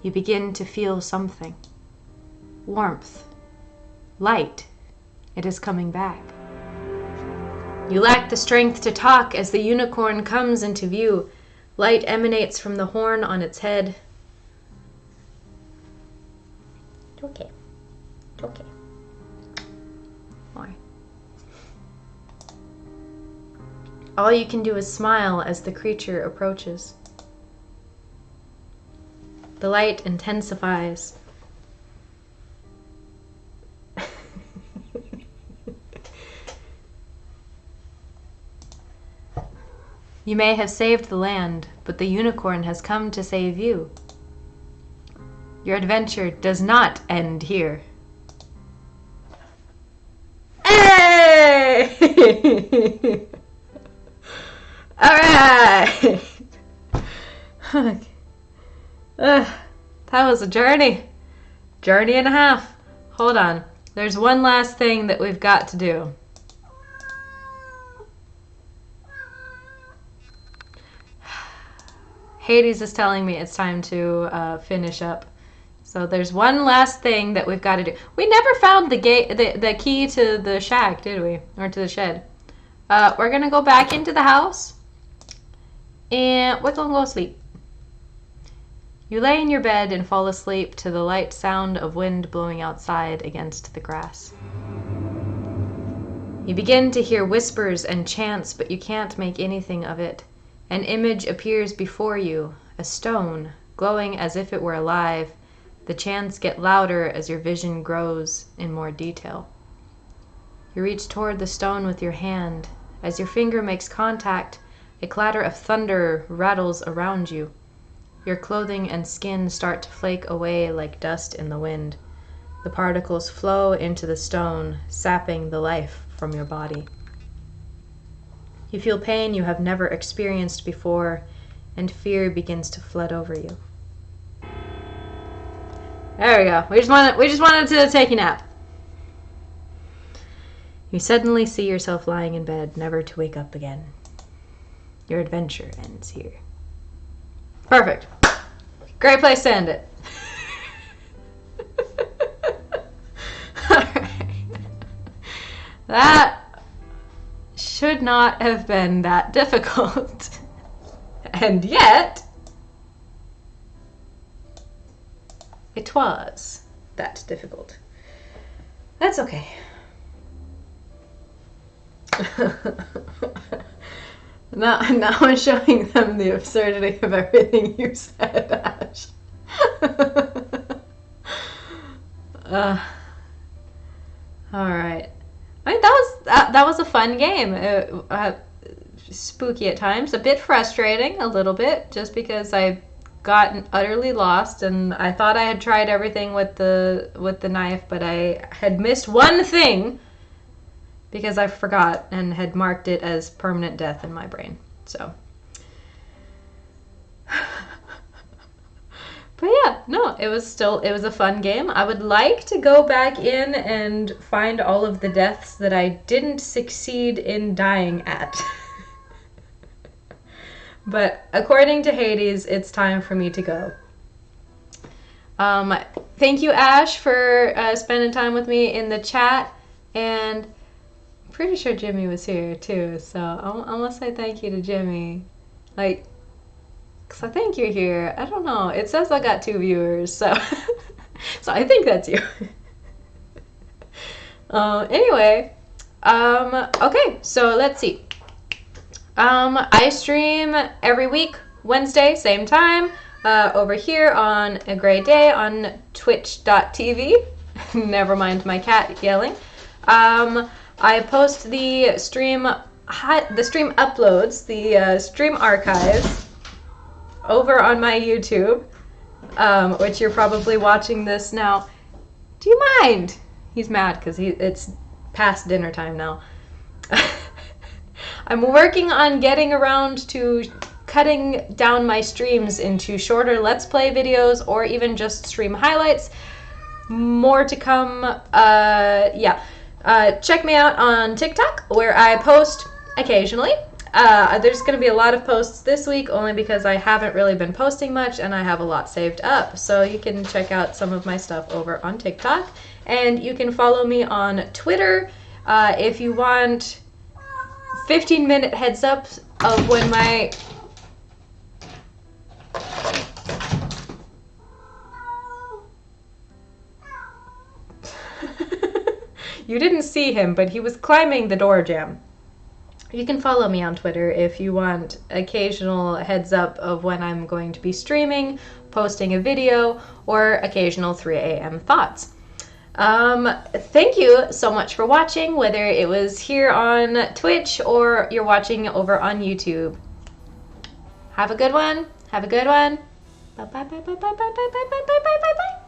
You begin to feel something. Warmth. Light. It is coming back. You lack the strength to talk as the unicorn comes into view. Light emanates from the horn on its head. It's okay. It's okay. Why? All you can do is smile as the creature approaches. The light intensifies. You may have saved the land, but the unicorn has come to save you. Your adventure does not end here. Hey! All right. That was a journey. Journey and a half. Hold on. There's one last thing that we've got to do. Hades is telling me it's time to finish up. So there's one last thing that we've got to do. We never found the gate, the key to the shack, did we? Or to the shed. We're gonna go back into the house, and we're gonna go sleep. You lay in your bed and fall asleep to the light sound of wind blowing outside against the grass. You begin to hear whispers and chants, but you can't make anything of it. An image appears before you, a stone, glowing as if it were alive. The chants get louder as your vision grows in more detail. You reach toward the stone with your hand. As your finger makes contact, a clatter of thunder rattles around you. Your clothing and skin start to flake away like dust in the wind. The particles flow into the stone, sapping the life from your body. You feel pain you have never experienced before, and fear begins to flood over you. There we go. We just wanted to take a nap. You suddenly see yourself lying in bed, never to wake up again. Your adventure ends here. Perfect. Great place to end it. Alright. That should not have been that difficult. And yet, it was that difficult. That's okay. Now I'm showing them the absurdity of everything you said, Ash. All right. I mean, that was a fun game. Spooky at times, a bit frustrating, a little bit, just because I got utterly lost, and I thought I had tried everything with the knife, but I had missed one thing because I forgot and had marked it as permanent death in my brain. So, but yeah, no, it was a fun game. I would like to go back in and find all of the deaths that I didn't succeed in dying at. But according to Hades, it's time for me to go. Thank you, Ash, for spending time with me in the chat, and I'm pretty sure Jimmy was here too, so I want to say thank you to Jimmy. Like, because I think you're here. I don't know. It says I got 2 viewers, so so I think that's you. Anyway, okay, so let's see. I stream every week, Wednesday, same time, over here on A Great Day on twitch.tv. Never mind my cat yelling. I post the stream uploads, the stream archives over on my YouTube, which you're probably watching this now. Do you mind? He's mad because it's past dinner time now. I'm working on getting around to cutting down my streams into shorter Let's Play videos or even just stream highlights. More to come. Check me out on TikTok, where I post occasionally. There's going to be a lot of posts this week only because I haven't really been posting much and I have a lot saved up. So you can check out some of my stuff over on TikTok. And you can follow me on Twitter if you want 15-minute heads up of when my... You didn't see him, but he was climbing the door jamb. You can follow me on Twitter if you want occasional heads up of when I'm going to be streaming, posting a video, or occasional 3 a.m. thoughts. Thank you so much for watching, whether it was here on Twitch or you're watching over on YouTube. Have a good one. Have a good one. Bye bye bye bye bye bye bye bye bye bye bye bye bye.